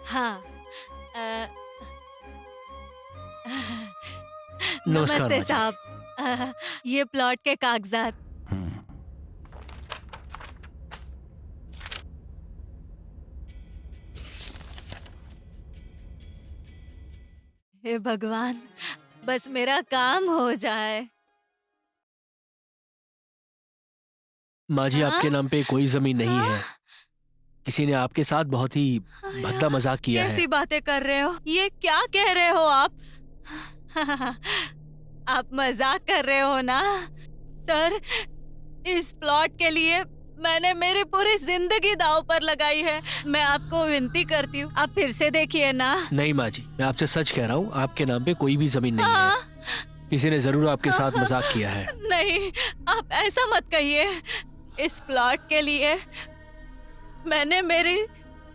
हाँ। अ, नमस्कार नमस्ते माँ जी। साहब। ये प्लॉट के कागजात। हम्म, हे भगवान, बस मेरा काम हो जाए। माँ जी, हाँ? आपके नाम पे कोई जमीन नहीं हाँ? है। किसी ने आपके साथ बहुत ही भद्दा यार, मजाक किया है। कैसी बातें कर रहे हो? ये क्या कह रहे हो आप? आप मजाक कर रहे हो ना? सर, इस प्लॉट के लिए मैंने मेरी पूरी जिंदगी दांव पर लगाई है। मैं आपको विनती करती हूँ, आप फिर से देखिए ना। नहीं माँ जी, मैं आपसे सच कह रहा हूँ, आपके नाम पे कोई भी जमीन नहीं है। हाँ। किसी ने जरूर आपके साथ मजाक किया है। नहीं, आप ऐसा मत कहिए। इस प्लॉट के लिए मैंने मेरी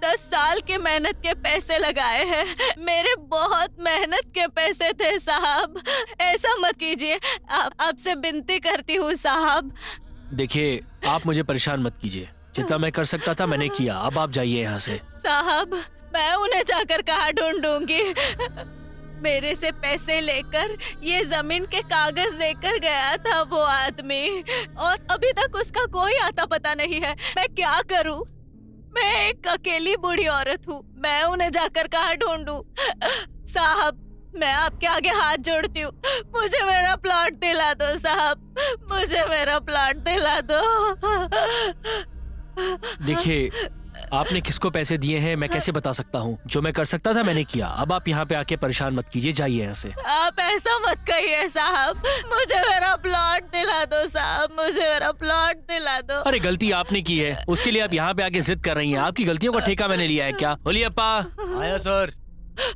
10 साल की मेहनत के पैसे लगाए हैं। मेरे बहुत मेहनत के पैसे थे साहब। ऐसा मत कीजिए। आपसे विनती करती हूँ साहब। देखिए, आप मुझे परेशान मत कीजिए। जितना मैं कर सकता था मैंने किया। अब आप जाइए यहाँ से। साहब, मैं उन्हें जाकर कहाँ ढूंढूंगी? मेरे से पैसे लेकर ये जमीन के कागज लेकर गया था वो आदमी, और अभी तक उसका कोई आता पता नहीं है। मैं क्या करूं? मैं एक अकेली बूढ़ी औरत हूँ। मैं उन्हें जाकर कहाँ ढूंढूं? साहब, मैं आपके आगे हाथ जोड़ती हूँ। मुझे मेरा प्लॉट दिला दो साहब। मुझे मेरा प्लॉट दिला दो। देखिए, आपने किसको पैसे दिए हैं मैं कैसे बता सकता हूँ। जो मैं कर सकता था मैंने किया। अब आप यहाँ पे आके परेशान मत कीजिए, जाइए यहाँ से। आप ऐसा मत कहिए साहब। मुझे मेरा प्लॉट दिला दो साहब। मुझे मेरा प्लॉट दिला दो। अरे गलती आपने की है, उसके लिए आप यहाँ पे आके जिद कर रही हैं। आपकी गलतियों का ठेका मैंने लिया है क्या? बोलिए अप्पा। आया सर।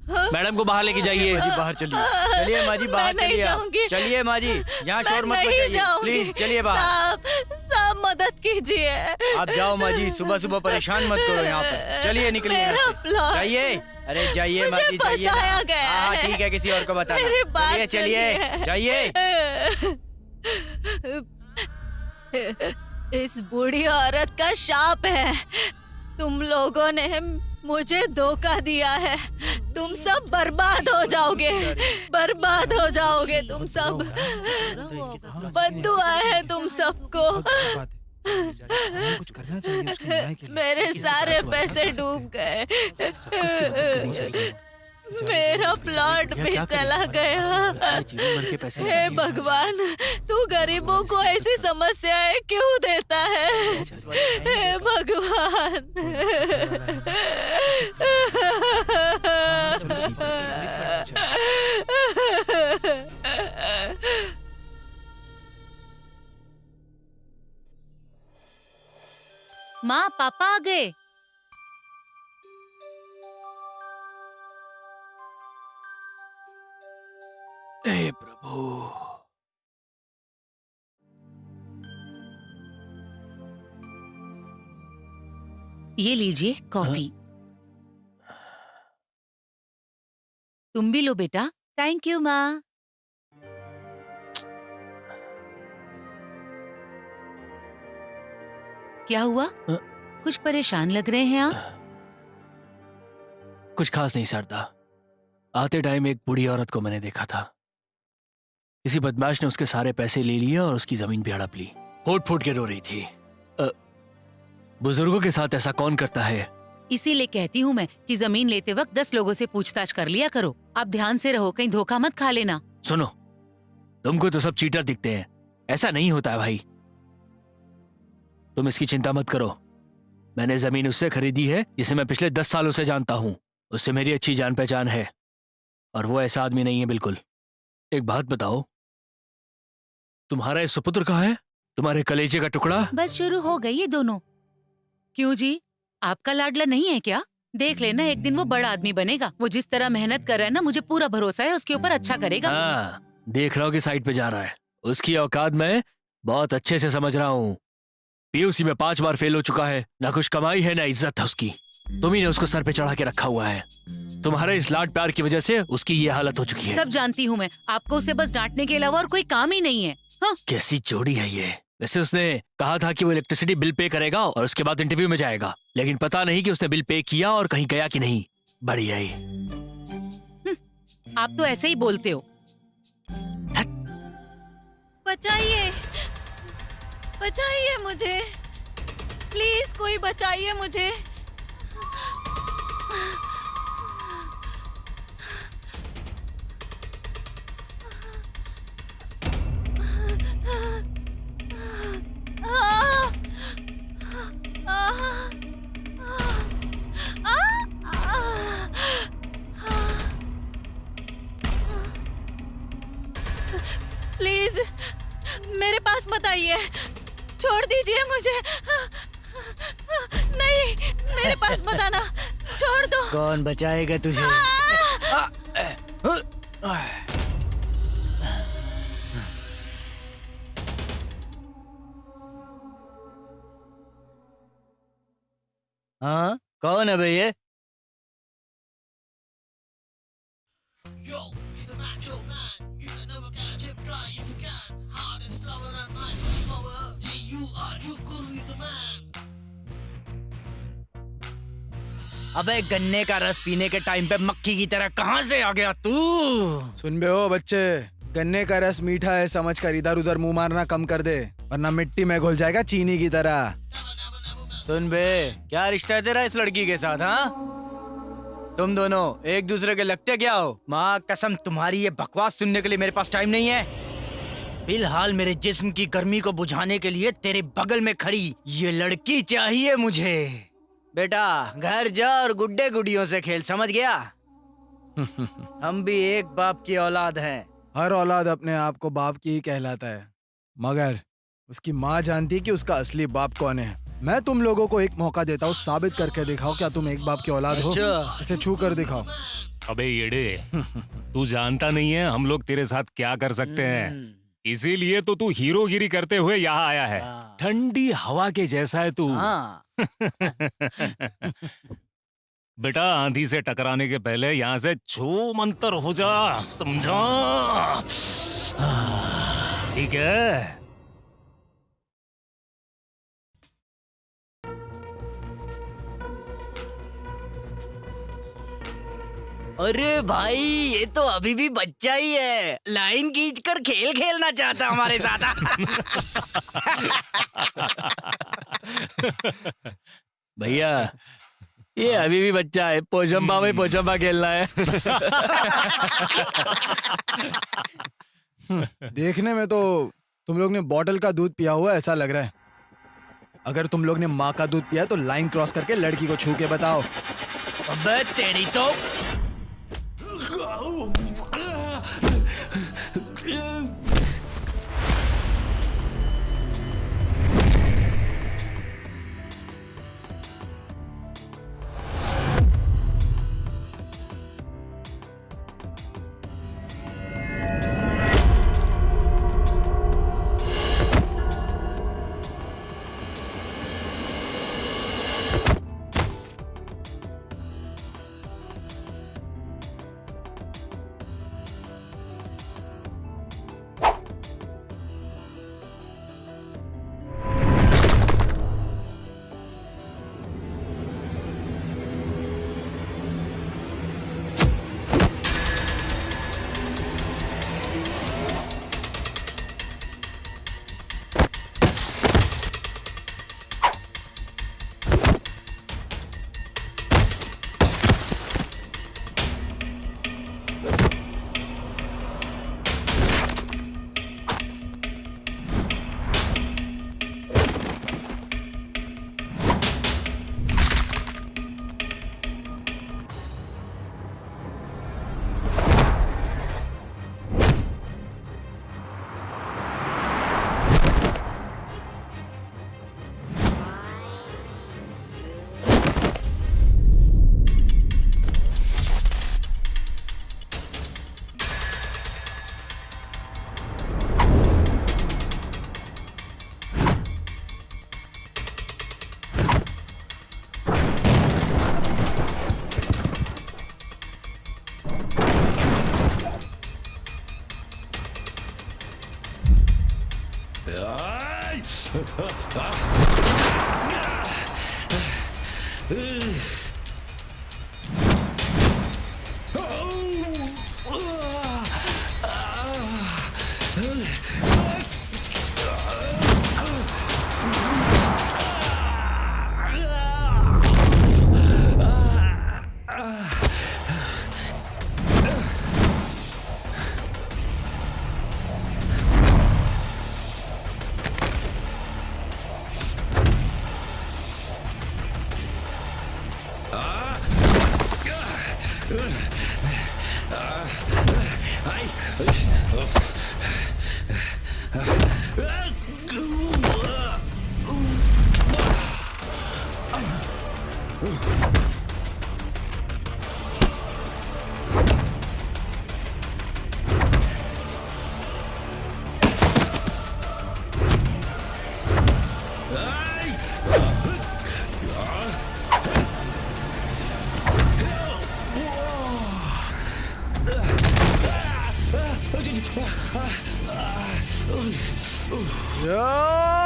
मैडम को बाहर लेके जाइए। माँ जी बाहर चलिए। चलिए माँ जी बाहर मैं नहीं चलिए आप। जाऊंगी। चलिए माँ जी, यहाँ मैं शोर मत नहीं मचाइए जाऊंगी। प्लीज। चलिए बाहर। साहब, मदद कीजिए। आप जाओ माँ जी, सुबह सुबह परेशान मत करो यहाँ पर। चलिए निकलिए यहाँ मेरा से। प्लॉट। जाइए। अरे जाइए माँ मुझे जी, जाइए ना। फंसाया गया हाँ है। ठीक है, किसी और को बताना। मेरी बात चलिए चलिए, जाइए। इस बूढ़ी औरत का शाप है। तुम लोगों ने मुझे धोखा दिया है। तुम सब बर्बाद हो जाओगे। बर्बाद हो जाओगे तुम सब। बद्दुआ है तुम सबको। कुछ करना चाहिए उसकी न्याय के लिए। मेरे सारे पैसे डूब गए। मेरा प्लॉट भी चला गया। हे भगवान, तू गरीबों को ऐसी समस्याएं क्यों देता है? हे भगवान। माँ, पापा आ गए। हे प्रभु। ये लीजिए कॉफी। तुम भी लो बेटा। थैंक यू माँ। क्या हुआ? कुछ परेशान लग रहे हैं आप? कुछ खास नहीं सरदा। आते टाइम एक बूढ़ी औरत को मैंने देखा था। किसी बदमाश ने उसके सारे पैसे ले लिए और उसकी जमीन भी हड़प ली। फूट फूट के रो रही थी। बुजुर्गों के साथ ऐसा कौन करता है? इसीलिए कहती हूँ मैं कि जमीन लेते वक्त 10 लोगों से पूछताछ कर लिया करो। आप ध्यान से रहो, कहीं धोखा मत खा लेना। सुनो, तुमको तो सब चीटर दिखते हैं। ऐसा नहीं होता है भाई। तुम इसकी चिंता मत करो। मैंने जमीन उससे खरीदी है जिसे मैं पिछले 10 सालों से जानता हूँ। उससे मेरी अच्छी जान पहचान है और वो ऐसा आदमी नहीं है बिल्कुल। एक बात बताओ, तुम्हारा ये सुपुत्र कहाँ है? तुम्हारे कलेजे का टुकड़ा? बस शुरू हो गई ये दोनों। क्यों जी, आपका लाडला नहीं है क्या? देख लेना, एक दिन वो बड़ा आदमी बनेगा। वो जिस तरह मेहनत कर रहा है ना, मुझे पूरा भरोसा है उसके ऊपर अच्छा करेगा। हाँ, देख रहा हूँ कि साइड पे जा रहा है। उसकी औकात मैं बहुत अच्छे से समझ रहा हूँ। पीयूसी में 5 बार फेल हो चुका है। ना कुछ कमाई है ना इज्जत है उसकी। तुम ही ने उसको सर पे चढ़ा के रखा हुआ है। तुम्हारे इस लाड प्यार की वजह से उसकी ये हालत हो चुकी है। सब जानती हूँ मैं। आपको उसे बस डांटने के अलावा और कोई काम ही नहीं है। हाँ? कैसी जोड़ी है ये। वैसे उसने कहा था कि वो इलेक्ट्रिसिटी बिल पे करेगा और उसके बाद इंटरव्यू में जाएगा, लेकिन पता नहीं कि उसने बिल पे किया और कहीं गया कि नहीं। बढ़िया ही। आप तो ऐसे ही बोलते हो। बचाइए, बचाइए मुझे, प्लीज कोई बचाइए मुझे। प्लीज मेरे पास मत आइए, छोड़ दीजिए मुझे। नहीं, मेरे पास मत आना, छोड़ दो। कौन बचाएगा तुझे? हाँ, कौन है भैया? अबे गन्ने का रस पीने के टाइम पे मक्खी की तरह कहाँ से आ गया तू? सुन बे ओ बच्चे, गन्ने का रस मीठा है समझकर इधर उधर मुंह मारना कम कर दे, वरना मिट्टी में घुल जाएगा चीनी की तरह। सुन बे, क्या रिश्ता है तेरा इस लड़की के साथ? हाँ, तुम दोनों एक दूसरे के लगते क्या हो? माँ कसम, तुम्हारी ये बकवास सुनने के लिए मेरे पास टाइम नहीं है। फिलहाल मेरे जिस्म की गर्मी को बुझाने के लिए तेरे बगल में खड़ी ये लड़की चाहिए मुझे। बेटा घर जा और गुड्डे गुडियों से खेल, समझ गया? हम भी एक बाप की औलाद हैं। हर औलाद अपने आप को बाप की ही कहलाता है, मगर उसकी माँ जानती है कि उसका असली बाप कौन है। मैं तुम लोगों को एक मौका देता हूँ, साबित करके दिखाओ क्या तुम एक बाप की औलाद हो। अच्छा। इसे छू कर दिखाओ। अबे येड़े, तू जानता नहीं है हम लोग तेरे साथ क्या कर सकते हैं, इसीलिए तो तू हीरोगिरी करते हुए यहाँ आया है। हाँ। ठंडी हवा के जैसा है तू। हाँ। बेटा आंधी से टकराने के पहले यहाँ से छू मंतर हो जा, समझा? ठीक है? अरे भाई, ये तो अभी भी बच्चा ही है, लाइन खींचकर खेल खेलना चाहता हमारे साथ। भैया ये अभी भी बच्चा है, पोचंबा में पोचंबा खेलना है। देखने में तो तुम लोग ने बॉटल का दूध पिया हुआ ऐसा लग रहा है। अगर तुम लोग ने माँ का दूध पिया तो लाइन क्रॉस करके लड़की को छू के बताओ। अबे तेरी तो।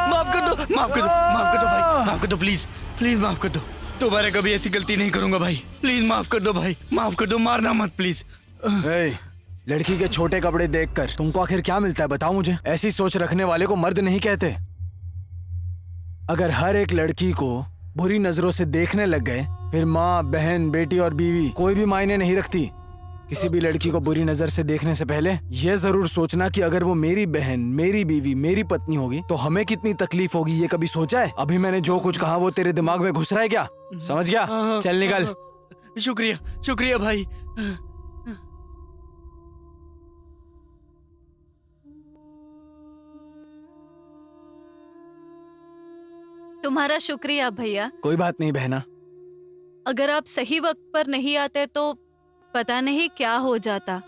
माफ कर दो, माफ कर दो, माफ कर दो भाई, माफ कर दो प्लीज, प्लीज माफ कर दो। दोबारा कभी ऐसी गलती नहीं करूंगा भाई, प्लीज माफ कर दो भाई, माफ कर दो, मारना मत प्लीज। ए, लड़की के छोटे कपड़े देखकर तुमको आखिर क्या मिलता है बताओ मुझे। ऐसी सोच रखने वाले को मर्द नहीं कहते। अगर हर एक लड़की को बुरी नजरों से देखने लग गए फिर माँ, बहन, बेटी और बीवी कोई भी मायने नहीं रखती। किसी भी लड़की को बुरी नजर से देखने से पहले यह जरूर सोचना कि अगर वो मेरी बहन, मेरी बीवी, मेरी पत्नी होगी तो हमें कितनी तकलीफ होगी, ये कभी सोचा है? अभी मैंने जो कुछ कहा वो तेरे दिमाग में घुस रहा है क्या? समझ गया? चल निकल। शुक्रिया, शुक्रिया भाई। तुम्हारा शुक्रिया भैया। कोई बात नहीं बहना। अगर आप सही वक्त पर नहीं आते तो पता नहीं क्या हो जाता।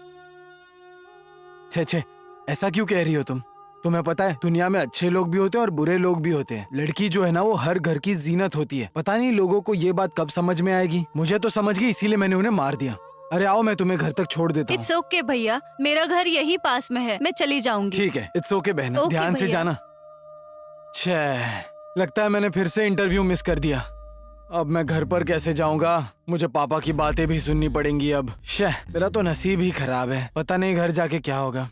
छे, ऐसा क्यों कह रही हो तुम? तुम्हें पता है दुनिया में अच्छे लोग भी होते हैं और बुरे लोग भी होते हैं। लड़की जो है ना वो हर घर की जीनत होती है। पता नहीं लोगों को ये बात कब समझ में आएगी। मुझे तो समझ गई, इसीलिए मैंने उन्हें मार दिया। अरे आओ, मैं तुम्हें घर तक छोड़ देता हूँ। इट्स ओके भैया, मेरा घर यही पास में है, मैं चली जाऊंगी। ठीक है, इट्स ओके बहना, ओके ध्यान से भैया। जाना। लगता है मैंने फिर से इंटरव्यू मिस कर दिया। अब मैं घर पर कैसे जाऊंगा? मुझे पापा की बातें भी सुननी पड़ेंगी अब। मेरा तो नसीब ही खराब है, पता नहीं घर जाके क्या होगा।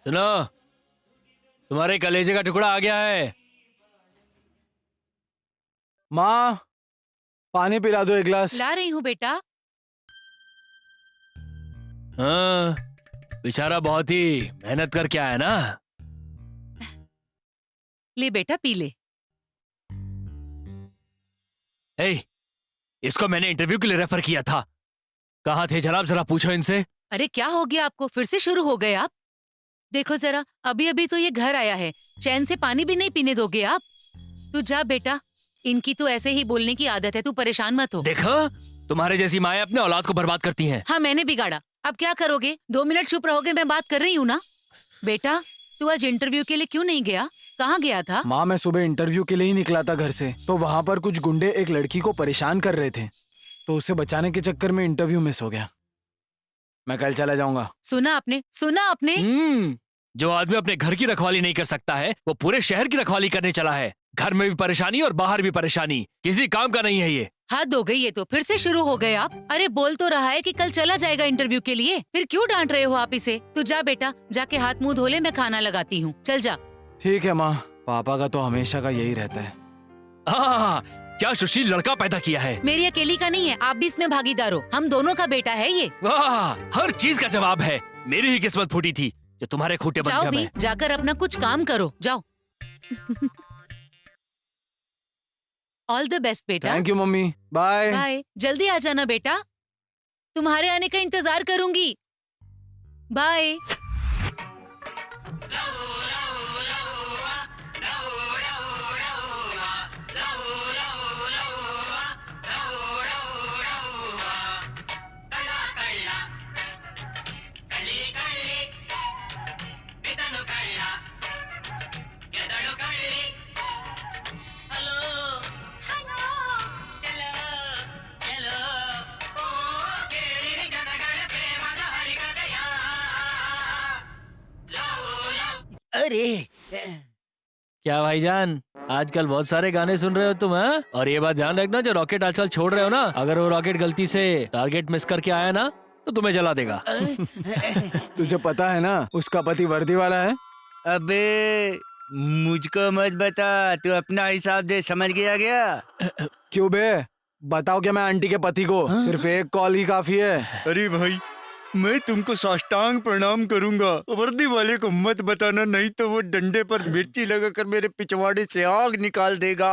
सुनो, तुम्हारे कलेजे का टुकड़ा आ गया है। माँ, पानी पिला दो एक गिलास। ला रही हूँ बेटा। हाँ, बेचारा बहुत ही मेहनत करके आया ना। ले बेटा पी ले। इसको मैंने इंटरव्यू के लिए रेफर किया था। कहाँ थे जनाब, जरा पूछो इनसे। अरे क्या हो गया आपको? फिर से शुरू हो गए आप? देखो जरा, अभी अभी तो ये घर आया है, चैन से पानी भी नहीं पीने दोगे आप? तू जा बेटा, इनकी तो ऐसे ही बोलने की आदत है, तू परेशान मत हो। देखो, तुम्हारे जैसी माएं अपने औलाद को बर्बाद करती हैं। हाँ, मैंने बिगाड़ा, अब क्या करोगे? 2 मिनट चुप रहोगे? मैं बात कर रही हूँ ना। बेटा, तू आज इंटरव्यू के लिए क्यों नहीं गया? कहाँ गया था? माँ, मैं सुबह इंटरव्यू के लिए ही निकला था घर से, तो वहाँ पर कुछ गुंडे एक लड़की को परेशान कर रहे थे, तो उसे बचाने के चक्कर में इंटरव्यू मिस हो गया। मैं कल चला जाऊंगा। सुना आपने? जो आदमी अपने घर की रखवाली नहीं कर सकता है वो पूरे शहर की रखवाली करने चला है। घर में भी परेशानी और बाहर भी परेशानी, किसी काम का नहीं है ये। हद हो गई, ये तो फिर से शुरू हो गए आप। अरे बोल तो रहा है कि कल चला जाएगा इंटरव्यू के लिए, फिर क्यों डांट रहे हो आप इसे? तू जा बेटा, जाके हाथ मुंह धो ले, मैं खाना लगाती हूँ। चल जा। ठीक है माँ, पापा का तो हमेशा का यही रहता है। क्या सुशील लड़का पैदा किया है। मेरी अकेली का नहीं है, आप भी इसमें भागीदार हो, हम दोनों का बेटा है ये। वाह, हर चीज का जवाब है। मेरी ही किस्मत फूटी थी जो तुम्हारे खूंटे बन जाओ गया भी, मैं। जाकर अपना कुछ काम करो, जाओ। ऑल द बेस्ट बेटा। Thank you mummy, bye. Bye, जल्दी आ जाना बेटा, तुम्हारे आने का इंतजार करूंगी। बाय। अरे क्या भाईजान, आजकल बहुत सारे गाने सुन रहे हो तुम, हाँ? और ये बात ध्यान रखना, जो रॉकेट आजकल छोड़ रहे हो ना, अगर वो रॉकेट गलती से टारगेट मिस करके आया ना तो तुम्हें जला देगा। तुझे पता है ना उसका पति वर्दी वाला है। अबे मुझको मत बता, तू अपना हिसाब दे, समझ गया क्या? क्यों बे, बताओ क्या मैं आंटी के पति को सिर्फ एक कॉल ही काफी है। अरे भाई, मैं तुमको साष्टांग प्रणाम करूंगा। वर्दी वाले को मत बताना, नहीं तो वो डंडे पर मिर्ची लगाकर मेरे पिछवाड़े से आग निकाल देगा।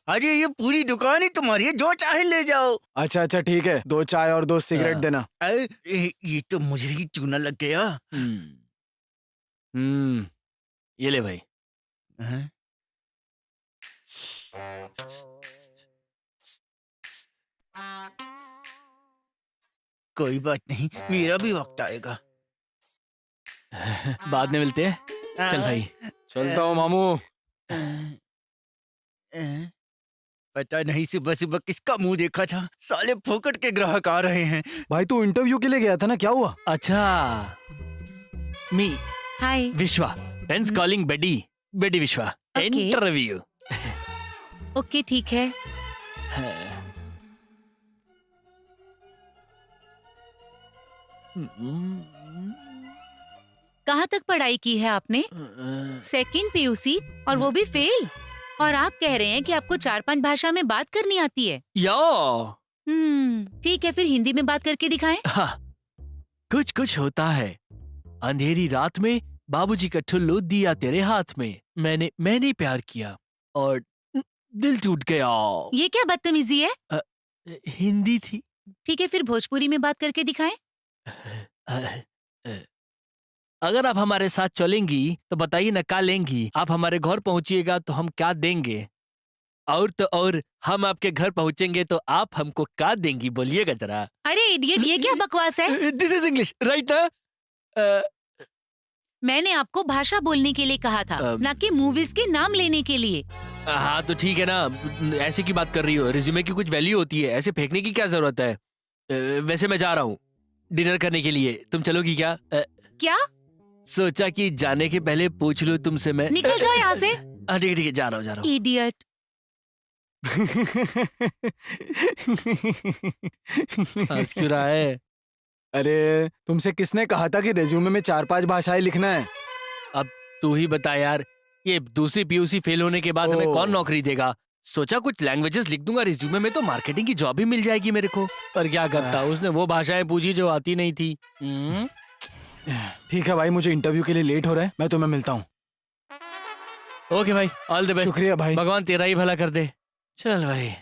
अरे ये पूरी दुकान ही तुम्हारी है, जो चाहे ले जाओ। अच्छा अच्छा ठीक है, 2 चाय और 2 सिगरेट देना। ये तो मुझे ही चूना लग गया। ये ले भाई। हैं? कोई बात नहीं, मेरा भी वक्त आएगा। बाद में मिलते हैं। चल भाई। चलता हूँ मामू। पता नहीं सुबह सुबह किसका मुंह देखा था, साले फोकट के ग्राहक आ रहे हैं। भाई तू इंटरव्यू के लिए गया था ना, क्या हुआ? अच्छा, मी हाय। विश्वा, फ्रेंड्स कॉलिंग बेडी, बेडी विश्वा, Okay. इंटरव्यू। ओके ठीक है। कहाँ तक पढ़ाई की है आपने? 2nd PUC और वो भी फेल। और आप कह रहे हैं कि आपको 4-5 भाषा में बात करनी आती है। यो, ठीक है, फिर हिंदी में बात करके दिखाएं। हाँ, कुछ कुछ होता है। अंधेरी रात में बाबूजी का ठुल्लू दिया तेरे हाथ में, मैंने प्यार किया और दिल टूट गया। ये क्या बदतमीजी है? हिंदी थी। ठीक है, फिर भोजपुरी में बात करके दिखाएं। अगर आप हमारे साथ चलेंगी तो बताइए न क्या लेंगी। आप हमारे घर पहुंचिएगा तो हम क्या देंगे, और तो और हम आपके घर पहुंचेंगे तो आप हमको क्या देंगी, बोलिएगा जरा। अरे इडियट, ये क्या बकवास है? This is English right? मैंने आपको भाषा बोलने के लिए कहा था, ना कि मूवीज के नाम लेने के लिए। हाँ तो ठीक है ना, ऐसे की बात कर रही हो। रिज्यूमे की कुछ वैल्यू होती है, ऐसे फेंकने की क्या जरूरत है। वैसे मैं जा रहा हूँ डिनर करने के लिए, तुम चलोगी क्या? क्या? सोचा कि जाने के पहले पूछ लूं तुमसे मैं। निकल जाओ यहाँ से। हाँ ठीक है, जा रहा हूँ। इडियट। हंस क्यों रहा है? अरे तुमसे किसने कहा था कि रेज्यूमे में 4-5 भाषाएं लिखना है? अब तू ही बता यार, ये दूसरी PUC फेल होने के बाद हमें कौन नौकरी देगा। सोचा कुछ लैंग्वेजेस लिख दूंगा रिज्यूमे में तो मार्केटिंग की जॉब भी मिल जाएगी मेरे को। पर क्या करता, उसने वो भाषाएं पूछी जो आती नहीं थी। ठीक है भाई, मुझे इंटरव्यू के लिए लेट हो रहा है, मैं तुम्हें मिलता हूँ। ओके भाई, ऑल द बेस्ट। शुक्रिया भाई। भगवान तेरा ही भला कर दे। चल भाई।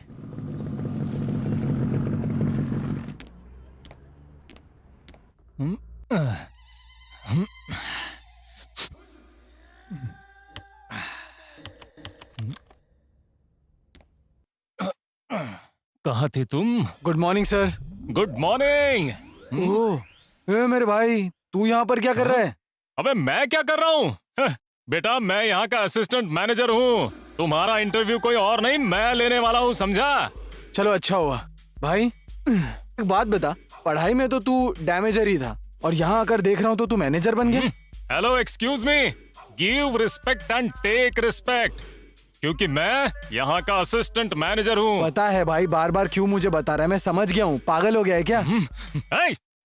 कहाँ थे तुम? Good morning sir. Good morning. Oh, मेरे भाई तू यहाँ पर क्या कर रहा है? अबे मैं क्या कर रहा हूँ? बेटा मैं यहाँ का असिस्टेंट मैनेजर हूँ। तुम्हारा इंटरव्यू कोई और नहीं, मैं लेने वाला हूँ, समझा? चलो अच्छा हुआ। भाई एक बात बता, पढ़ाई में तो तू डैमेजर ही था और यहाँ आकर देख रहा हूँ तो तू मैनेजर बन गया। Hello excuse me, give respect and take respect, क्योंकि मैं यहाँ का असिस्टेंट मैनेजर हूँ। पता है भाई, बार बार क्यों मुझे बता रहा है, मैं समझ गया हूँ। पागल हो गया है क्या?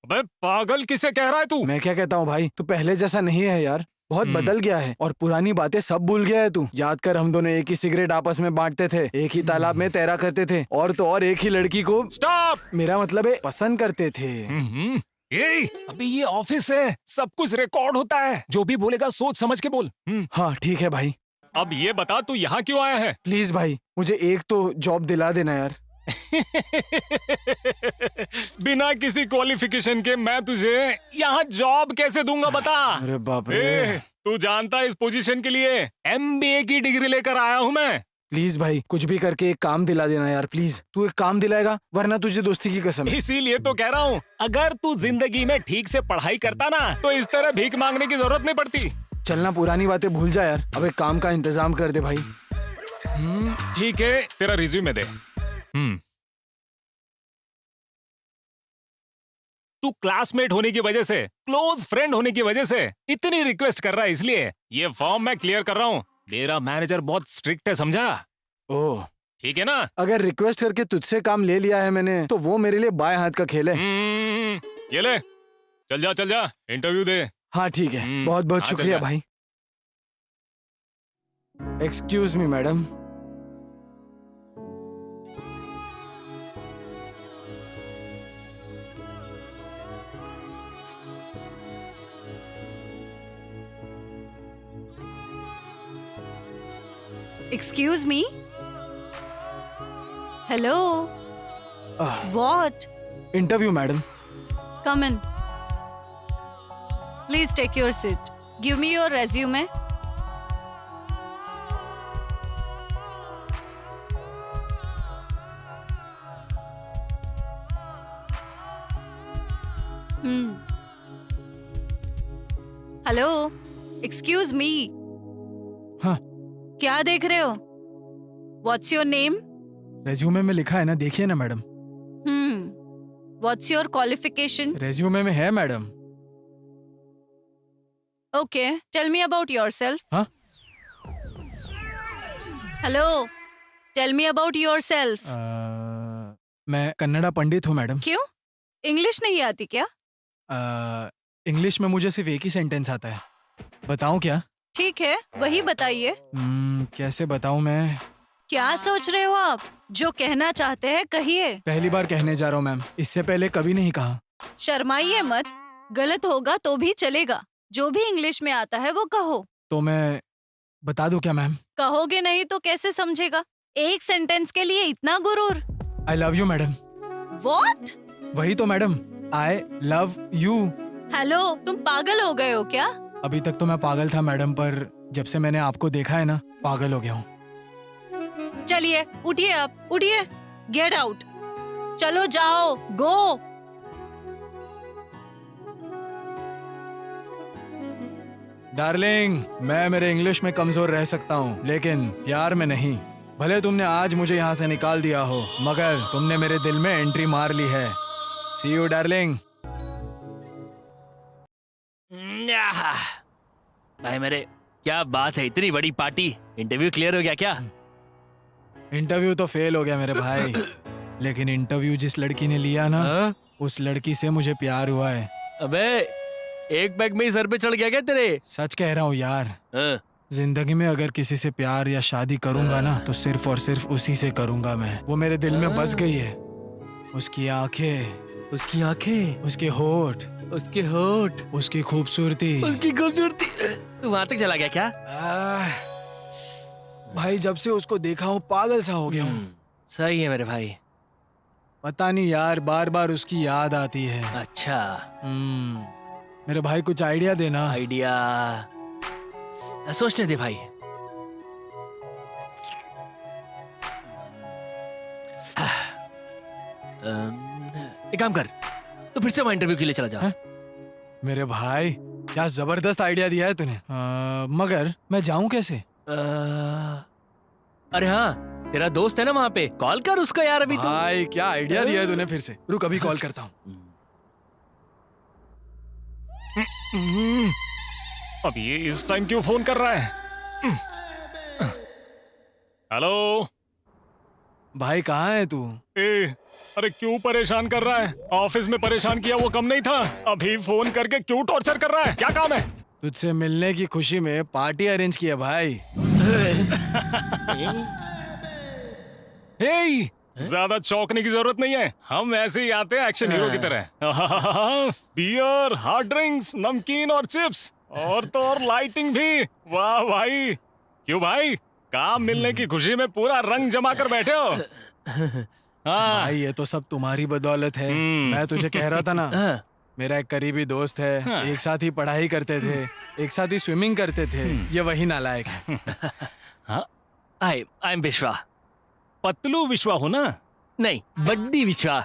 अबे पागल किसे कह रहा है तू? मैं क्या कहता हूँ भाई, तू पहले जैसा नहीं है यार, बहुत बदल गया है और पुरानी बातें सब भूल गया है तू। याद कर, हम दोनों एक ही सिगरेट आपस में बांटते थे, एक ही तालाब में तैरा करते थे और तो और एक ही लड़की को, स्टॉप, मेरा मतलब है, पसंद करते थे। अबे ये ऑफिस है, सब कुछ रिकॉर्ड होता है, जो भी बोलेगा सोच समझ के बोल। हाँ ठीक है भाई। अब ये बता तू यहाँ क्यों आया है? प्लीज भाई, मुझे एक तो जॉब दिला देना यार। बिना किसी क्वालिफिकेशन के मैं तुझे यहाँ जॉब कैसे दूंगा, बता। अरे बाप रे। तू जानता है इस पोजीशन के लिए MBA की डिग्री लेकर आया हूँ मैं। प्लीज भाई, कुछ भी करके एक काम दिला देना यार, प्लीज। तू एक काम दिलाएगा, वरना तुझे दोस्ती की कसम है। इसीलिए तो कह रहा हूँ, अगर तू जिंदगी में ठीक से पढ़ाई करता ना तो इस तरह भीख मांगने की जरूरत नहीं पड़ती। चलना, पुरानी बातें भूल जा यार, अब एक काम का इंतजाम कर दे भाई। ठीक है, तेरा रिज्यूमे दे। तू क्लासमेट होने की वजह से, क्लोज फ्रेंड होने की वजह से इतनी रिक्वेस्ट कर रहा है, इसलिए ये फॉर्म मैं क्लियर कर रहा हूँ। मेरा मैनेजर बहुत स्ट्रिक्ट है, समझा? ओह ठीक है ना? अगर रिक्वेस्ट करके तुझसे काम ले लिया है मैंने, तो वो मेरे लिए बाएं हाथ का खेल है। ये ले, चल जा इंटरव्यू दे। हाँ ठीक है, बहुत बहुत शुक्रिया भाई। Excuse me madam. Excuse me? Hello? What? Interview madam. Come in. Please take your seat. Give me your resume. Hello, excuse मी। हाँ। क्या देख रहे हो? What's your name? रेज्यूमे में लिखा है ना, देखिए ना madam. What's your qualification? Resume में है madam. Okay, tell me about yourself. हाँ? Hello, tell me about yourself. मैं कन्नड़ा पंडित हूँ मैडम। क्यों? इंग्लिश नहीं आती क्या? इंग्लिश में मुझे सिर्फ एक ही सेंटेंस आता है। बताऊँ क्या? ठीक है, वही बताइए। कैसे बताऊँ मैं? क्या सोच रहे हो आप? जो कहना चाहते हैं कहिए। पहली बार कहने जा रहा हूँ मैम, इससे पहले कभी नहीं कहा। शर्माइए मत, गलत होगा तो भी चलेगा। जो भी इंग्लिश में आता है वो कहो। तो मैं बता दूँ क्या मैम? कहोगे नहीं तो कैसे समझेगा? एक सेंटेंस के लिए इतना गुरूर? I love you madam. What? वही तो madam, I love you. Hello, तुम पागल हो गए हो क्या? अभी तक तो मैं पागल था मैडम, पर जब से मैंने आपको देखा है ना, पागल हो गया हूँ। चलिए उठिए, आप उठिए। Get out. चलो जाओ, गो। डार्लिंग, मैं मेरे इंग्लिश में कमजोर रह सकता हूँ, लेकिन प्यार में नहीं। भले तुमने आज मुझे यहाँ से निकाल दिया हो, मगर तुमने मेरे दिल में एंट्री मार ली है। सी यू डार्लिंग। भाई मेरे, क्या बात है, इतनी बड़ी पार्टी। इंटरव्यू क्लियर हो गया क्या? इंटरव्यू तो फेल हो गया मेरे भाई, लेकिन इंटरव्यू जिस लड़की ने लिया ना, उस लड़की से मुझे प्यार हुआ है। अबे, एक बैग में ही सर पे चढ़ गया क्या तेरे? सच कह रहा हूँ यार। जिंदगी में अगर किसी से प्यार या शादी करूंगा ना, तो सिर्फ और सिर्फ उसी से करूंगा मैं। वो मेरे दिल में बस गई है। उसकी आंखें, उसकी आंखें, उसके होठ, उसके होठ, उसकी खूबसूरती, उसकी खूबसूरती। तू वहां तक चला गया क्या? भाई जब से उसको देखा हूँ पागल सा हो गया हूँ। सही है मेरे भाई। पता नहीं यार, बार बार उसकी याद आती है। अच्छा, मेरे भाई कुछ आइडिया देना। आइडिया सोचने दे भाई। एक काम कर, तो फिर से वहां इंटरव्यू के लिए चला जा। मेरे भाई क्या जबरदस्त आइडिया दिया है तूने। मगर मैं जाऊं कैसे? अरे हाँ, तेरा दोस्त है ना वहां पे, कॉल कर उसको यार अभी। तो भाई क्या आइडिया दिया है तूने फिर से। रुक, अभी कॉल करता हूँ। अब ये इस टाइम क्यों फोन कर रहा है? हेलो भाई कहाँ है तू? अरे क्यों परेशान कर रहा है? ऑफिस में परेशान किया वो कम नहीं था, अभी फोन करके क्यों टॉर्चर कर रहा है? क्या काम है? तुझसे मिलने की खुशी में पार्टी अरेंज किया भाई। ज्यादा चौंकने की जरूरत नहीं है, हम ऐसे ही आते हैं एक्शन हीरो की तरह। बियर, हार्ड ड्रिंक्स, नमकीन और चिप्स, और तो और लाइटिंग भी। वाह भाई, क्यों भाई, काम मिलने की खुशी में पूरा रंग जमा कर बैठे हो। भाई ये तो सब तुम्हारी बदौलत है। मैं तुझे कह रहा था ना, मेरा एक करीबी दोस्त है, एक साथ ही पढ़ाई करते थे, एक साथ ही स्विमिंग करते थे, ये वही नालायक है। आई एम विश्वा। पतलू विश्वा हो ना? नहीं, बड्डी विश्वा।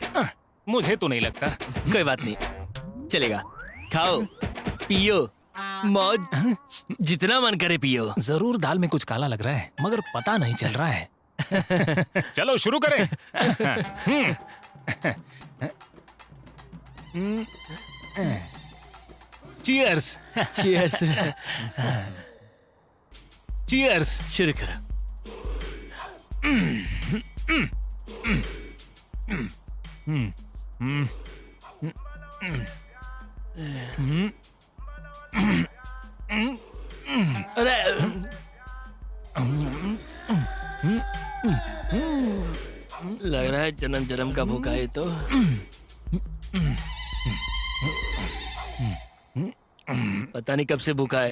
मुझे तो नहीं लगता। कोई बात नहीं, चलेगा। खाओ, पियो, मौज, जितना मन करे पियो। जरूर दाल में कुछ काला लग रहा है, मगर पता नहीं चल रहा है। चलो शुरू करें। चीयर्स। चीयर्स। चीयर्स। शुरू करो। अरे लग रहा है जन्म जन्म का भूखा है तो। पता नहीं कब से भूखा है,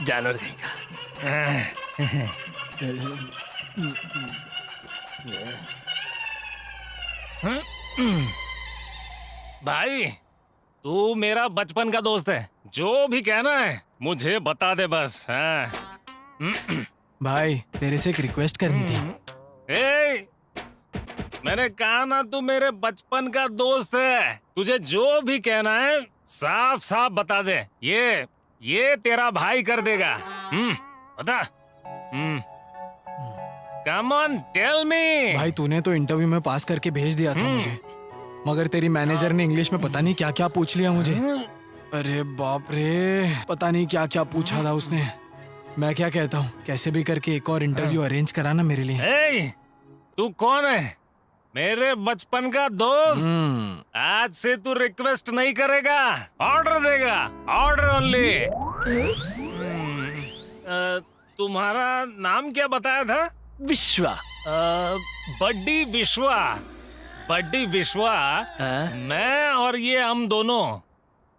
जानवर कहीं का। भाई तू मेरा बचपन का दोस्त है, जो भी कहना है मुझे बता दे बस। हाँ। भाई तेरे से एक रिक्वेस्ट करनी थी। ए, मैंने कहा ना तू मेरे बचपन का दोस्त है, तुझे जो भी कहना है साफ साफ बता दे। ये तेरा भाई कर देगा। बता। Come on tell me. भाई तूने तो इंटरव्यू में पास करके भेज दिया था मुझे, मगर तेरी मैनेजर ने इंग्लिश में पता नहीं क्या क्या पूछ लिया मुझे। अरे बाप रे, पता नहीं क्या क्या पूछा था उसने। मैं क्या कहता हूँ, कैसे भी करके एक और इंटरव्यू अरेंज कराना मेरे लिए। ए, तू कौन है? मेरे बचपन का दोस्त। आज से तू रिक्वेस्ट नहीं करेगा, ऑर्डर देगा, ऑर्डर ओनली। तुम्हारा नाम क्या बताया था? विश्वा। बड्डी विश्वा। बड्डी विश्वा। मैं और ये हम दोनों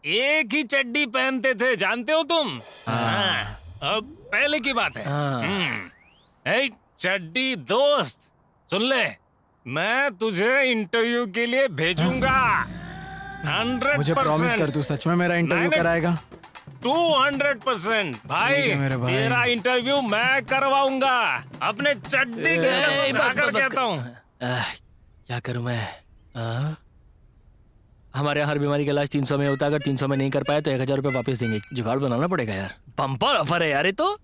एक ही चड्डी पहनते थे, जानते हो तुम? हाँ। अब पहले की बात है। ए, चड्डी दोस्त सुन ले, मैं तुझे इंटरव्यू के लिए भेजूंगा। 100%। मुझे प्रॉमिस कर, तू सच में मेरा इंटरव्यू कराएगा? 200% भाई, मेरे भाई, तेरा इंटरव्यू मैं करवाऊंगा। अपने चड्डी के कसम खाकर कहता हूँ। क्या करूं मैं? हमारे यहाँ हर बीमारी का इलाज 300 में होता है, अगर 300 में नहीं कर पाए तो 1000 रुपये वापस देंगे। जुगाड़ बनाना पड़ेगा यार। बम्पर ऑफर है यार ये तो।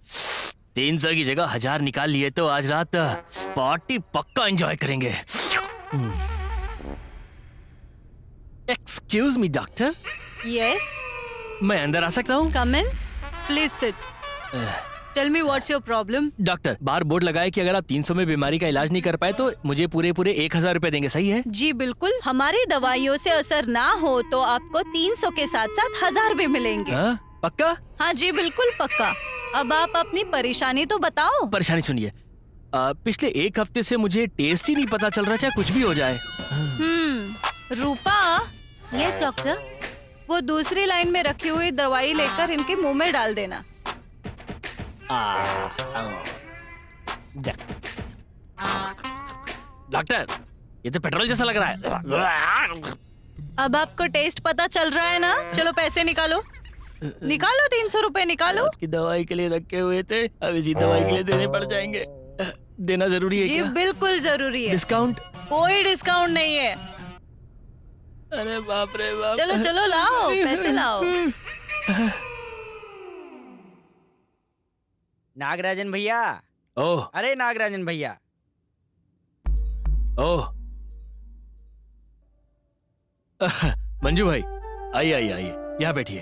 300 की जगह 1000 निकाल लिए तो आज रात पार्टी पक्का एंजॉय करेंगे। एक्सक्यूज मी डॉक्टर, यस, मैं अंदर आ सकता हूँ? Come in, please sit. Tell me what's your problem. Doctor, बाहर बोर्ड लगा है कि अगर आप 300 में बीमारी का इलाज नहीं कर पाए तो मुझे पूरे 1000 रुपए देंगे, सही है? जी बिल्कुल, हमारी दवाइयों से असर ना हो तो आपको 300 के साथ साथ 1000 भी मिलेंगे। पक्का? हाँ जी बिल्कुल पक्का। अब आप अपनी परेशानी तो बताओ। परेशानी सुनिए, पिछले 1 हफ्ते से मुझे टेस्ट ही नहीं पता चल रहा, चाहे कुछ भी हो जाए। रूपा। Yes doctor. वो दूसरी लाइन में रखी हुई दवाई लेकर इनके मुंह में डाल देना। डॉक्टर, ये तो पेट्रोल जैसा लग रहा है। अब आपको टेस्ट पता चल रहा है ना? चलो पैसे निकालो, निकालो 300 रुपए निकालो। की दवाई के लिए रखे हुए थे, अब इसी दवाई के लिए देने पड़ जाएंगे। देना जरूरी है जी क्या? बिल्कुल जरूरी है। डिस्काउंट? कोई डिस्काउंट नहीं है। अरे बाप रे बाप। चलो चलो लाओ, पैसे लाओ। नागराजन भैया। ओह। अरे नागराजन भैया। ओह। मंजू भाई, आइए आइए आइए, यहाँ बैठिए।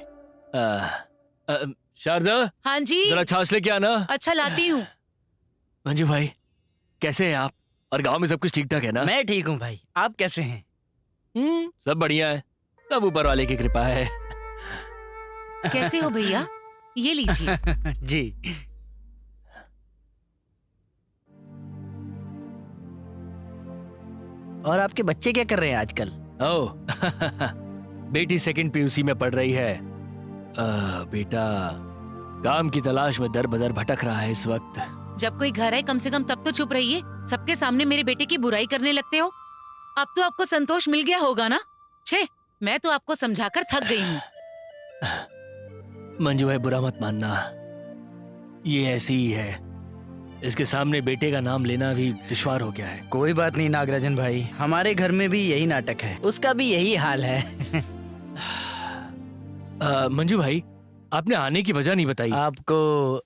शारदा, हाँ जी। जरा छाछ लेके आना। अच्छा लाती हूँ। मंजू भाई, कैसे हैं आप? और गांव में सब कुछ ठीक ठाक है ना? मैं ठीक हूँ भाई, आप कैसे हैं? सब बढ़िया है, सब ऊपर वाले की कृपा है। कैसे हो भैया? ये लीजिए। जी। और आपके बच्चे क्या कर रहे हैं आजकल? ओह, बेटी 2nd PUC में पढ़ रही है। बेटा काम की तलाश में दर बदर भटक रहा है इस वक्त। जब कोई घर आए कम से कम तब तो चुप रहिए। सबके सामने मेरे बेटे की बुराई करने लगते हो। अब तो आपको संतोष मिल गया होगा ना? छे, मैं तो आपको समझाकर थक गई हूँ। मंजू भाई, बुरा मत मानना, ये ऐसी ही है। इसके सामने बेटे का नाम लेना भी दुश्वार हो गया है। कोई बात नहीं नागराजन भाई, हमारे घर में भी यही नाटक है, उसका भी यही हाल है। मंजू भाई, आपने आने की वजह नहीं बताई। आपको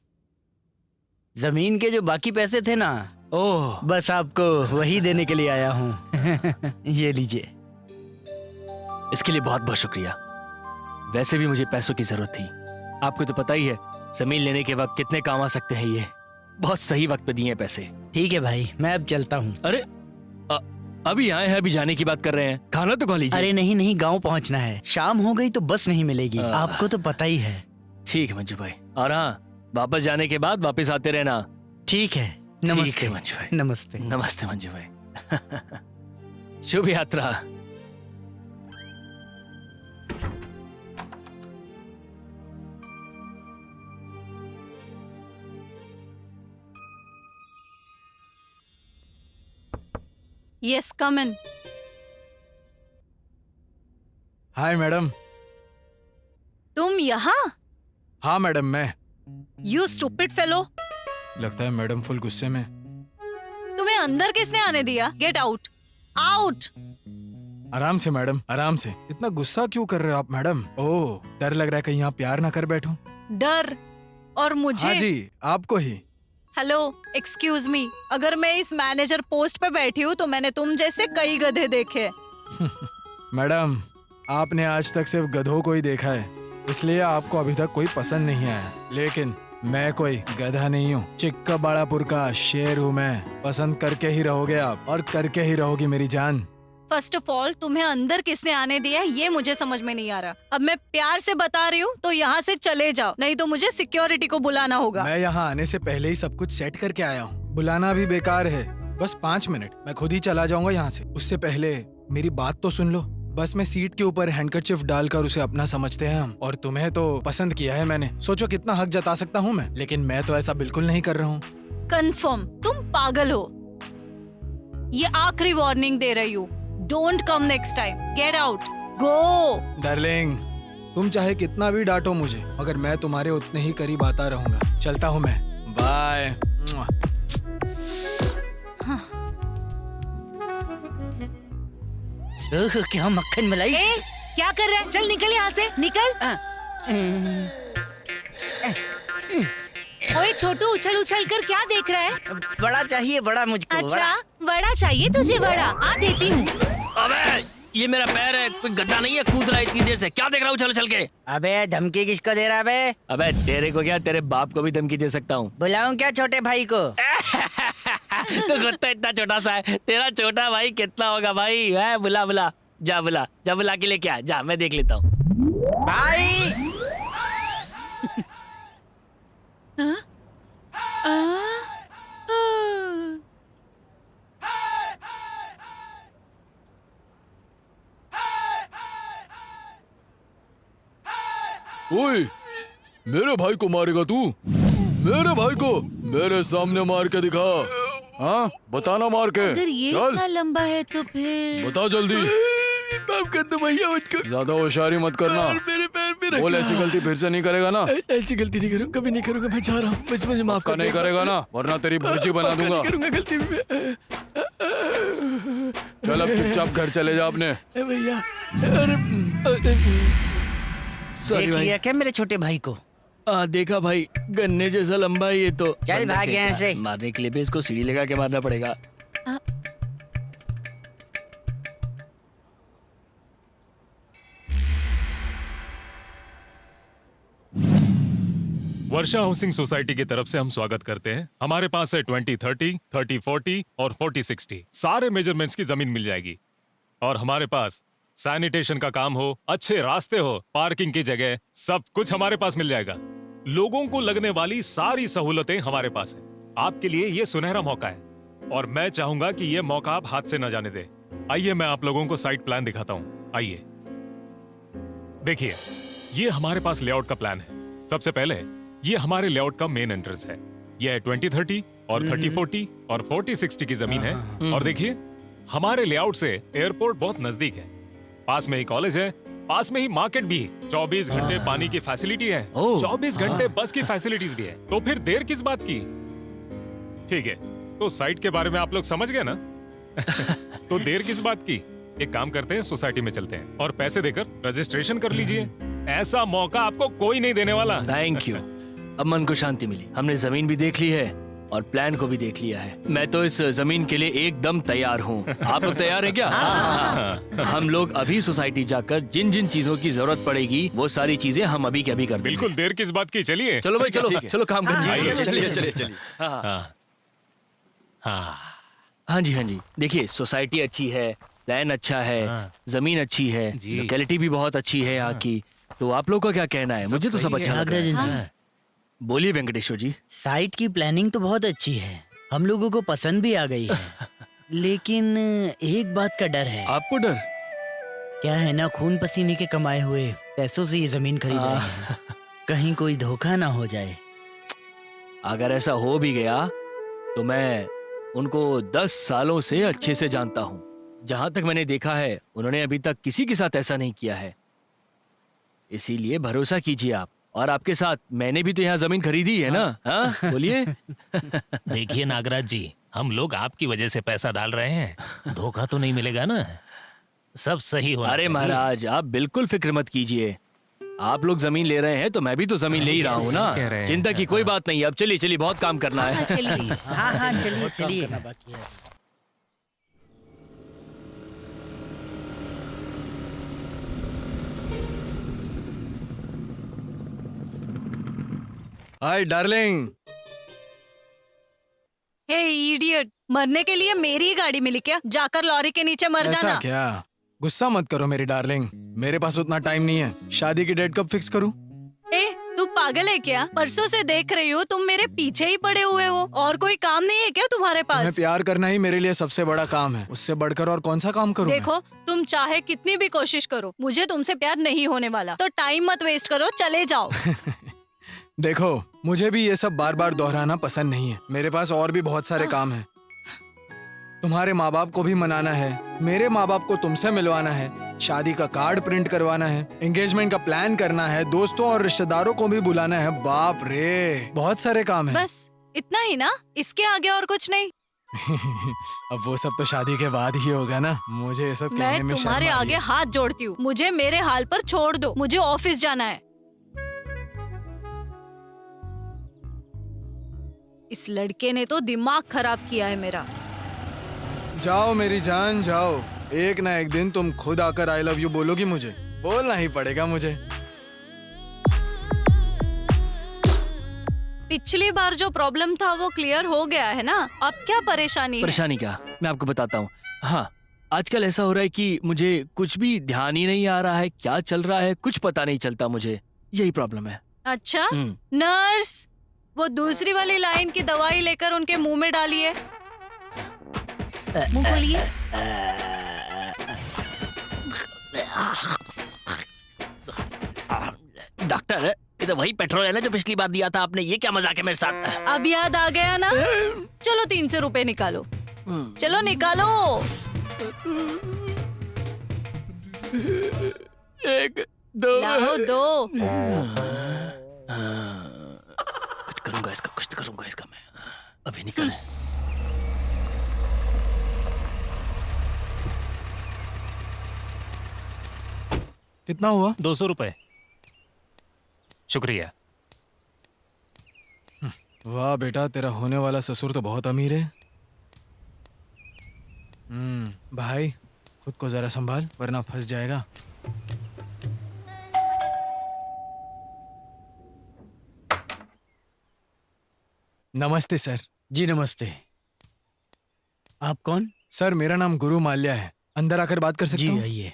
जमीन के जो बाकी पैसे थे ना, ओह, बस आपको वही देने के लिए आया हूँ। ये लीजिए। इसके लिए बहुत बहुत शुक्रिया। वैसे भी मुझे पैसों की जरूरत थी। आपको तो पता ही है जमीन लेने के वक्त कितने काम आ सकते हैं। ये बहुत सही वक्त पे दिए हैं पैसे। ठीक है भाई, मैं अब चलता हूँ। अरे अभी आए हैं, अभी जाने की बात कर रहे हैं, खाना तो खा लीजिए। अरे नहीं नहीं, गांव पहुँचना है, शाम हो गई तो बस नहीं मिलेगी, आपको तो पता ही है। ठीक है मंजू भाई, और हाँ, वापस जाने के बाद वापस आते रहना। ठीक है, नमस्ते मंजू भाई। नमस्ते। नमस्ते मंजू भाई। शुभ यात्रा। Yes come in. Hi madam. तुम यहाँ? हाँ मैडम, मैं। You stupid fellow. लगता है मैडम फुल गुस्से में। तुम्हें अंदर किसने आने दिया? Get out, out. आराम से मैडम, आराम से। इतना गुस्सा क्यों कर रहे हो आप मैडम? ओह, डर लग रहा है कहीं यहाँ प्यार ना कर बैठूं। डर? और मुझे? हाँ जी, आपको ही। हेलो, एक्सक्यूज मी, अगर मैं इस मैनेजर पोस्ट पे बैठी हूँ तो मैंने तुम जैसे कई गधे देखे। मैडम, आपने आज तक सिर्फ गधों को ही देखा है, इसलिए आपको अभी तक कोई पसंद नहीं आया। लेकिन मैं कोई गधा नहीं हूँ, चिक्काबाड़ापुर का शेर हूँ मैं। पसंद करके ही रहोगे आप, और करके ही रहोगी मेरी जान। फर्स्ट ऑफ ऑल, तुम्हें अंदर किसने आने दिया है ये मुझे समझ में नहीं आ रहा। अब मैं प्यार से बता रही हूँ तो यहाँ से चले जाओ, नहीं तो मुझे सिक्योरिटी को बुलाना होगा। मैं यहाँ आने से पहले ही सब कुछ सेट करके आया हूँ, बुलाना भी बेकार है। बस 5 मिनट, मैं खुद ही चला जाऊंगा यहाँ से। उससे पहले मेरी बात तो सुन लो। बस में सीट के ऊपर हैंडकरचिफ डालकर उसे अपना समझते हैं हम। और तुम्हें तो पसंद किया है मैंने, सोचो कितना हक जता सकता हूँ मैं। लेकिन मैं तो ऐसा बिल्कुल नहीं कर रहा हूँ। कंफर्म तुम पागल हो। ये आखिरी वार्निंग दे रही हूँ। Don't come next time. Get out, go. Darling, तुम चाहे कितना भी डांटो मुझे, मगर मैं तुम्हारे उतने ही करीब आता रहूंगा। चलता हूँ मैं, बाय। ओह, क्या मक्खन मलाई। ए, क्या कर रहा है? चल निकल यहाँ से, निकल। ओए छोटू, उछल उछल कर क्या देख रहा है? बड़ा चाहिए, बड़ा मुझको। अच्छा, बड़ा चाहिए तुझे? बड़ा आ देती हूँ। अबे ये मेरा पैर है, कोई गड्ढा नहीं है। कूद रहा है इतनी देर से, क्या देख रहा हूँ चल चल के? अबे धमकी किसको दे रहा है बे? अबे तेरे को क्या, तेरे बाप को भी धमकी दे सकता हूँ। बुलाऊं क्या छोटे भाई को? तो खुद तो इतना छोटा सा है, तेरा छोटा भाई कितना होगा भाई? है, बुला बुला, जा बुला, जा बुला के लेके आ, जा मैं देख लेता हूँ। भाई ओए, मेरे भाई को मारेगा तू? मेरे भाई को मेरे सामने मार के दिखा। हाँ, बताना मार के। अगर ये चल इतना लंबा है तो फिर बता जल्दी। माफ कर दो भैया मुझको। ज्यादा होशियारी मत करना। मेरे पैर पे बोल, ऐसी गलती फिर से नहीं करेगा ना? ऐसी गलती नहीं करूँगा, कभी नहीं करूँगा। मैं जा रहा हूँ, बस मुझे माफ का नहीं करेगा ना, वरना तेरी भुर्जी बना दूंगा। करूँगा गलती में। चल अब चुपचाप घर चले जा अपने। भैया, अरे सॉरी देख भाई। लिया क्या मेरे छोटे भाई को? देखा भाई, गन्ने जैसा लंबा है ये तो। चल भाग यहाँ से। मारने के लिए भी इसको सीढ़ी लगा के मारना पड़ेगा। वर्षा हाउसिंग सोसाइटी की तरफ से हम स्वागत करते हैं। हमारे पास है 2030, 3040 और 4060 सारे मेजरमेंट्स की जमीन मिल जाएगी। और हमारे पास सैनिटेशन का काम हो, अच्छे रास्ते हो, पार्किंग की जगह, सब कुछ हमारे पास मिल जाएगा। लोगों को लगने वाली सारी सहूलतें हमारे पास है। आपके लिए ये सुनहरा मौका है और मैं चाहूंगा कि ये मौका आप हाथ से न जाने दें। आइए मैं आप लोगों को साइट प्लान दिखाता हूँ। आइए देखिए, ये हमारे पास लेआउट का प्लान है। सबसे पहले ये हमारे लेआउट का मेन एंट्रेंस है। यह 2030 और 3040 और 4060 की जमीन है। और देखिए, हमारे लेआउट से एयरपोर्ट बहुत नजदीक है। पास में ही कॉलेज है, पास में ही मार्केट भी है। 24 घंटे पानी की फैसिलिटी है, 24 घंटे बस की फैसिलिटीज भी है। तो फिर देर किस बात की? ठीक है, तो साइट के बारे में आप लोग समझ गए ना? तो देर किस बात की? एक काम करते हैं, सोसाइटी में चलते हैं और पैसे देकर रजिस्ट्रेशन कर लीजिए। ऐसा मौका आपको कोई नहीं देने वाला। Thank you. अब मन को शांति मिली। हमने जमीन भी देख ली है और प्लान को भी देख लिया है। मैं तो इस जमीन के लिए एकदम तैयार हूँ। आप लोग तैयार हैं क्या? हाँ। हम लोग अभी सोसाइटी जाकर जिन जिन चीजों की जरूरत पड़ेगी वो सारी चीजें हम अभी के अभी कर देंगे। बिल्कुल, देर किस बात की? चलिए चलो भाई, चलो चलो काम करिए। चलिए। हाँ जी, हाँ जी। देखिए, सोसाइटी अच्छी है, प्लान अच्छा है, जमीन अच्छी है, लोकेलिटी भी बहुत अच्छी है यहाँ की। तो आप लोग का क्या कहना है? मुझे तो सब अच्छा लग रहा है। बोलिए वेंकटेश्वर जी। साइट की प्लानिंग तो बहुत अच्छी है, हम लोगों को पसंद भी आ गई है। लेकिन एक बात का डर है। आपको डर? क्या है ना, खून पसीने के कमाए हुए पैसों से ये जमीन खरीद रहे हैं। कहीं कोई धोखा ना हो जाए। अगर ऐसा हो भी गया तो मैं उनको 10 सालों से अच्छे से जानता हूँ। जहां तक मैंने देखा है उन्होंने अभी तक किसी के साथ ऐसा नहीं किया है। इसीलिए भरोसा कीजिए आप। और आपके साथ मैंने भी तो यहाँ जमीन खरीदी है ना। हाँ बोलिए। देखिए नागराज जी, हम लोग आपकी वजह से पैसा डाल रहे हैं, धोखा तो नहीं मिलेगा ना? सब सही होना अरे चाहिए। महाराज आप बिल्कुल फिक्र मत कीजिए। आप लोग जमीन ले रहे हैं तो मैं भी तो जमीन ले ही रहा हूँ ना। कह रहे हैं। चिंता की कोई बात नहीं। अब चलिए चलिए, बहुत काम करना है। चलिए। हाँ हाँ चलिए चलिए। Hi darling. हे इडियट, मरने के लिए मेरी ही गाड़ी मिली क्या? जाकर लॉरी के नीचे मर ऐसा जाना। क्या? गुस्सा मत करो मेरी डार्लिंग, मेरे पास उतना टाइम नहीं है। शादी की डेट कब फिक्स करूं? ए, तू पागल है क्या? परसों से देख रही हूँ तुम मेरे पीछे ही पड़े हुए हो। और कोई काम नहीं है क्या तुम्हारे तुम्हें पास? प्यार करना ही मेरे लिए सबसे बड़ा काम है। उससे बढ़कर और कौन सा काम करूं मैं? देखो, तुम चाहे कितनी भी कोशिश करो, मुझे तुमसे प्यार नहीं होने वाला। तो टाइम मत वेस्ट करो, चले जाओ। देखो, मुझे भी ये सब बार बार दोहराना पसंद नहीं है। मेरे पास और भी बहुत सारे काम हैं। तुम्हारे माँ बाप को भी मनाना है, मेरे माँ बाप को तुमसे मिलवाना है, शादी का कार्ड प्रिंट करवाना है, एंगेजमेंट का प्लान करना है, दोस्तों और रिश्तेदारों को भी बुलाना है। बाप रे, बहुत सारे काम हैं। बस इतना ही ना? इसके आगे और कुछ नहीं? अब वो सब तो शादी के बाद ही होगा ना। मुझे ये सब कहने मैं में तुम्हारे शर्म आ रही आगे है। हाथ जोड़ती हूँ, मुझे मेरे हाल पर छोड़ दो। मुझे ऑफिस जाना है। इस लड़के ने तो दिमाग खराब किया है मेरा। जाओ मेरी जान जाओ, एक ना एक दिन तुम खुद आकर आई लव यू बोलोगी मुझे। बोलना ही पड़ेगा मुझे। पिछली बार जो प्रॉब्लम था वो क्लियर हो गया है ना? अब क्या परेशानी है? परेशानी क्या, मैं आपको बताता हूँ। हाँ, आजकल ऐसा हो रहा है कि मुझे कुछ भी ध्यान ही नहीं आ रहा है, क्या चल रहा है कुछ पता नहीं चलता मुझे। यही प्रॉब्लम है। अच्छा, हम्म। नर्स, वो दूसरी वाली लाइन की दवाई लेकर उनके मुंह में डालिए। मुंह खोलिए। डॉक्टर, ये तो वही पेट्रोल है ना जो पिछली बार दिया था आपने। ये क्या मजाक है मेरे साथ? अब याद आ गया ना? चलो 300 रुपए निकालो। चलो निकालो। एक दो लाओ दो। कुछ करूंगा इसका, कुछ तो करूंगा इसका मैं। अभी निकल। कितना हुआ? 200 रुपए। शुक्रिया। वाह बेटा, तेरा होने वाला ससुर तो बहुत अमीर है। भाई, खुद को जरा संभाल वरना फंस जाएगा। नमस्ते सर। जी नमस्ते। आप कौन? सर, मेरा नाम गुरु माल्या है। अंदर आकर बात कर सकता जी हूँ? आइए।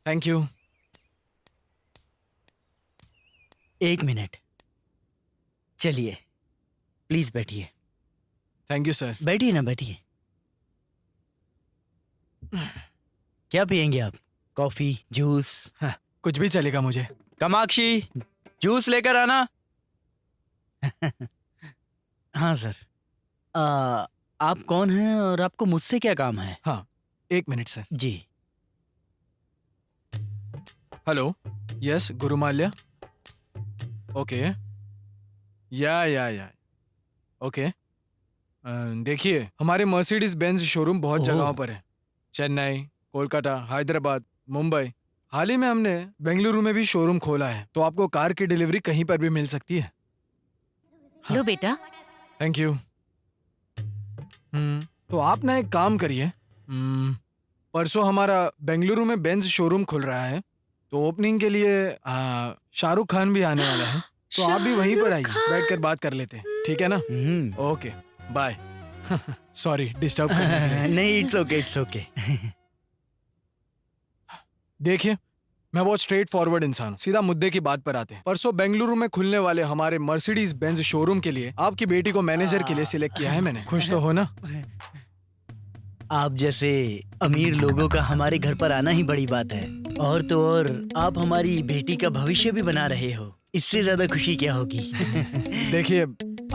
Thank you. एक मिनट, चलिए प्लीज बैठिए। Thank you sir. बैठिए ना, बैठिए। क्या पियेंगे आप? Coffee, juice? हाँ, कुछ भी चलेगा मुझे। कामाक्षी, जूस लेकर आना। हाँ सर। आप कौन हैं और आपको मुझसे क्या काम है? हाँ, एक मिनट सर। जी। हेलो, यस गुरु माल्या। ओके, या ओके। देखिए, हमारे मर्सिडीज बेंज शोरूम बहुत ओह। जगहों पर है। चेन्नई, कोलकाता, हैदराबाद, मुंबई। हाल ही में हमने बेंगलुरु में भी शोरूम खोला है, तो आपको कार की डिलीवरी कहीं पर भी मिल सकती है। लो बेटा। Thank you. तो आप ना एक काम करिए, परसों हमारा बेंगलुरु में बेंज शोरूम खुल रहा है, तो ओपनिंग के लिए शाहरुख खान भी आने वाला है, तो आप भी वहीं पर आइए, बैठकर बात कर लेते हैं, ठीक है ना? Okay, bye. सॉरी डिस्टर्ब करने के लिए। नहीं, इट्स ओके, इट्स ओके। देखिए, मैं बहुत स्ट्रेट फॉरवर्ड इंसान हूँ। सीधा मुद्दे की बात पर आते हैं। परसों बेंगलुरु में खुलने वाले हमारे मर्सिडीज बेंज शोरूम के लिए आपकी बेटी को मैनेजर के लिए सिलेक्ट किया है मैंने। खुश तो हो ना? आप जैसे अमीर लोगों का हमारे घर पर आना ही बड़ी बात है। और तो और आप हमारी बेटी का भविष्य भी बना रहे हो, इससे ज्यादा खुशी क्या होगी? देखिए,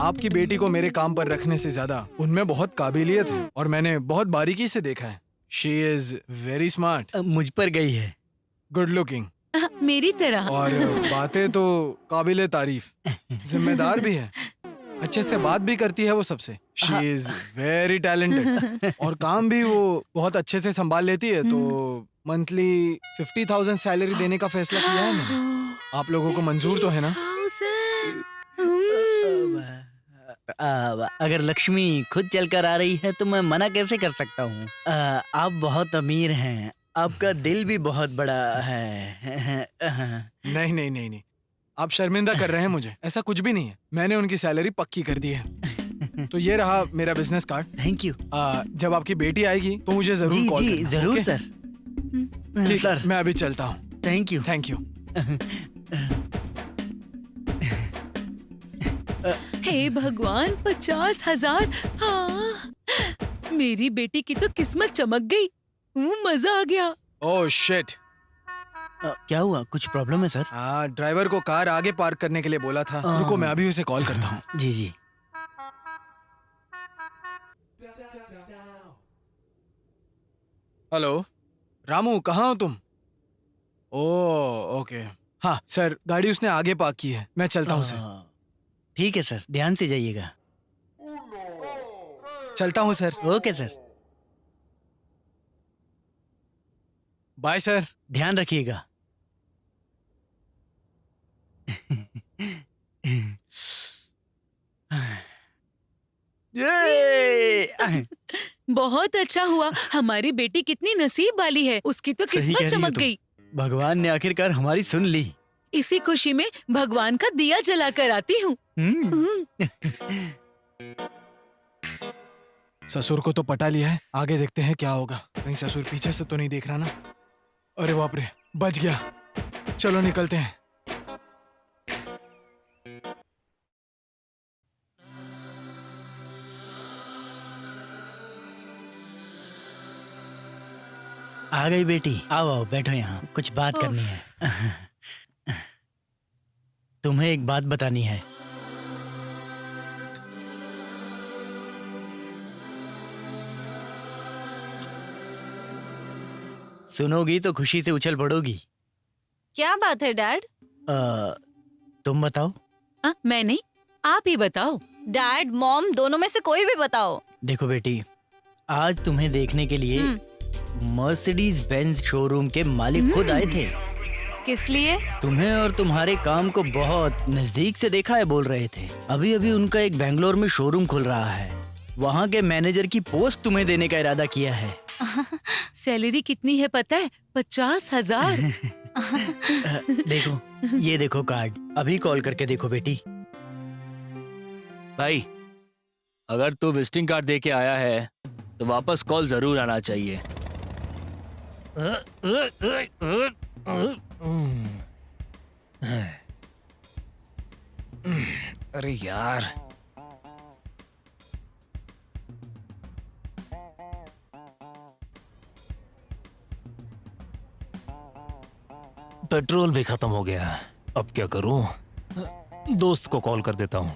आपकी बेटी को मेरे काम पर रखने से ज्यादा उनमें बहुत काबिलियत है और मैंने बहुत बारीकी से देखा है। शी इज वेरी स्मार्ट, मुझ पर गई है। गुड लुकिंग मेरी तरह। और बातें तो काबिले तारीफ, जिम्मेदार भी है, अच्छे से बात भी करती है वो सबसे। शी इज वेरी टैलेंटेड और काम भी वो बहुत अच्छे से संभाल लेती है। तो मंथली 50,000 सैलरी देने का फैसला किया है मैंने। आप लोगों को मंजूर तो है ना? अगर लक्ष्मी खुद चलकर आ रही है तो मैं मना कैसे कर सकता हूँ? आप बहुत अमीर हैं, आपका दिल भी बहुत बड़ा है। नहीं नहीं नहीं नहीं, आप शर्मिंदा कर रहे हैं मुझे। ऐसा कुछ भी नहीं है, मैंने उनकी सैलरी पक्की कर दी है। तो ये रहा मेरा बिजनेस कार्ड। Thank you. जब आपकी बेटी आएगी तो मुझे जरूर कॉल जी करना। जरूर ओके? सर। ठीक सर। है, मैं अभी चलता हूँ। Thank you. Thank you. हे भगवान, 50,000। हाँ, मेरी बेटी की तो किस्मत चमक गई। मजा आ गया। Oh shit. क्या हुआ? कुछ प्रॉब्लम है सर? हाँ, ड्राइवर को कार आगे पार्क करने के लिए बोला था। रुको, मैं अभी उसे कॉल करता हूँ। जी जी। हेलो रामू, कहाँ हो तुम? Oh okay. हाँ सर, गाड़ी उसने आगे पार्क की है, मैं चलता हूँ सर। ठीक है सर, ध्यान से जाइएगा। चलता हूँ sir. Okay sir. Bye sir. ध्यान रखिएगा। ये! बहुत अच्छा हुआ। हमारी बेटी कितनी नसीब वाली है, उसकी तो सही कह किस्मत रही हो चमक तुम। गई। भगवान ने आखिरकार हमारी सुन ली। इसी खुशी में भगवान का दिया जला कर आती हूँ। ससुर को तो पटा लिया है, आगे देखते हैं क्या होगा। कहीं ससुर पीछे से तो नहीं देख रहा ना? अरे बाप रे, बच गया। चलो निकलते हैं। आ गई बेटी, आओ आओ बैठो, यहाँ कुछ बात करनी है। तुम्हें एक बात बतानी है। सुनोगी तो खुशी से उछल पड़ोगी। क्या बात है डैड? तुम बताओ। मैं नहीं, आप ही बताओ। डैड मॉम दोनों में से कोई भी बताओ। देखो बेटी, आज तुम्हें देखने के लिए मर्सिडीज बेंज शोरूम के मालिक खुद आए थे। किस लिए? तुम्हें और तुम्हारे काम को बहुत नजदीक से देखा है बोल रहे थे। अभी अभी उनका एक बेंगलोर में शोरूम खुल रहा है, वहाँ के मैनेजर की पोस्ट तुम्हें देने का इरादा किया है। सैलरी कितनी है पता है? 50,000। देखो, ये देखो कार्ड, अभी कॉल करके देखो बेटी। भाई, अगर तू विजिटिंग कार्ड दे के आया है तो वापस कॉल जरूर आना चाहिए। अरे यार, पेट्रोल भी खत्म हो गया। अब क्या करूं? दोस्त को कॉल कर देता हूं।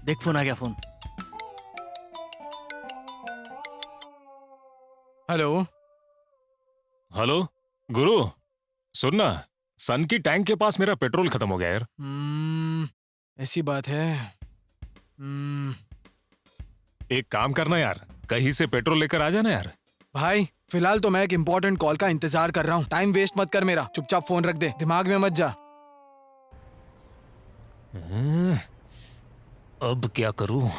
देख फोन आ गया। फोन। हेलो हेलो गुरु, सुनना, सन की टैंक के पास मेरा पेट्रोल खत्म हो गया यार। ऐसी बात है। एक काम करना यार, कहीं से पेट्रोल लेकर आ जाना यार। भाई फिलहाल तो मैं एक इम्पोर्टेंट कॉल का इंतजार कर रहा हूँ। टाइम वेस्ट मत कर मेरा, चुपचाप फोन रख दे, दिमाग में मत जा। अब क्या करूं?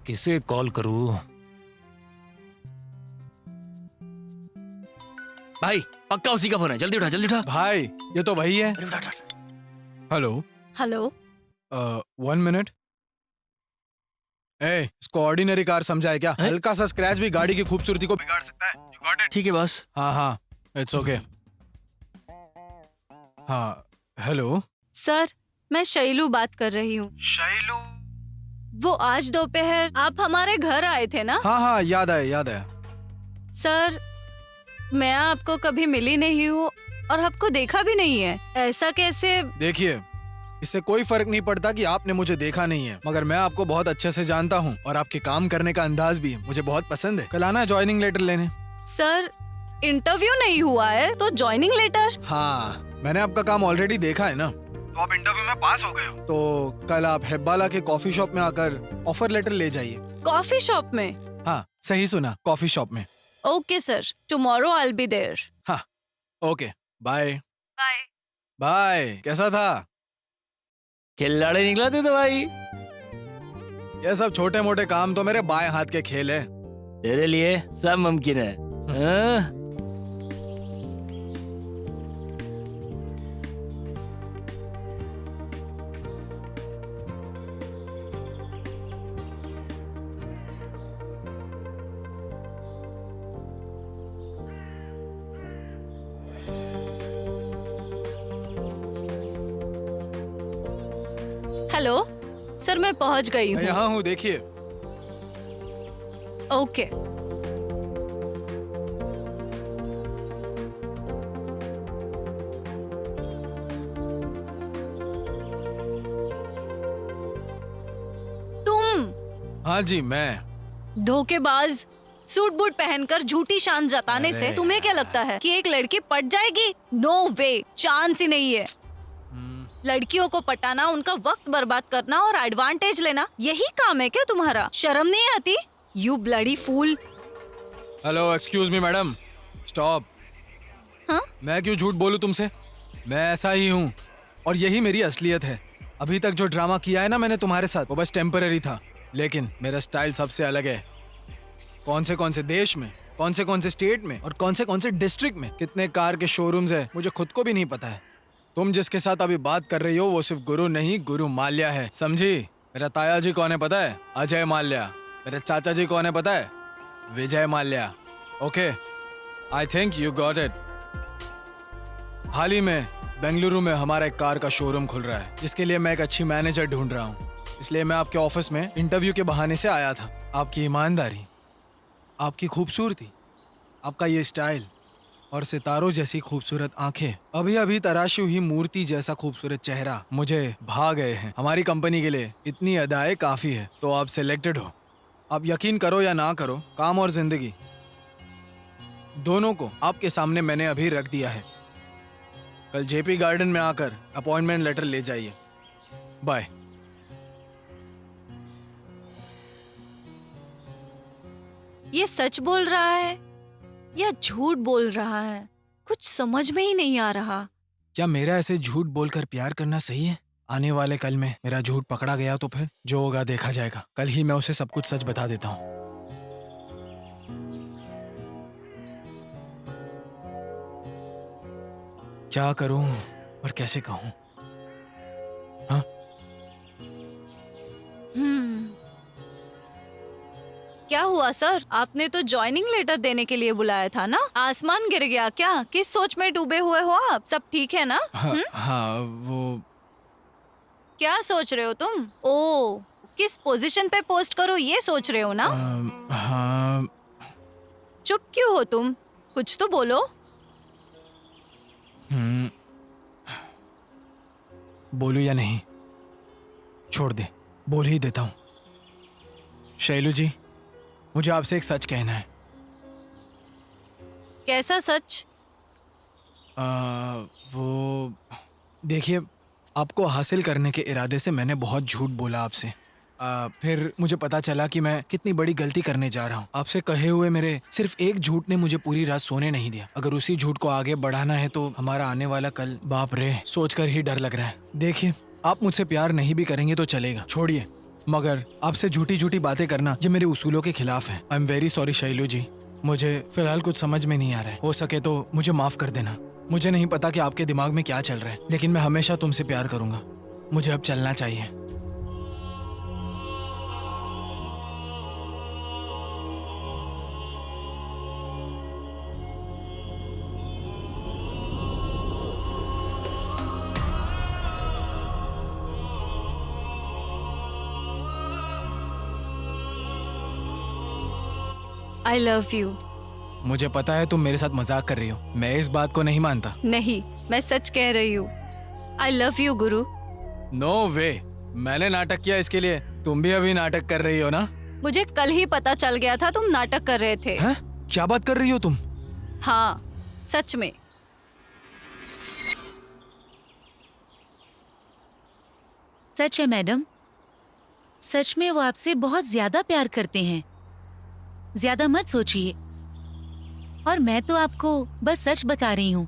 किसे कॉल करूं? भाई पक्का उसी का फोन है, जल्दी उठा जल्दी उठा। भाई ये तो वही है। Hello hello 1 minute. ए, इसको ऑर्डिनरी कार समझा है क्या? हल्का सा स्क्रैच भी गाड़ी की खूबसूरती को बिगाड़ सकता है। You got it? ठीक है बॉस। हाँ हाँ, इट्स ओके। हाँ हेलो। सर, मैं शैलू बात कर रही हूँ। शैलू? वो आज दोपहर आप हमारे घर आए थे ना? हाँ हाँ, याद आया याद आया। सर, मैं आपको कभी मिली नहीं हूँ और आपको देखा भी नहीं है। ऐसा कैसे? देखिए, इससे कोई फर्क नहीं पड़ता कि आपने मुझे देखा नहीं है, मगर मैं आपको बहुत अच्छे से जानता हूँ और आपके काम करने का अंदाज भी मुझे बहुत पसंद है। कल आना ज्वाइनिंग लेटर लेने। सर, इंटरव्यू नहीं हुआ है तो ज्वाइनिंग लेटर? हाँ, मैंने आपका काम ऑलरेडी देखा है ना, तो आप इंटरव्यू में पास हो गए हो। तो कल आप हेब्बाला के कॉफी शॉप में आकर ऑफर लेटर ले जाइए। कॉफी शॉप में? हाँ, सही सुना, कॉफी शॉप में। Okay sir, tomorrow I will be there. हाँ, ओके, बाय। बाय। बाय। कैसा था? खिलाड़ी निकला तू तो भाई। ये सब छोटे मोटे काम तो मेरे बाएं हाथ के खेल है। तेरे लिए सब मुमकिन है। हाँ? हेलो सर, मैं पहुंच गई मैं हूँ। यहाँ हूँ, देखिए। ओके। तुम हाँ जी, मैं। धोखेबाज, सूट बूट पहनकर झूठी शान जताने से अरे तुम्हें क्या लगता है कि एक लड़की पट जाएगी? नो वे, चांस ही नहीं है। लड़कियों को पटाना, उनका वक्त बर्बाद करना और एडवांटेज लेना, यही काम है क्या तुम्हारा? शर्म नहीं आती? You bloody fool. Hello, excuse me madam, stop. हाँ? मैं क्यों झूठ बोलूं तुमसे? मैं ऐसा ही हूँ और यही मेरी असलियत है। अभी तक जो ड्रामा किया है ना मैंने तुम्हारे साथ, वो बस टेम्पररी था, लेकिन मेरा स्टाइल सबसे अलग है। कौन से देश में, कौन से स्टेट में और कौन से डिस्ट्रिक्ट में कितने कार के शोरूम्स है, मुझे खुद को भी नहीं पता है। तुम जिसके साथ अभी बात कर रही हो वो सिर्फ गुरु नहीं, गुरु माल्या है, समझी? मेरा ताया जी कौन है पता है? अजय माल्या। मेरे चाचा जी कौन है पता है? Vijay Mallya. Okay, I think you got it. हाल ही में बेंगलुरु में हमारा एक कार का शोरूम खुल रहा है, जिसके लिए मैं एक अच्छी मैनेजर ढूंढ रहा हूँ। इसलिए मैं आपके ऑफिस में इंटरव्यू के बहाने से आया था। आपकी ईमानदारी, आपकी खूबसूरती, आपका ये स्टाइल और सितारों जैसी खूबसूरत आंखें, अभी अभी तराशी हुई मूर्ति जैसा खूबसूरत चेहरा मुझे भा गए हैं। हमारी कंपनी के लिए इतनी अदाएं काफी है, तो आप सिलेक्टेड हो। आप यकीन करो या ना करो, काम और जिंदगी दोनों को आपके सामने मैंने अभी रख दिया है। कल जेपी गार्डन में आकर अपॉइंटमेंट लेटर ले जाइए। बाय। ये सच बोल रहा है या झूठ बोल रहा है? कुछ समझ में ही नहीं आ रहा। क्या मेरा ऐसे झूठ बोलकर प्यार करना सही है? आने वाले कल में मेरा झूठ पकड़ा गया तो फिर जो होगा देखा जाएगा। कल ही मैं उसे सब कुछ सच बता देता हूँ। क्या करूं और कैसे कहूं? हाँ? क्या हुआ सर? आपने तो ज्वाइनिंग लेटर देने के लिए बुलाया था ना? आसमान गिर गया क्या? किस सोच में डूबे हुए हो आप? सब ठीक है ना? हाँ, वो क्या सोच रहे हो तुम? ओ, किस पोजीशन पे पोस्ट करो ये सोच रहे हो ना? हाँ। चुप क्यों हो तुम? कुछ तो बोलो। बोलूं या नहीं? छोड़ दे, बोल ही देता हूँ। शैलू जी, मुझे आपसे एक सच कहना है। कैसा सच? वो देखिए, आपको हासिल करने के इरादे से मैंने बहुत झूठ बोला आपसे। फिर मुझे पता चला कि मैं कितनी बड़ी गलती करने जा रहा हूँ। आपसे कहे हुए मेरे सिर्फ एक झूठ ने मुझे पूरी रात सोने नहीं दिया। अगर उसी झूठ को आगे बढ़ाना है तो हमारा आने वाला कल, बाप रे, सोचकर ही डर लग रहा है। देखिए, आप मुझसे प्यार नहीं भी करेंगे तो चलेगा, छोड़िए, मगर आपसे झूठी झूठी बातें करना ये मेरे उसूलों के खिलाफ है। I am very sorry Shailu ji, मुझे फिलहाल कुछ समझ में नहीं आ रहा है। हो सके तो मुझे माफ कर देना। मुझे नहीं पता कि आपके दिमाग में क्या चल रहा है, लेकिन मैं हमेशा तुमसे प्यार करूंगा। मुझे अब चलना चाहिए। आई लव यू। मुझे पता है तुम मेरे साथ मजाक कर रही हो। मैं इस बात को नहीं मानता। नहीं, मैं सच कह रही हूँ। आई लव यू गुरु। नो वे, मैंने नाटक किया इसके लिए। तुम भी अभी नाटक कर रही हो ना? मुझे कल ही पता चल गया था तुम नाटक कर रहे थे। हैं? क्या बात कर रही हो तुम? हाँ, सच में। सच है मैडम, सच में वो आपसे बहुत ज्यादा प्यार करते हैं। ज्यादा मत सोचिए, और मैं तो आपको बस सच बता रही हूँ।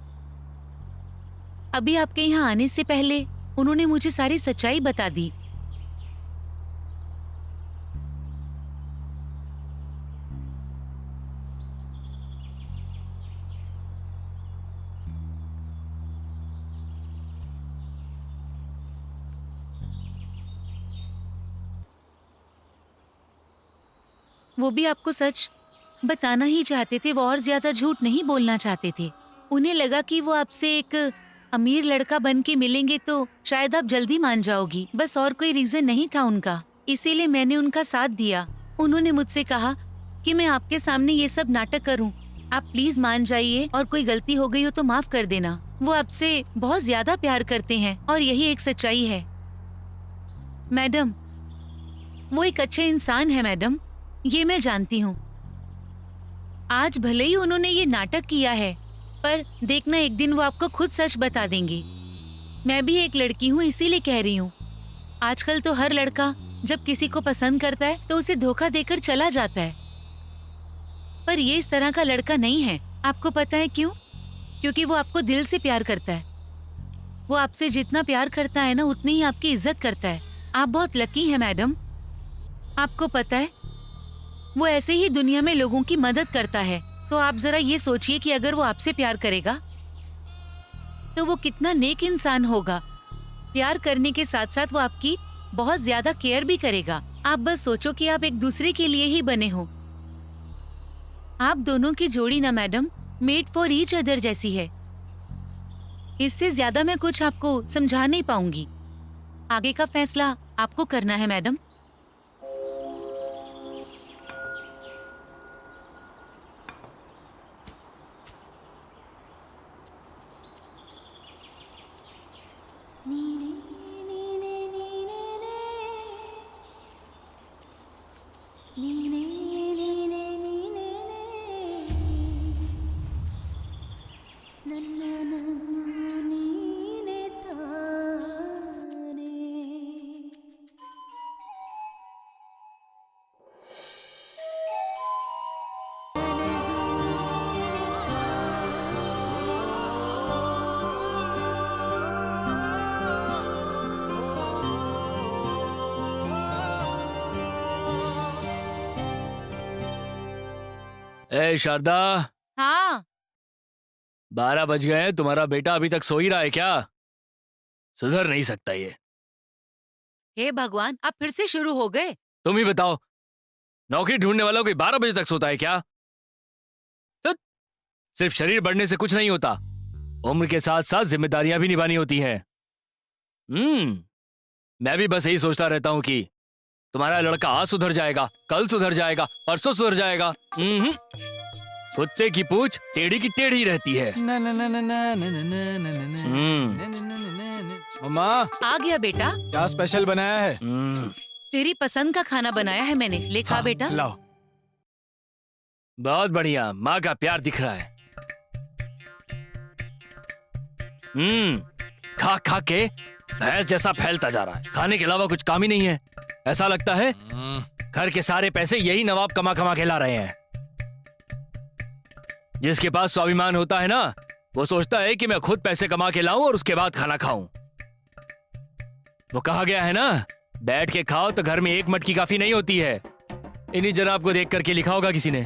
अभी आपके यहाँ आने से पहले उन्होंने मुझे सारी सच्चाई बता दी। वो भी आपको सच बताना ही चाहते थे, वो और ज्यादा झूठ नहीं बोलना चाहते थे। उन्हें लगा कि वो आपसे एक अमीर लड़का बन के मिलेंगे तो शायद आप जल्दी मान जाओगी, बस और कोई रीजन नहीं था उनका। इसीलिए मैंने उनका साथ दिया। उन्होंने मुझसे कहा कि मैं आपके सामने ये सब नाटक करूं, आप प्लीज मान जाइए और कोई गलती हो गई हो तो माफ कर देना। वो आपसे बहुत ज्यादा प्यार करते हैं और यही एक सच्चाई है। मैडम, वो एक अच्छे इंसान है मैडम, ये मैं जानती हूँ। आज भले ही उन्होंने ये नाटक किया है, पर देखना एक दिन वो आपको खुद सच बता देंगे। मैं भी एक लड़की हूँ, इसीलिए कह रही हूँ। आजकल तो हर लड़का जब किसी को पसंद करता है तो उसे धोखा देकर चला जाता है, पर ये इस तरह का लड़का नहीं है। आपको पता है क्यों? क्योंकि वो आपको दिल से प्यार करता है। वो आपसे जितना प्यार करता है ना, उतनी ही आपकी इज्जत करता है। आप बहुत लकी हैं मैडम। आपको पता है, वो ऐसे ही दुनिया में लोगों की मदद करता है। तो आप जरा ये सोचिए कि अगर वो आपसे प्यार करेगा तो वो कितना नेक इंसान होगा। प्यार करने के साथ साथ वो आपकी बहुत ज्यादा केयर भी करेगा। आप बस सोचो कि आप एक दूसरे के लिए ही बने हो। आप दोनों की जोड़ी ना madam, made for each other जैसी है। इससे ज्यादा मैं कुछ आपको समझा नहीं पाऊंगी। आगे का फैसला आपको करना है मैडम। ए शारदा, हाँ, 12 बज गए हैं। तुम्हारा बेटा अभी तक सो ही रहा है क्या? सुधर नहीं सकता ये। हे भगवान, आप फिर से शुरू हो गए। तुम ही बताओ, नौकरी ढूंढने वाला कोई 12 बजे तक सोता है क्या? तो सिर्फ शरीर बढ़ने से कुछ नहीं होता, उम्र के साथ साथ जिम्मेदारियां भी निभानी होती हैं। मैं भी बस यही सोचता रहता हूं कि तुम्हारा लड़का आज सुधर जाएगा, कल सुधर जाएगा, परसों सुधर जाएगा। कुत्ते की पूंछ टेढ़ी की टेढ़ी रहती है। मम्मा, आ गया बेटा। क्या स्पेशल बनाया है? तेरी पसंद का खाना बनाया है मैंने, ले खा बेटा। लाओ। बहुत बढ़िया, माँ का प्यार दिख रहा है। खा खा के भैंस जैसा फैलता जा रहा है। खाने के अलावा कुछ काम ही नहीं है। ऐसा लगता है घर के सारे पैसे यही नवाब कमा कमा के ला रहे हैं। जिसके पास स्वाभिमान होता है ना, वो सोचता है कि मैं खुद पैसे कमा के लाऊं और उसके बाद खाना खाऊं। वो कहा गया है ना, बैठ के खाओ तो घर में एक मटकी काफी नहीं होती है। इन्हीं जनाब को देख करके लिखा होगा किसी ने।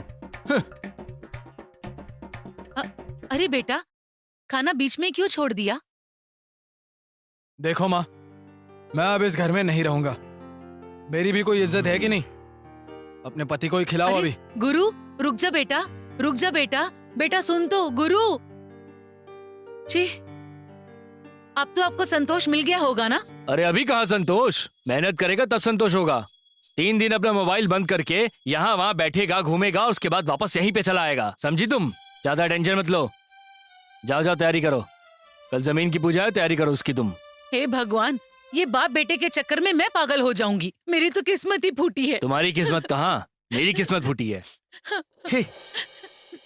अरे बेटा, खाना बीच में क्यों छोड़ दिया? देखो माँ, मैं अब इस घर में नहीं रहूंगा। मेरी भी कोई इज्जत है कि नहीं? अपने पति को ही खिलाओ अरे, अभी। गुरु, रुक जा बेटा, रुक जा बेटा। बेटा सुन तो, गुरु जी, अब तो आपको संतोष मिल गया होगा ना? अरे अभी कहाँ संतोष? मेहनत करेगा तब संतोष होगा। 3 दिन अपना मोबाइल बंद करके यहाँ वहाँ बैठेगा, घूमेगा, उसके बाद वापस यहीं पे चला आएगा। समझी तुम? ज्यादा टेंशन मत लो। जाओ जाओ, तैयारी करो। कल जमीन की पूजा है, तैयारी करो उसकी तुम। हे भगवान, ये बाप बेटे के चक्कर में मैं पागल हो जाऊंगी। मेरी तो किस्मत ही फूटी है। तुम्हारी किस्मत कहाँ, मेरी किस्मत फूटी है। छी,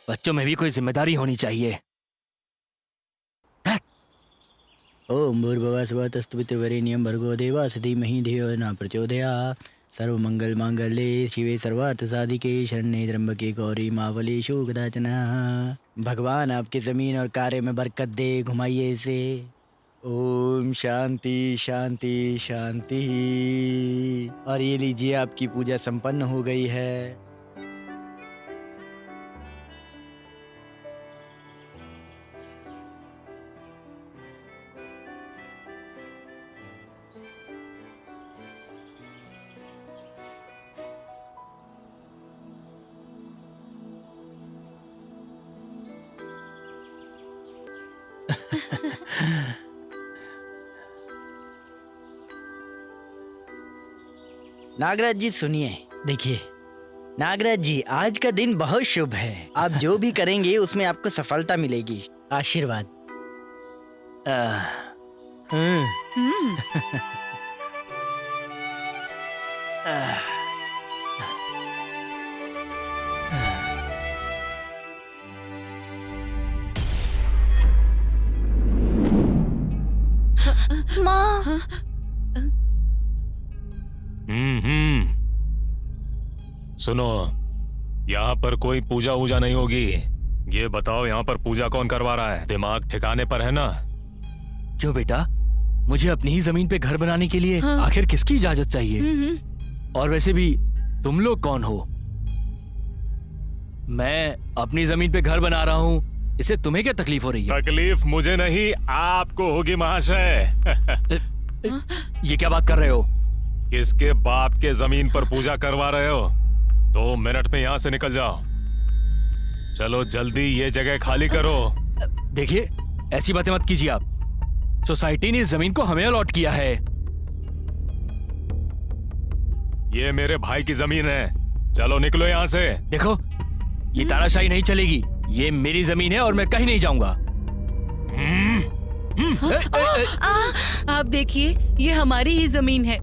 बच्चों में भी कोई जिम्मेदारी होनी चाहिए। ओम भूर्भुवः स्वः तत्सवितुर्वरेण्यं भर्गो देवस्य धीमहि धियो न प्रचोदयात्। सर्वमंगल मांगल्ये शिवे सर्वार्थ साधिके शरण्ये त्र्यंबके गौरी मावलेषु कदाचन। भगवान आपकी जमीन और कार्य में बरकत दे, घुमाइए इसे। ओम शांति शांति शांति। और ये लीजिए, आपकी पूजा संपन्न हो गई है। नागराज जी सुनिए, देखिए नागराज जी, आज का दिन बहुत शुभ है। आप जो भी करेंगे उसमें आपको सफलता मिलेगी। आशीर्वाद। माँ, सुनो, यहाँ पर कोई पूजा वूजा नहीं होगी। ये बताओ, यहाँ पर पूजा कौन करवा रहा है? दिमाग ठिकाने पर है ना? क्यों बेटा, मुझे अपनी ही जमीन पे घर बनाने के लिए आखिर किसकी इजाजत चाहिए? और वैसे भी तुम लोग कौन हो? मैं अपनी जमीन पे घर बना रहा हूँ, इससे तुम्हें क्या तकलीफ हो रही है? तकलीफ मुझे नहीं, आपको होगी महाशय। ये क्या बात कर रहे हो? किसके बाप के जमीन पर पूजा करवा रहे हो? 2 मिनट में यहाँ से निकल जाओ। चलो जल्दी ये जगह खाली करो। देखिए, ऐसी बातें मत कीजिए आप। सोसाइटी ने इस जमीन को हमें अलॉट किया है। ये मेरे भाई की जमीन है। चलो निकलो यहाँ से। देखो, ये तानाशाही नहीं चलेगी। ये मेरी जमीन है और मैं कहीं नहीं जाऊंगा। आप देखिए, ये हमारी ही जमीन है।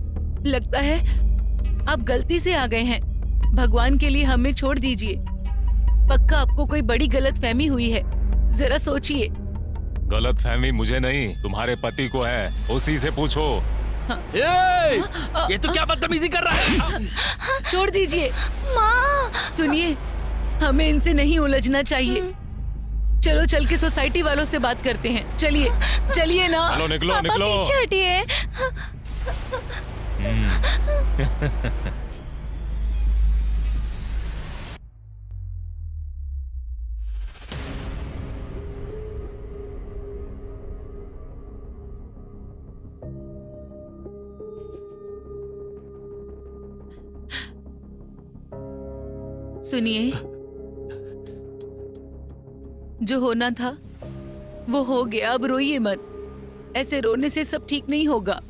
लगता है आप गलती से आ गए हैं। भगवान के लिए हमें छोड़ दीजिए। पक्का आपको कोई बड़ी गलतफहमी हुई है। जरा सोचिए। गलतफहमी मुझे नहीं, तुम्हारे पति को है। उसी से पूछो। ये तो क्या बदतमीजी कर रहा है? छोड़ दीजिए। माँ, सुनिए, हमें इनसे नहीं उलझना चाहिए। चलो चल के सोसाइटी वालों से बात करते हैं। चलिए चलिए ना। चलो निकलो पापा निकलो। पीछे हटिए। सुनिए, जो होना था वो हो गया। अब रोइए मत। ऐसे रोने से सब ठीक नहीं होगा।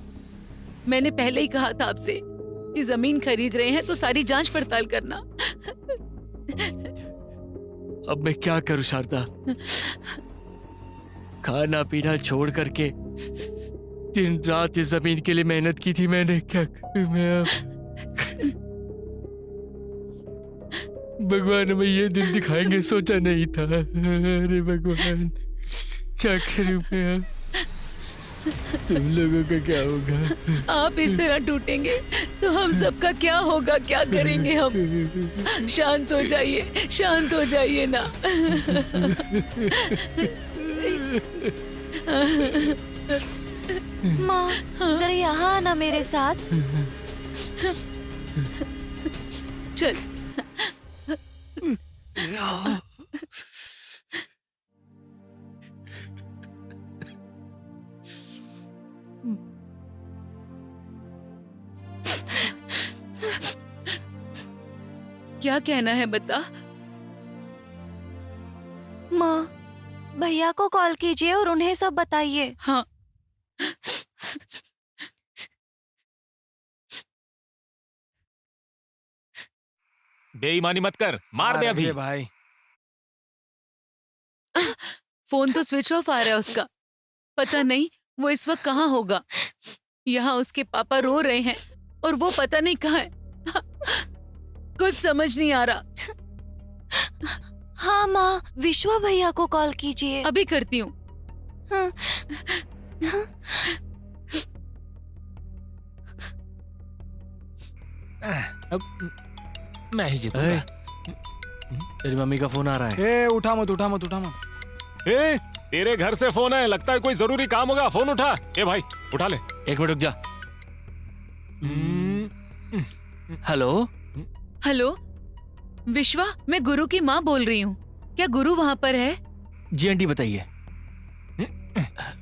मैंने पहले ही कहा था आपसे कि जमीन खरीद रहे हैं तो सारी जांच पड़ताल करना। अब मैं क्या करूं शारदा? खाना पीना छोड़ करके दिन रात इस जमीन के लिए मेहनत की थी मैंने। क्या करूं मैं अब? भगवान हमें ये दिन दिखाएंगे सोचा नहीं था। अरे भगवान, क्या करूं मैं अब? तुम लोगों का क्या होगा? आप इस तरह टूटेंगे तो हम सबका क्या होगा? क्या करेंगे हम? शांत हो जाइए, शांत हो जाइए ना। माँ, जरा यहाँ आना मेरे साथ। चल। क्या कहना है बता। माँ, भैया को कॉल कीजिए और उन्हें सब बताइए। हाँ, बेईमानी मत कर, मार दे अभी। भाई फोन तो स्विच ऑफ आ रहा है उसका। पता नहीं वो इस वक्त कहाँ होगा। यहाँ उसके पापा रो रहे हैं और वो पता नहीं कहाँ है। कुछ समझ नहीं आ रहा। हाँ माँ, विश्वा भैया को कॉल कीजिए। अभी करती हूँ। हाँ। अब मैं ही ए, जीतूंगा। तेरी मम्मी का फोन आ रहा है। ए उठा मत उठा मत उठा मत। ए, तेरे घर से फोन है, लगता है कोई जरूरी काम होगा। फोन उठा। ए भाई उठा ले। 1 मिनट रुक जा। हेलो। हेलो विश्वा, मैं गुरु की माँ बोल रही हूँ। क्या गुरु वहाँ पर है? जी आंटी बताइए।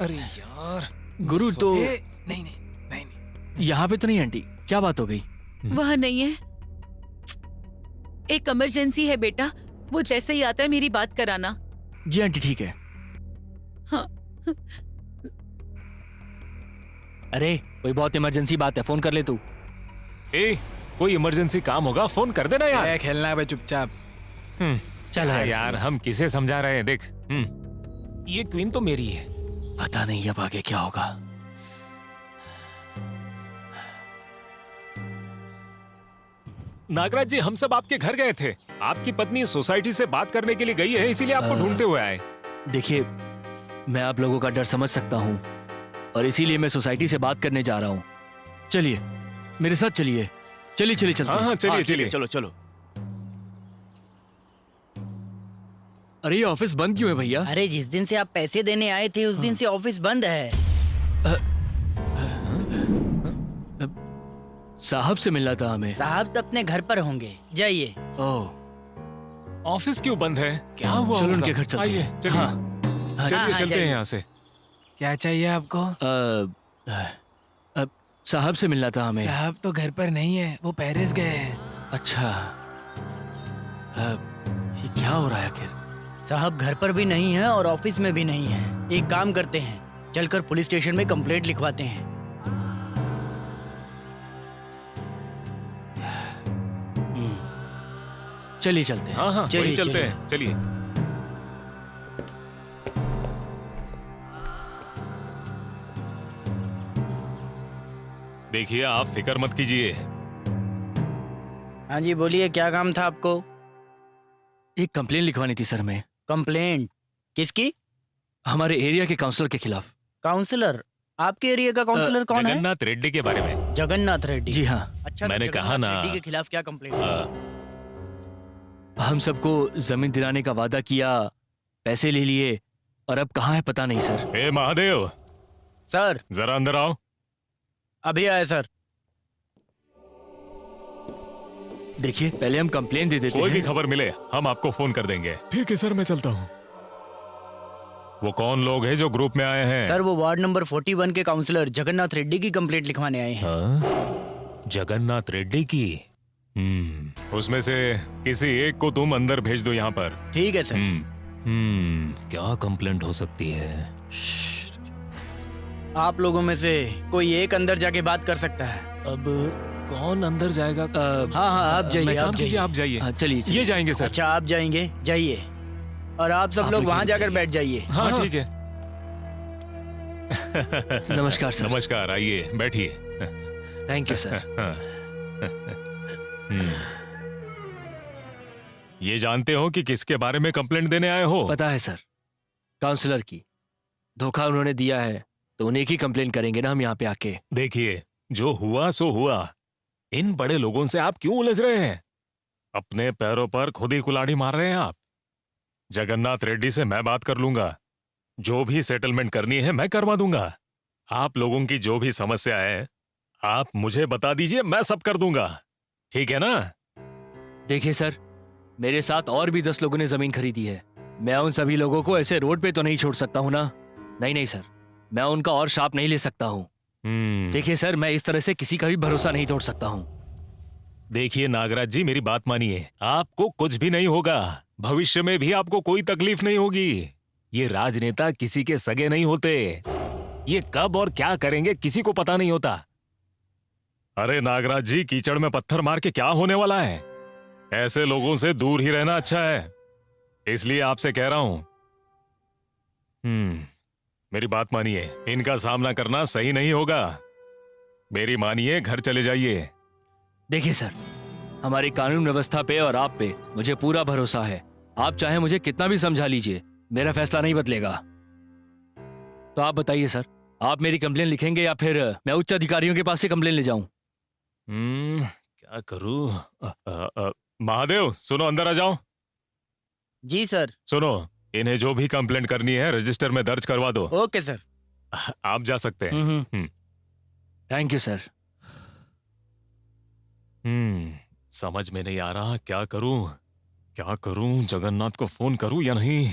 अरे यार, गुरु तो नहीं नहीं नहीं नहीं। यहाँ पे तो नहीं आंटी, क्या बात हो गई? वह नहीं है। एक इमरजेंसी है बेटा, वो जैसे ही आता है मेरी बात कराना। जी आंटी ठीक है। हाँ। अरे कोई बहुत इमरजेंसी बात है, फोन कर ले तू। ए, कोई इमरजेंसी काम होगा, फोन कर देना यार। खेलना है भाई चुपचाप। चल हाँ यार। यार, हम किसे समझा रहे हैं, देख। ये क्वीन तो मेरी है। पता नहीं अब आगे क्या होगा। नागराज जी, हम सब आपके घर गए थे। आपकी पत्नी सोसाइटी से बात करने के लिए गई है, इसीलिए आपको ढूंढते हुए आए। देखिए, मैं आप लोगों का डर समझ सकता हूँ और इसीलिए मैं सोसाइटी से बात करने जा रहा हूँ। चलिए मेरे साथ चलिए। चलिए चलिए चलते हाँ हैं। हाँ, चलिए चलिए। चलो चलो। अरे ये ऑफिस बंद क्यों है भैया? अरे जिस दिन से आप पैसे देने आए थे उस दिन से ऑफिस बंद है। साहब से मिलना था हमें। साहब तो अपने घर पर होंगे, जाइए। ओह, ऑफिस क्यों बंद है? क्या हुआ? चलो होगा? उनके घर चलते आइए, हैं। चलिए। हाँ, हाँ, चलिए हाँ, चलते हैं जाइए। यहाँ से। क्या चाहिए आपको? साहब से मिलना था हमें। साहब तो घर पर नहीं है, वो पेरिस गए हैं। अच्छा, ये क्या हो रहा है आखिर? साहब घर पर भी नहीं है और ऑफिस में भी नहीं है। एक काम करते हैं, चलकर पुलिस स्टेशन में कंप्लेंट लिखवाते हैं। चलिए चलते हैं। हाँ हाँ, चलिए, वही चलते चलिए। हैं, चलिए। देखिए, आप फिक्र मत कीजिए। हाँ जी बोलिए, क्या काम था आपको? एक कंप्लेन लिखवानी थी सर मैं, कंप्लेंट किसकी? हमारे एरिया के काउंसलर के खिलाफ। काउंसलर? आपके एरिया का काउंसलर कौन है? जगन्नाथ रेड्डी के बारे में। जगन्नाथ रेड्डी। जी हाँ, अच्छा, तो मैंने कहा जगन्नाथ ना। रेड्डी के खिलाफ क्या कंप्लेंट? हम सबको जमीन दिलाने का वादा किया, पैसे ले लिए और अब कहाँ है पता नहीं सर। ए महादेव, सर जरा अंदर आओ। अभी आए सर। देखिए, पहले हम कंप्लेन दे देते कोई भी हैं। खबर मिले हम आपको फोन कर देंगे। ठीक है सर, मैं चलता हूँ। वो कौन लोग हैं जो ग्रुप में आए हैं? सर वो वार्ड नंबर 41 के काउंसलर जगन्नाथ रेड्डी की कंप्लेंट लिखवाने आए हैं। हाँ? जगन्नाथ रेड्डी की? उसमें से किसी एक को तुम अंदर भेज दो यहाँ पर। ठीक है सर। क्या कंप्लेंट हो सकती है? आप लोगों में से कोई एक अंदर जाके बात कर सकता है। अब कौन अंदर जाएगा? हाँ हाँ, आप जाइए, मैं आप काम कीजिए, जाइए। आप जाइए। हाँ, चलिए चलिए। ये जाएंगे सर। अच्छा आप जाएंगे, जाइए। और आप सब आप लोग लोग वहाँ यहीं जाकर जाइए। बैठ जाइए। हाँ हाँ। ठीक है। नमस्कार सर। नमस्कार, आइए बैठिए। Thank you sir. ये जानते हो कि किसके बारे में कंप्लेंट देने आए हो? पता है सर, काउंसलर की। धोखा उन्होंने दिया है तो उन्हें की कंप्लेन करेंगे ना हम यहाँ पे आके। देखिए, जो हुआ सो हुआ। इन बड़े लोगों से आप क्यों उलझ रहे हैं? अपने पैरों पर खुद ही कुल्हाड़ी मार रहे हैं आप। जगन्नाथ रेड्डी से मैं बात कर लूंगा, जो भी सेटलमेंट करनी है मैं करवा दूंगा। आप लोगों की जो भी समस्या है आप मुझे बता दीजिए, मैं सब कर दूंगा। ठीक है ना? देखिए सर, मेरे साथ और भी 10 लोगों ने जमीन खरीदी है। मैं उन सभी लोगों को ऐसे रोड पे तो नहीं छोड़ सकता हूँ ना। नहीं नहीं सर, मैं उनका और शाप नहीं ले सकता हूँ। देखिए सर, मैं इस तरह से किसी का भी भरोसा नहीं तोड़ सकता हूँ। देखिए नागराज जी, मेरी बात मानिए। आपको कुछ भी नहीं होगा, भविष्य में भी आपको कोई तकलीफ नहीं होगी। ये राजनेता किसी के सगे नहीं होते। ये कब और क्या करेंगे किसी को पता नहीं होता। अरे नागराज जी, कीचड़ में पत्थर मार के क्या होने वाला है? ऐसे लोगों से दूर ही रहना अच्छा है, इसलिए आपसे कह रहा हूं। मेरी बात मानिए, इनका सामना करना सही नहीं होगा। मेरी मानिए, घर चले जाइए। देखिए सर, हमारी कानून व्यवस्था पे और आप पे मुझे पूरा भरोसा है। आप चाहे मुझे कितना भी समझा लीजिए, मेरा फैसला नहीं बदलेगा। तो आप बताइए सर, आप मेरी कंप्लेन लिखेंगे या फिर मैं उच्च अधिकारियों के पास से कंप्लेन ले जाऊं? क्या करूं? महादेव, सुनो, अंदर आ जाओ। जी सर। सुनो, इन्हें जो भी कंप्लेंट करनी है रजिस्टर में दर्ज करवा दो। Okay sir. आप जा सकते हैं। Thank you sir. समझ में नहीं आ रहा क्या करूं, क्या करूं? जगन्नाथ को फोन करूं या नहीं?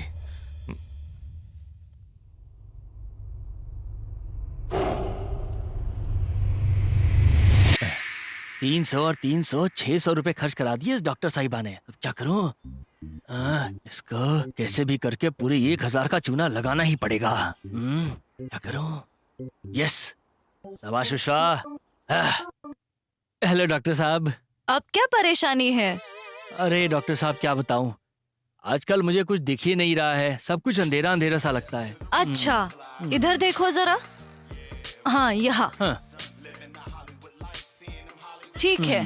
$300 और 300 600 रुपए खर्च करा दिए इस डॉक्टर साहिबा ने। अब क्या करूं? इसको कैसे भी करके पूरे 1000 का चूना लगाना ही पड़ेगा। क्या करूं? यस, शाबाश विश्वा। हेलो डॉक्टर साहब। अब क्या परेशानी है? अरे डॉक्टर साहब, क्या बताऊं, आजकल मुझे कुछ दिख ही नहीं रहा है। सब कुछ अंधेरा अंधेरा सा लगता है। अच्छा, इधर देखो जरा। हाँ, यहाँ। हाँ। ठीक है।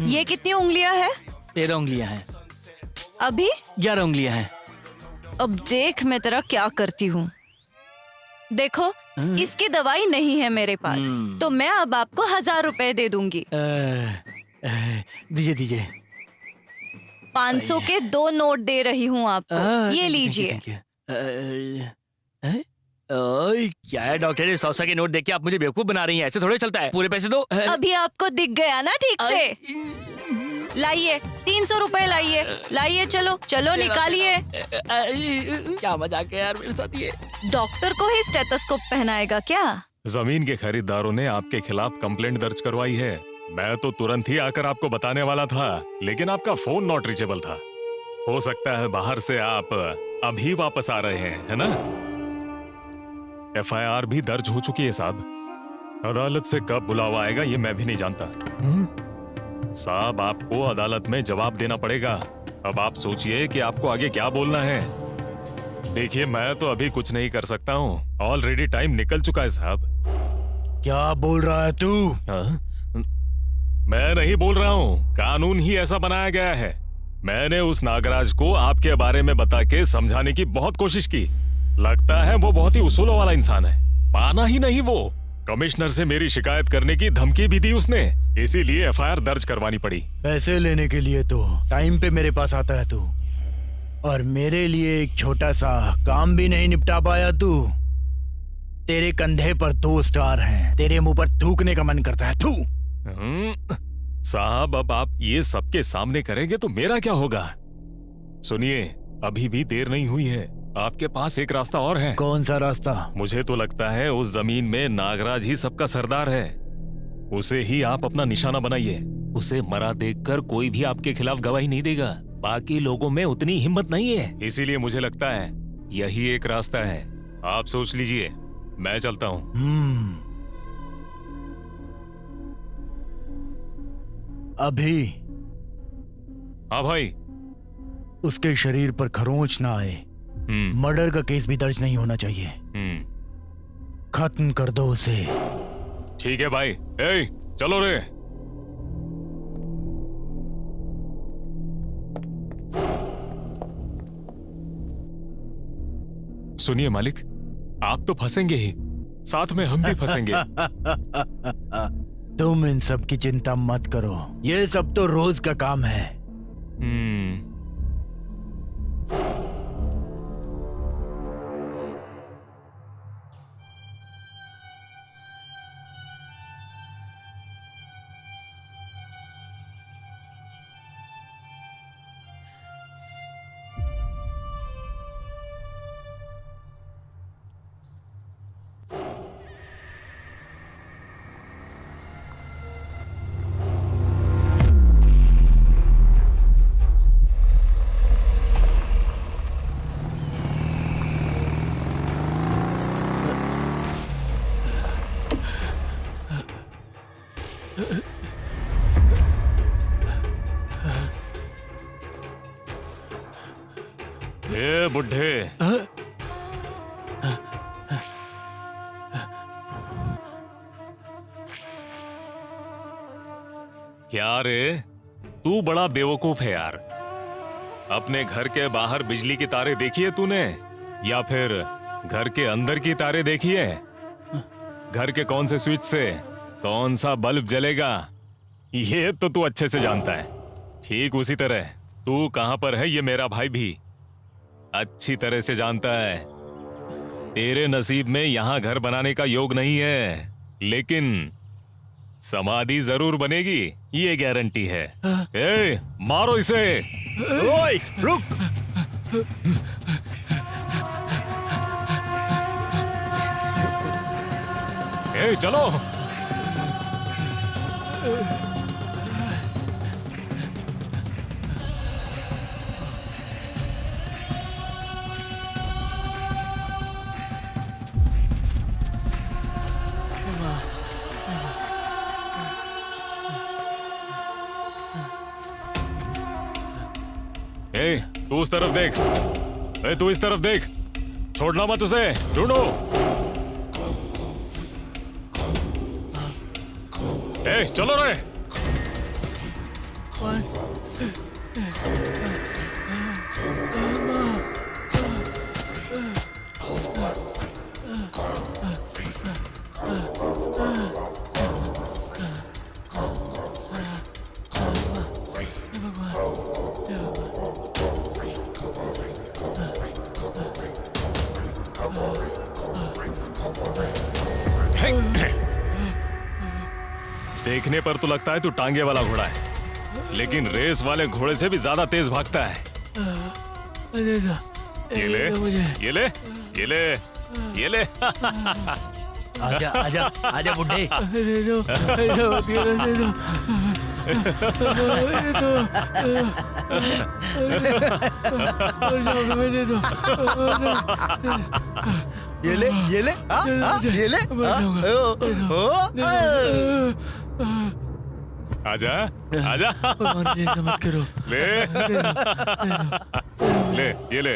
ये कितनी उंगलियां है? 13 उंगलियां हैं। अभी 11 उंगलियां हैं। अब देख मैं तेरा क्या करती हूँ। देखो, इसकी दवाई नहीं है मेरे पास, तो मैं अब आपको 1000 रुपए दे दूंगी। दीजिए दीजिए। 500 के 2 नोट दे रही हूँ आपको। ये लीजिए। क्या है डॉक्टर, 100 के नोट देके आप मुझे बेवकूफ बना रही हैं। ऐसे थोड़े चलता है। पूरे पैसे दो। अभी आपको दिख गया ना ठीक से? लाइए, 300 रुपए लाइए। लाइए, चलो चलो निकालिए। क्या मजाक है यार मेरे साथ ये। डॉक्टर को ही स्टेथोस्कोप पहनाएगा क्या? जमीन के खरीदारों ने आपके खिलाफ कंप्लेंट दर्ज करवाई है। मैं तो तुरंत ही आकर आपको बताने वाला था, लेकिन आपका फोन नॉट रीचेबल था। हो सकता है बाहर से आप अभी वापस आ रहे हैं, है ना? FIR भी दर्ज हो चुकी है साहब। अदालत से कब बुलावा आएगा ये मैं भी नहीं जानता। साहब, आपको अदालत में जवाब देना पड़ेगा। अब आप सोचिए कि आपको आगे क्या बोलना है। देखिए, मैं तो अभी कुछ नहीं कर सकता हूँ। ऑलरेडी टाइम निकल चुका है साहब। क्या बोल रहा है तू? मैं नहीं बोल रहा हूँ, कानून ही ऐसा बनाया गया है। मैंने उस नागराज को आपके बारे में बता के समझाने की बहुत कोशिश की। लगता है वो बहुत ही उसूलों वाला इंसान है। माना ही नहीं वो। कमिश्नर से मेरी शिकायत करने की धमकी भी दी उसने, इसीलिए FIR दर्ज करवानी पड़ी। पैसे लेने के लिए तो टाइम पे मेरे पास आता है तू, और मेरे लिए एक छोटा सा काम भी नहीं निपटा पाया तू। तेरे कंधे पर 2 स्टार हैं, तेरे मुंह पर थूकने का मन करता है। थू। साहब, अब आप ये सबके सामने करेंगे तो मेरा क्या होगा? सुनिए, अभी भी देर नहीं हुई है। आपके पास एक रास्ता और है। कौन सा रास्ता? मुझे तो लगता है उस जमीन में नागराज ही सबका सरदार है। उसे ही आप अपना निशाना बनाइए। उसे मरा देखकर कोई भी आपके खिलाफ गवाही नहीं देगा। बाकी लोगों में उतनी हिम्मत नहीं है, इसीलिए मुझे लगता है यही एक रास्ता है। आप सोच लीजिए, मैं चलता हूँ। अभी हाँ भाई। उसके शरीर पर खरोंच ना आए। मर्डर का केस भी दर्ज नहीं होना चाहिए। खत्म कर दो उसे। ठीक है भाई। ए, चलो रे। सुनिए मालिक, आप तो फंसेंगे ही, साथ में हम भी फंसेंगे। तुम इन सब की चिंता मत करो, ये सब तो रोज का काम है। बुढ़े। क्या रे, तू बड़ा बेवकूफ है यार। अपने घर के बाहर बिजली की तारे देखी है तूने, या फिर घर के अंदर की तारे देखी है? घर के कौन से स्विच से कौन सा बल्ब जलेगा ये तो तू अच्छे से जानता है। ठीक उसी तरह तू कहां पर है ये मेरा भाई भी अच्छी तरह से जानता है। तेरे नसीब में यहां घर बनाने का योग नहीं है, लेकिन समाधि जरूर बनेगी, ये गारंटी है। ए, मारो इसे। ओए, रुक। ए, चलो। ए, तू उस तरफ देख। ए, तू इस तरफ देख, छोड़ना मत उसे, ढूंढो। ए, चलो रे। देखने पर तो लगता है तू टांगे वाला घोड़ा है, लेकिन रेस वाले घोड़े से भी ज्यादा तेज भागता है। ये ले, ये ले, ये ले, ये ले। आजा आजा आजा बुड्ढे। ये ले, ये ले, ये ले। आजा, आजा। मत करो। ले, ले, ये ले।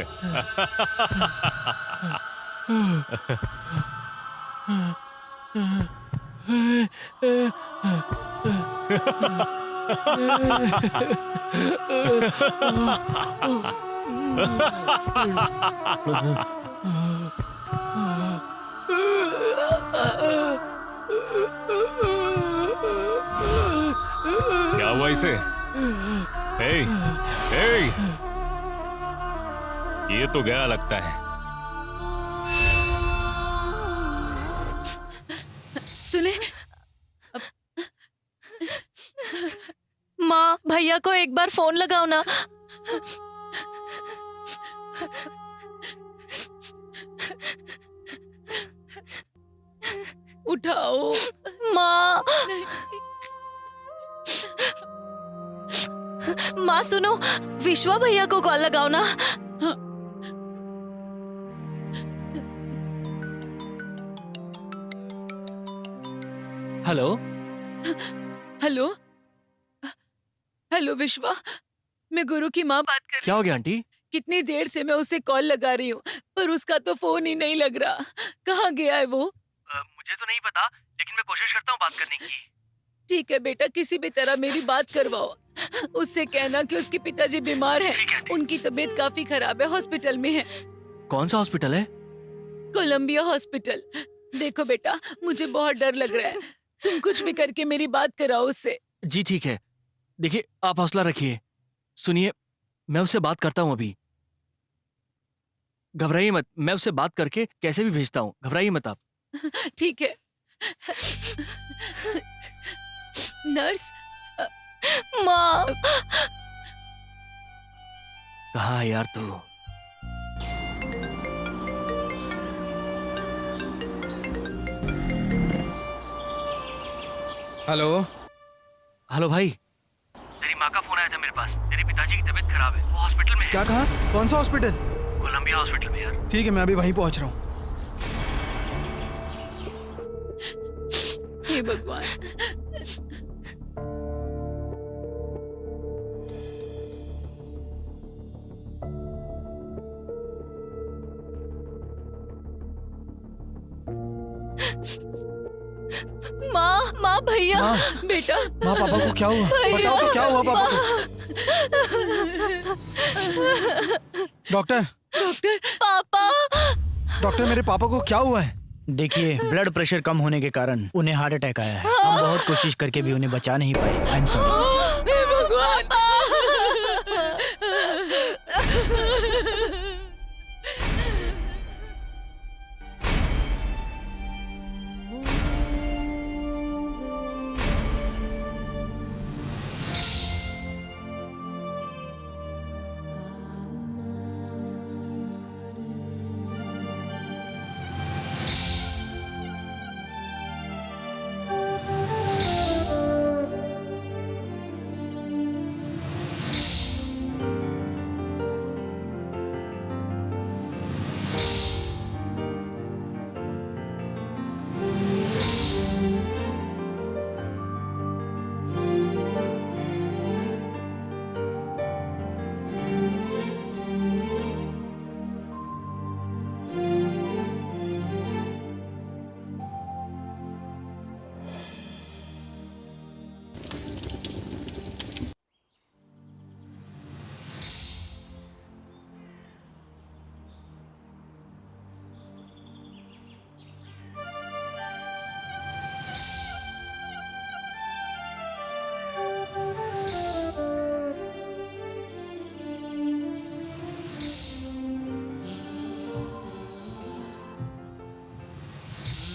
क्या हुआ इसे? हे, हे, ये तो गया लगता है। सुने, माँ, भैया को एक बार फोन लगाओ ना। उठाओ माँ। माँ सुनो, विश्वा भैया को कॉल लगाओ ना। हेलो। हेलो, हेलो विश्वा, मैं गुरु की माँ बात कर रही क्या हो गया आंटी? कितनी देर से मैं उसे कॉल लगा रही हूँ, पर उसका तो फोन ही नहीं लग रहा। कहाँ गया है वो? मुझे तो नहीं पता, लेकिन मैं कोशिश करता हूँ बात करने की। ठीक है बेटा, किसी भी तरह मेरी बात करवाओ। उससे कहना कि उसके पिताजी बीमार हैं, उनकी तबीयत काफी खराब है, हॉस्पिटल में है। कौन सा हॉस्पिटल है? Columbia hospital. देखो बेटा, मुझे बहुत डर लग रहा है, तुम कुछ भी करके मेरी बात कराओ उससे। जी ठीक है। देखिए, आप हौसला रखिए। सुनिए, मैं उससे बात करता हूँ अभी। घबराइए मत, मैं उससे बात करके कैसे भी भेजता हूँ। घबराइए मत आप। ठीक है। नर्स। माँ। कहाँ है यार तू? हेलो। हेलो भाई। तेरी माँ का फोन आया था मेरे पास। तेरे पिताजी की तबीयत खराब है, वो हॉस्पिटल में है। क्या कहा? कौन सा हॉस्पिटल? कोलंबिया हॉस्पिटल में यार। ठीक है, मैं अभी वहीं पहुंच रहा हूँ। हे भगवान। माँ भैया, माँ। बेटा। माँ, पापा को क्या हुआ? बताओ तो क्या हुआ पापा को? डॉक्टर, पापा। डॉक्टर मेरे पापा को क्या हुआ है? देखिए, ब्लड प्रेशर कम होने के कारण उन्हें हार्ट अटैक आया है। हम बहुत कोशिश करके भी उन्हें बचा नहीं पाए। I am sorry. हे भगवान।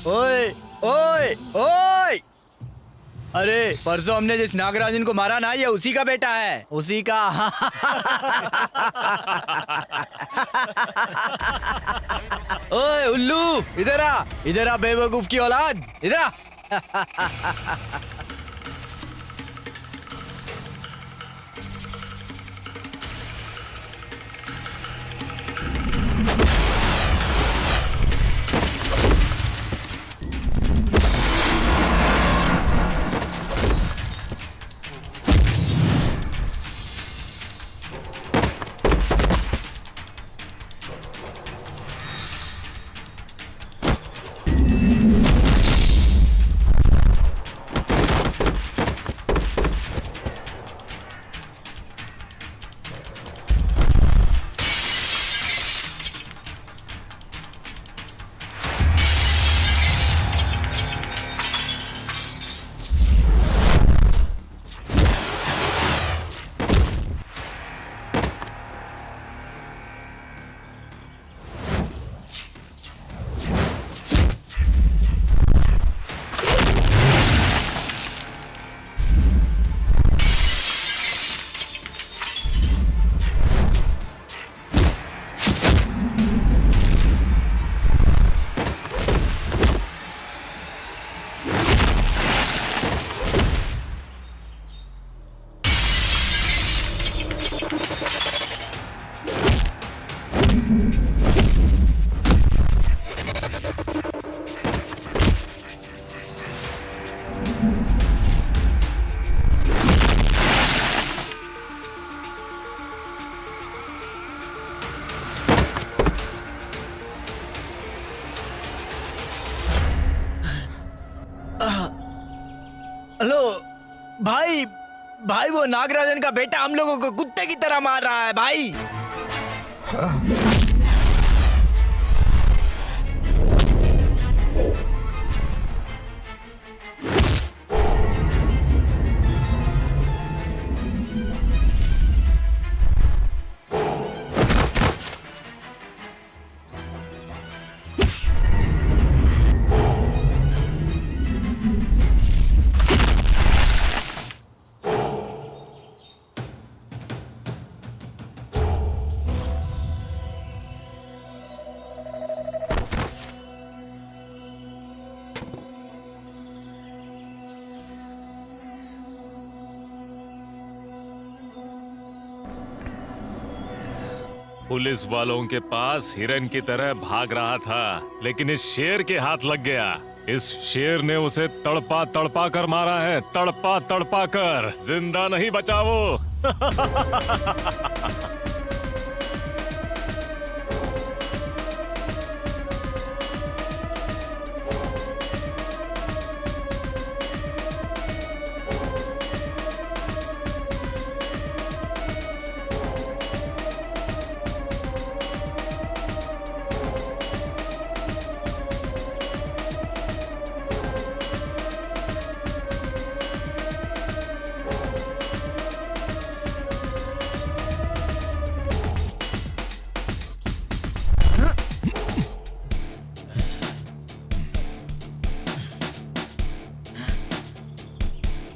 ओए ओए ओए, अरे परसों हमने जिस नागराजन को मारा ना, ये उसी का बेटा है, उसी का। ओए उल्लू, इधर आ बेवकूफ की औलाद, इधर आ। हेलो भाई, भाई वो नागराजन का बेटा हम लोगों को कुत्ते की तरह मार रहा है भाई। पुलिस वालों के पास हिरन की तरह भाग रहा था, लेकिन इस शेर के हाथ लग गया। इस शेर ने उसे तड़पा तड़पा कर मारा है, तड़पा तड़पा कर। जिंदा नहीं बचा वो।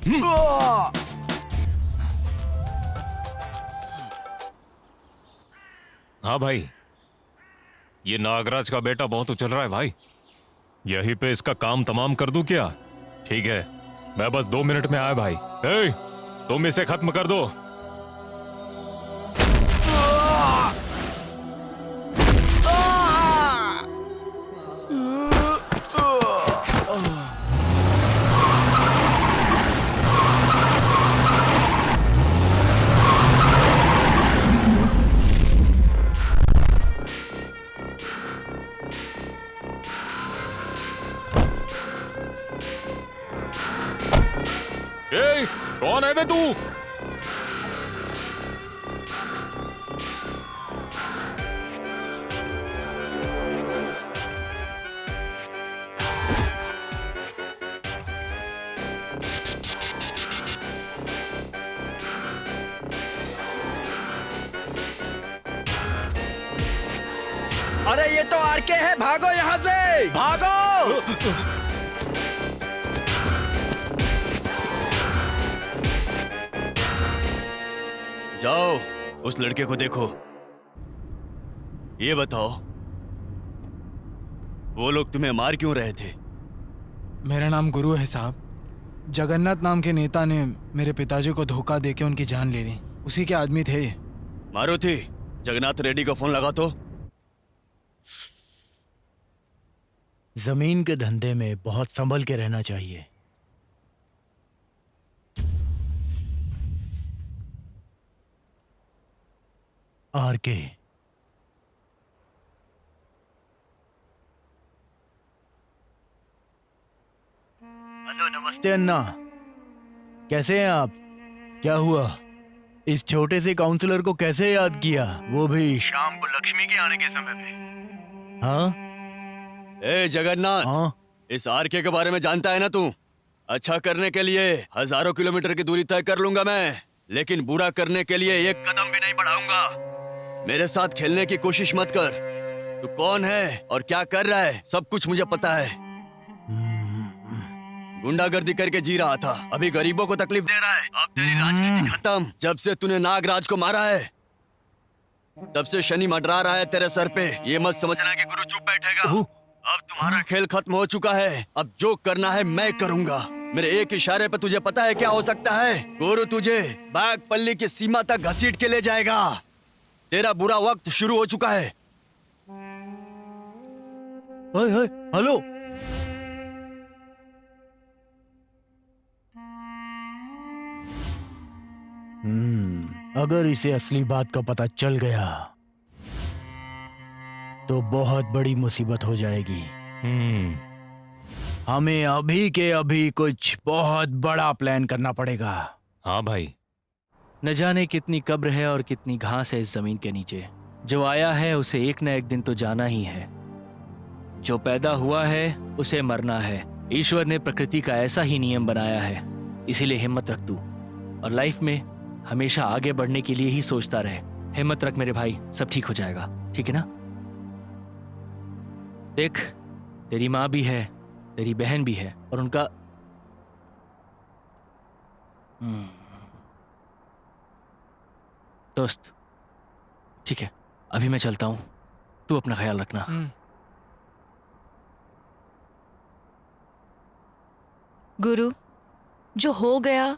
हाँ भाई, ये नागराज का बेटा बहुत उछल रहा है भाई। यहीं पे इसका काम तमाम कर दूं क्या? ठीक है, मैं बस 2 मिनट में आया भाई। ए, तुम इसे खत्म कर दो। ए, कौन है बे तू? अरे ये तो आरके है, भागो यहाँ से, भागो। जाओ, उस लड़के को देखो। ये बताओ, वो लोग तुम्हें मार क्यों रहे थे? मेरा नाम गुरु है साहब। जगन्नाथ नाम के नेता ने मेरे पिताजी को धोखा देके उनकी जान ले ली। उसी के आदमी थे ये। मारुति, जगन्नाथ रेड्डी को फोन लगा तो। जमीन के धंधे में बहुत संभल के रहना चाहिए। आरके, हेलो, नमस्ते। अन्ना, कैसे हैं आप? क्या हुआ? इस छोटे से काउंसलर को कैसे याद किया, वो भी शाम को लक्ष्मी के आने के समय पे। हाँ ए जगन्नाथ, हाँ इस आरके के बारे में जानता है ना तू? अच्छा करने के लिए हजारों किलोमीटर की दूरी तय कर लूंगा मैं, लेकिन बुरा करने के लिए एक कदम भी नहीं बढ़ाऊंगा। मेरे साथ खेलने की कोशिश मत कर। तू कौन है और क्या कर रहा है, सब कुछ मुझे पता है। गुंडागर्दी करके जी रहा था, अभी गरीबों को तकलीफ दे रहा है। अब तेरी राजनीति खत्म। जब से तूने नागराज को मारा है, तब से शनि मंडरा रहा है तेरे सर पे। ये मत समझना कि गुरु चुप बैठेगा। अब तुम्हारा खेल खत्म हो चुका है। अब जो करना है मैं करूंगा। मेरे एक इशारे पे तुझे पता है क्या हो सकता है? गुरु तुझे बागपल्ली की सीमा तक घसीट के ले जाएगा। तेरा बुरा वक्त शुरू हो चुका है। हेलो, अगर इसे असली बात का पता चल गया तो बहुत बड़ी मुसीबत हो जाएगी। हमें अभी के अभी कुछ बहुत बड़ा प्लान करना पड़ेगा। हाँ भाई। न जाने कितनी कब्र है और कितनी घास है इस जमीन के नीचे। जो आया है उसे एक न एक दिन तो जाना ही है। जो पैदा हुआ है उसे मरना है। ईश्वर ने प्रकृति का ऐसा ही नियम बनाया है। इसीलिए हिम्मत रख तू और लाइफ में हमेशा आगे बढ़ने के लिए ही सोचता रहे। हिम्मत रख मेरे भाई, सब ठीक हो जाएगा। ठीक है ना? देख, तेरी माँ भी है, तेरी बहन भी है और उनका दोस्त। ठीक है, अभी मैं चलता हूं, तू अपना ख्याल रखना। गुरु, जो हो गया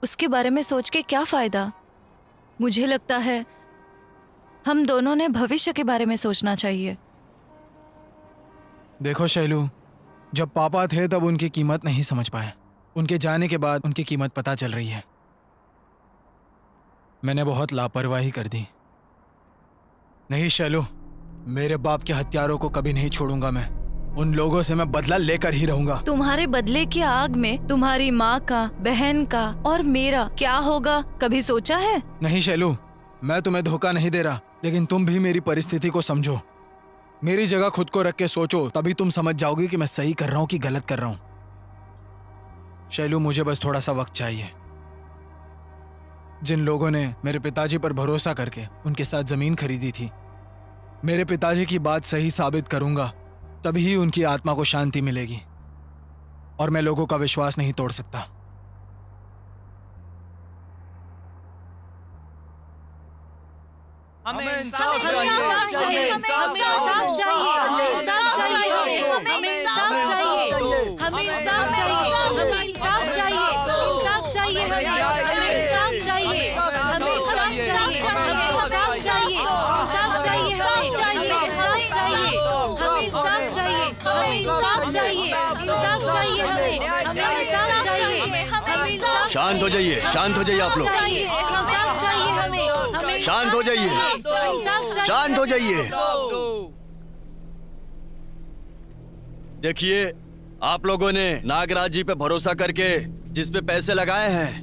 उसके बारे में सोच के क्या फायदा? मुझे लगता है हम दोनों ने भविष्य के बारे में सोचना चाहिए। देखो शैलू, जब पापा थे तब उनकी कीमत नहीं समझ पाए। उनके जाने के बाद उनकी कीमत पता चल रही है। मैंने बहुत लापरवाही कर दी। नहीं शैलू, मेरे बाप के हत्यारों को कभी नहीं छोड़ूंगा मैं। उन लोगों से मैं बदला लेकर ही रहूंगा। तुम्हारे बदले की आग में तुम्हारी माँ का, बहन का और मेरा क्या होगा, कभी सोचा है? नहीं शैलू, मैं तुम्हें धोखा नहीं दे रहा, लेकिन तुम भी मेरी परिस्थिति को समझो। मेरी जगह खुद को रख के सोचो, तभी तुम समझ जाओगी कि मैं सही कर रहा हूँ कि गलत कर रहा हूँ। शैलू, मुझे बस थोड़ा सा वक्त चाहिए। जिन लोगों ने मेरे पिताजी पर भरोसा करके उनके साथ जमीन खरीदी थी, मेरे पिताजी की बात सही साबित करूंगा, तभी उनकी आत्मा को शांति मिलेगी। और मैं लोगों का विश्वास नहीं तोड़ सकता। हमें इंसाफ चाहिए, हमें इंसाफ चाहिए, हमें इंसाफ चाहिए, इंसाफ चाहिए, हमें इंसाफ चाहिए, हमें इंसाफ चाहिए, हमें इंसाफ चाहिए, इंसाफ चाहिए, हमें इंसाफ चाहिए, हमें इंसाफ चाहिए, हमें इंसाफ चाहिए, इंसाफ चाहिए, हमें इंसाफ चाहिए, हमें इंसाफ। शांत हो जाइए, शांत हो जाइए आप लोग, इंसाफ चाहिए, हमें शांत हो जाइए, इंसाफ चाहिए, शांत हो जाइए। देखिए, आप लोगों ने नागराज जी पे भरोसा करके जिस पे पैसे लगाए हैं,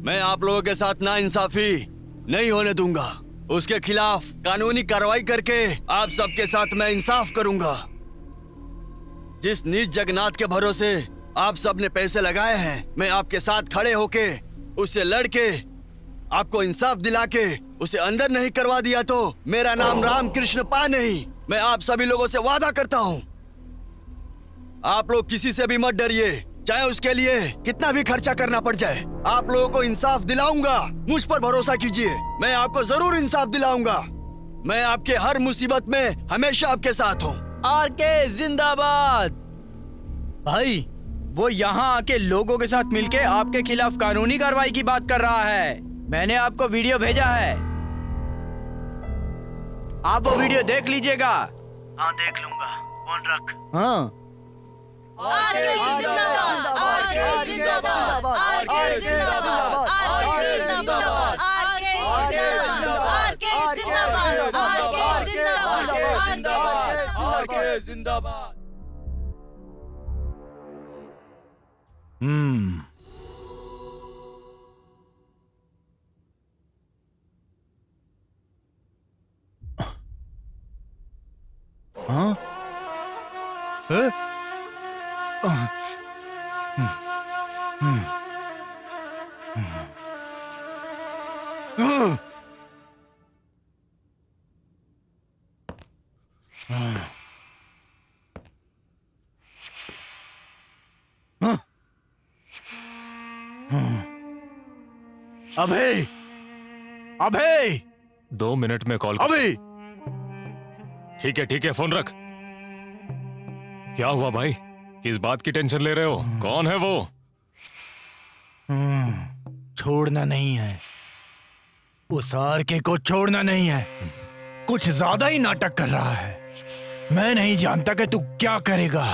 मैं आप लोगों के साथ नाइंसाफी नहीं होने दूंगा। उसके खिलाफ कानूनी कार्रवाई करके आप सबके साथ मैं इंसाफ करूंगा। जिस नीच जगन्नाथ के भरोसे आप सब ने पैसे लगाए हैं, मैं आपके साथ खड़े होके उससे लड़के आपको इंसाफ दिला के उसे अंदर नहीं करवा दिया तो मेरा नाम रामकृष्ण पा नहीं। मैं आप सभी लोगों से वादा करता हूं, आप लोग किसी से भी मत डरिए, चाहे उसके लिए कितना भी खर्चा करना पड़ जाए। आप लोगों को इंसाफ दिलाऊंगा, मुझ पर भरोसा कीजिए, मैं आपको जरूर इंसाफ दिलाऊंगा। मैं आपके हर मुसीबत में हमेशा आपके साथ हूँ। आरके जिंदाबाद। भाई, वो यहाँ आके लोगों के साथ मिलके आपके खिलाफ कानूनी कार्रवाई की बात कर रहा है। मैंने आपको वीडियो भेजा है, आप वो वीडियो देख लीजिएगा। हाँ देख लूंगा, फोन रख। हाँ, आरके जिंदाबाद, आरके जिंदाबाद, आरके जिंदाबाद, आरके जिंदाबाद, आरके जिंदाबाद, आरके जिंदाबाद, आरके जिंदाबाद। हाँ? अभय, अभय, 2 मिनट में कॉल। अभय, ठीक है, फोन रख। क्या हुआ भाई, किस बात की टेंशन ले रहे हो? कौन है वो? छोड़ना नहीं है, उस आरके को छोड़ना नहीं है। कुछ ज्यादा ही नाटक कर रहा है। मैं नहीं जानता कि तू क्या करेगा,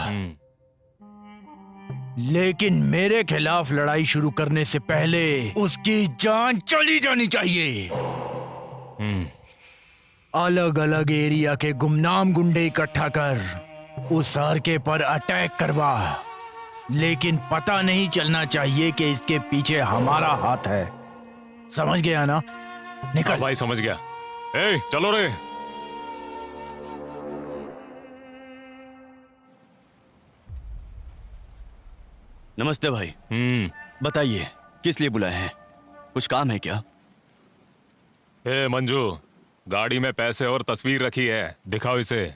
लेकिन मेरे खिलाफ लड़ाई शुरू करने से पहले उसकी जान चली जानी चाहिए। अलग अलग एरिया के गुमनाम गुंडे इकट्ठा कर उस आरके पर अटैक करवा, लेकिन पता नहीं चलना चाहिए कि इसके पीछे हमारा हाथ है। समझ गया ना? निकल। भाई समझ गया। ए, चलो रे। नमस्ते भाई। बताइए, किस लिए बुलाए हैं? कुछ काम है क्या? ए मंजू, गाड़ी में पैसे और तस्वीर रखी है, दिखाओ इसे।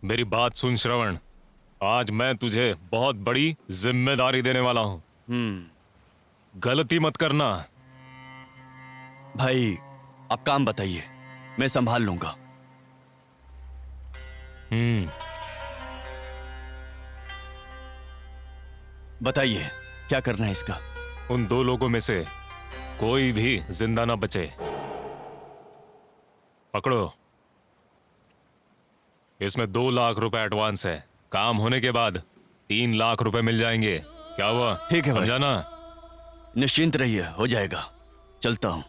मेरी बात सुन श्रवण, आज मैं तुझे बहुत बड़ी जिम्मेदारी देने वाला हूं। गलती मत करना। भाई, आप काम बताइए, मैं संभाल लूंगा। बताइए, क्या करना है इसका? उन 2 लोगों में से कोई भी जिंदा ना बचे। पकड़ो, इसमें 2 लाख रुपए एडवांस है। काम होने के बाद 3 लाख रुपए मिल जाएंगे। क्या हुआ? ठीक है भाई। समझा ना? निश्चिंत रहिए, हो जाएगा। चलता हूं।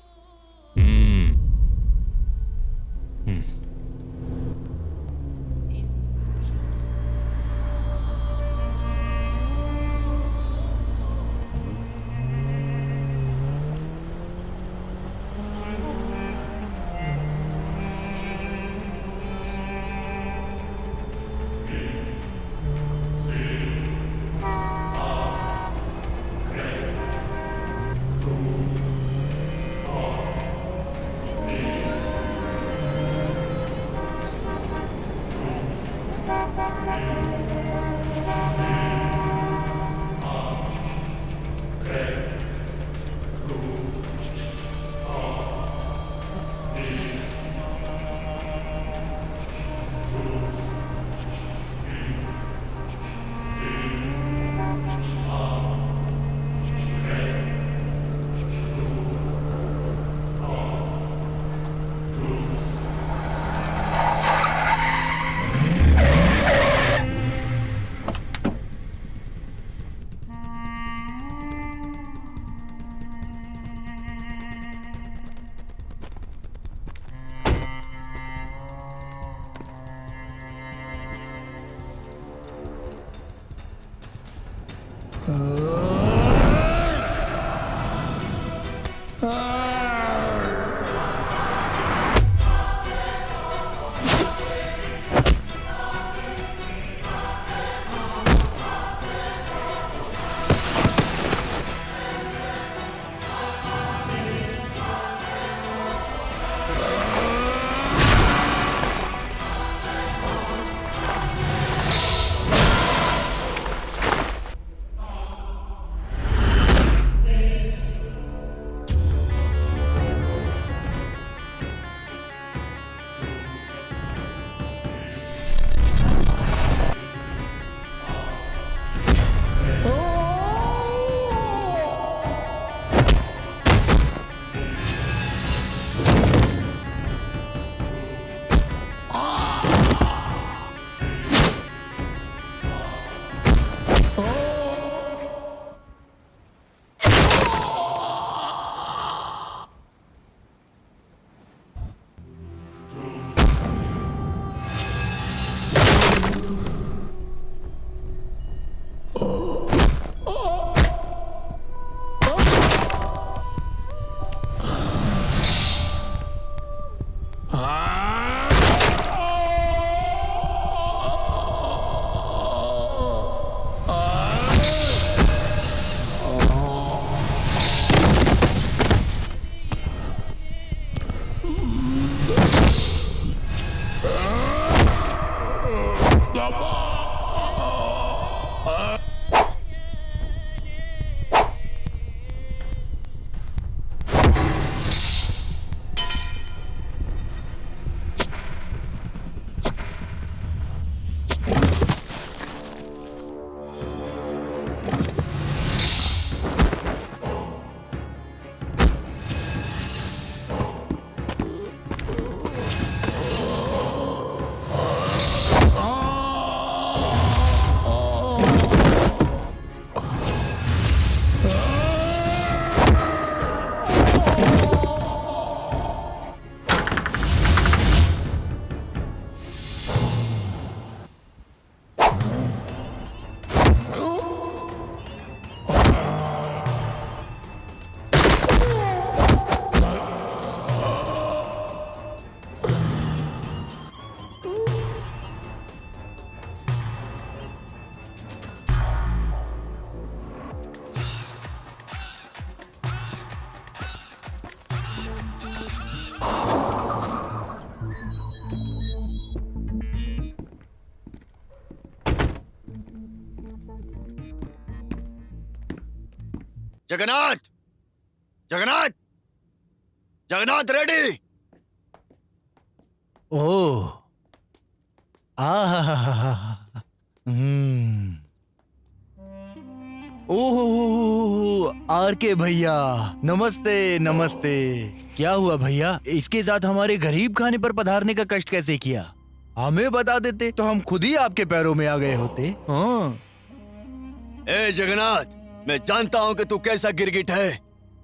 Jagannath, Jagannath, Jagannath ready. Oh, oh, R K भैया, नमस्ते नमस्ते। क्या हुआ भैया, इसके साथ हमारे गरीब खाने पर पधारने का कष्ट कैसे किया? हमें बता देते तो हम खुद ही आपके पैरों में आ गए होते। हाँ। ए जगन्नाथ, मैं जानता हूं कि तू कैसा गिरगिट है।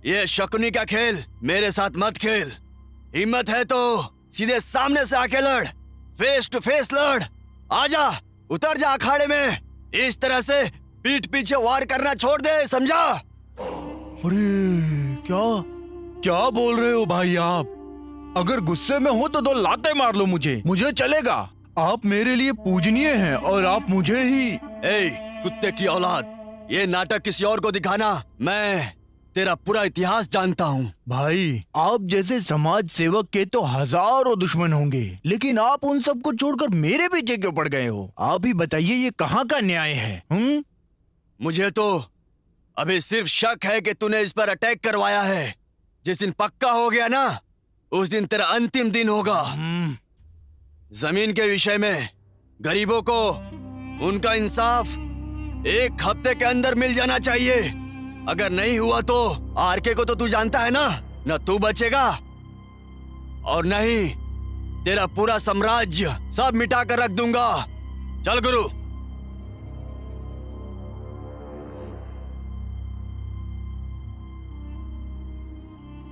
ये शकुनी का खेल मेरे साथ मत खेल। हिम्मत है तो सीधे सामने से आके लड़, फेस टू फेस लड़। आजा, उतर जा अखाड़े में। इस तरह से पीठ पीछे वार करना छोड़ दे, समझा? अरे क्या क्या बोल रहे हो भाई आप? अगर गुस्से में हो तो दो लाते मार लो मुझे चलेगा। आप मेरे लिए पूजनीय हैं और आप मुझे ही। ए कुत्ते की औलाद, ये नाटक किसी और को दिखाना। मैं तेरा पूरा इतिहास जानता हूँ। भाई, आप जैसे समाज सेवक के तो हजारों दुश्मन होंगे, लेकिन आप उन सबको छोड़कर मेरे पीछे क्यों पड़ गए हो? आप ही बताइए, ये कहाँ का न्याय है? मुझे तो अभी सिर्फ शक है कि तूने इस पर अटैक करवाया है। जिस दिन पक्का हो गया ना, उस दिन तेरा अंतिम दिन होगा। जमीन के विषय में गरीबों को उनका इंसाफ 1 हफ्ते के अंदर मिल जाना चाहिए। अगर नहीं हुआ तो आरके को तो तू जानता है ना, न तू बचेगा और न ही तेरा पूरा साम्राज्य। सब मिटा कर रख दूंगा। चल गुरु।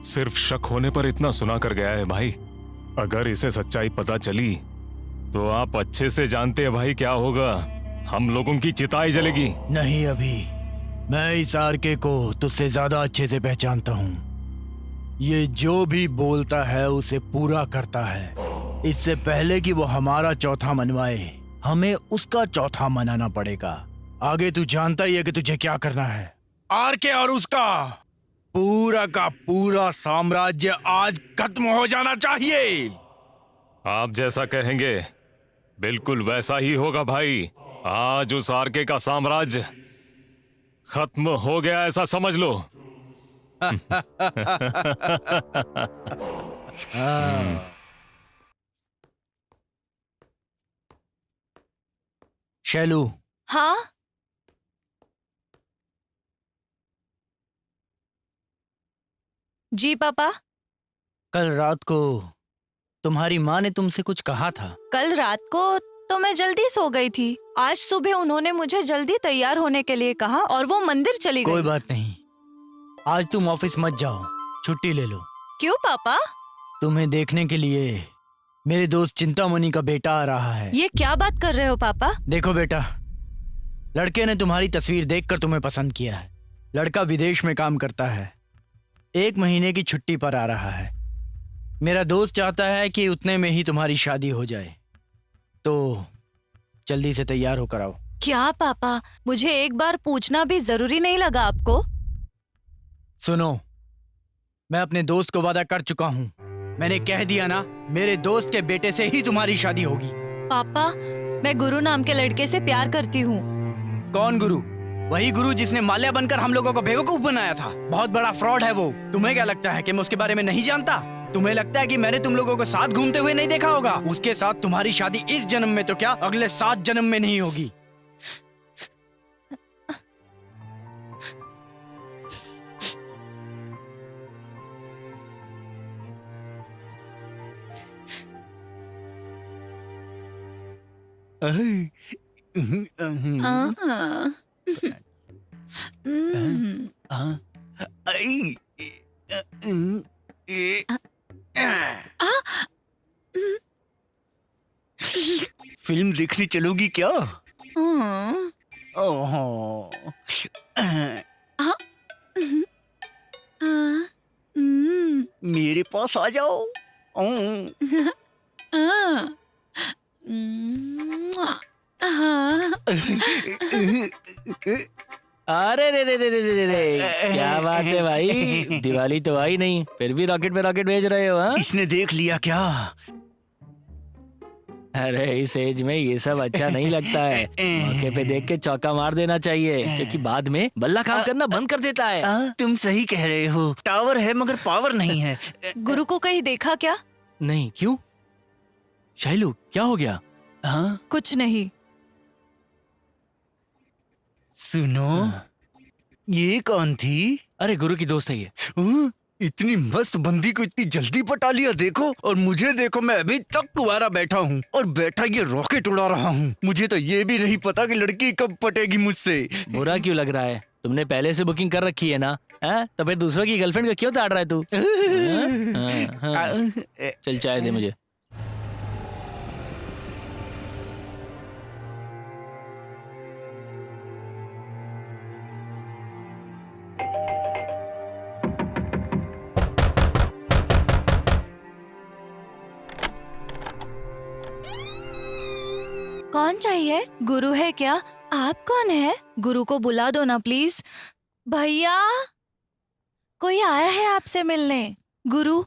सिर्फ शक होने पर इतना सुना कर गया है भाई। अगर इसे सच्चाई पता चली तो आप अच्छे से जानते हैं भाई क्या होगा। हम लोगों की चिताई जलेगी। नहीं, अभी मैं इस आरके को तुझसे ज्यादा अच्छे से पहचानता हूँ। ये जो भी बोलता है उसे पूरा करता है। इससे पहले कि वो हमारा चौथा मनवाए, हमें उसका चौथा मनाना पड़ेगा। आगे तू जानता ही है कि तुझे क्या करना है। आरके और उसका पूरा का पूरा साम्राज्य आज खत्म हो जाना चाहिए। आप जैसा कहेंगे बिल्कुल वैसा ही होगा भाई। आज उस आरके का साम्राज्य खत्म हो गया ऐसा समझ लो। शैलू, हाँ। जी पापा। कल रात को तुम्हारी माँ ने तुमसे कुछ कहा था। कल रात को तो मैं जल्दी सो गई थी। आज सुबह उन्होंने मुझे जल्दी तैयार होने के लिए कहा और वो मंदिर चली गई। कोई बात नहीं, आज तुम ऑफिस मत जाओ, छुट्टी ले लो। क्यों पापा? तुम्हें देखने के लिए मेरे दोस्त चिंतामणि का बेटा आ रहा है। ये क्या बात कर रहे हो पापा? देखो बेटा, लड़के ने तुम्हारी तस्वीर देखकर तुम्हें पसंद किया है। लड़का विदेश में काम करता है, 1 महीने की छुट्टी पर आ रहा है। मेरा दोस्त चाहता है कि उतने में ही तुम्हारी शादी हो जाए, तो जल्दी से तैयार होकर आओ। क्या पापा, मुझे एक बार पूछना भी जरूरी नहीं लगा आपको? सुनो, मैं अपने दोस्त को वादा कर चुका हूँ। मैंने कह दिया ना, मेरे दोस्त के बेटे से ही तुम्हारी शादी होगी। पापा, मैं गुरु नाम के लड़के से प्यार करती हूँ। कौन गुरु? वही गुरु जिसने माल्या बनकर हम लोगों को बेवकूफ बनाया था। बहुत बड़ा फ्रॉड है वो। तुम्हें क्या लगता है कि मैं उसके बारे में नहीं जानता? तुम्हें लगता है कि मैंने तुम लोगों को साथ घूमते हुए नहीं देखा होगा? उसके साथ तुम्हारी शादी इस जन्म में तो क्या, अगले 7 जन्म में नहीं होगी। फिल्म देखने चलोगी क्या? ओहो। मेरे पास आ जाओ। अरे रे रे रे रे रे रे, क्या बात है भाई, दिवाली तो आई नहीं, फिर भी रॉकेट पे रॉकेट भेज रहे हो? हाँ, इसने देख लिया क्या? अरे इस एज में ये सब अच्छा नहीं लगता है। मौके पे देख के चौका मार देना चाहिए, क्योंकि बाद में बल्ला काम करना बंद कर देता है। तुम सही कह रहे हो, टावर है मगर पावर नहीं है। गुरु को कहीं देखा क्या? नहीं, क्यों? शैलू, क्या हो गया? हाँ? कुछ नहीं। सुनो, ये कौन थी? अरे गुरु की दोस्त है ये। इतनी मस्त बंदी को इतनी जल्दी पटा लिया, देखो। और मुझे देखो, मैं अभी तक कुंवारा बैठा हूँ और बैठा ये रॉकेट उड़ा रहा हूँ। मुझे तो ये भी नहीं पता कि लड़की कब पटेगी मुझसे। बुरा क्यों लग रहा है? तुमने पहले से बुकिंग कर रखी है ना? तो फिर दूसरों की गर्लफ्रेंड को क्यों ताड़ रहा है तू? चल चाय दे मुझे। कौन चाहिए? गुरु है क्या? आप कौन है? गुरु को बुला दो ना प्लीज। भैया, कोई आया है आपसे मिलने। गुरु।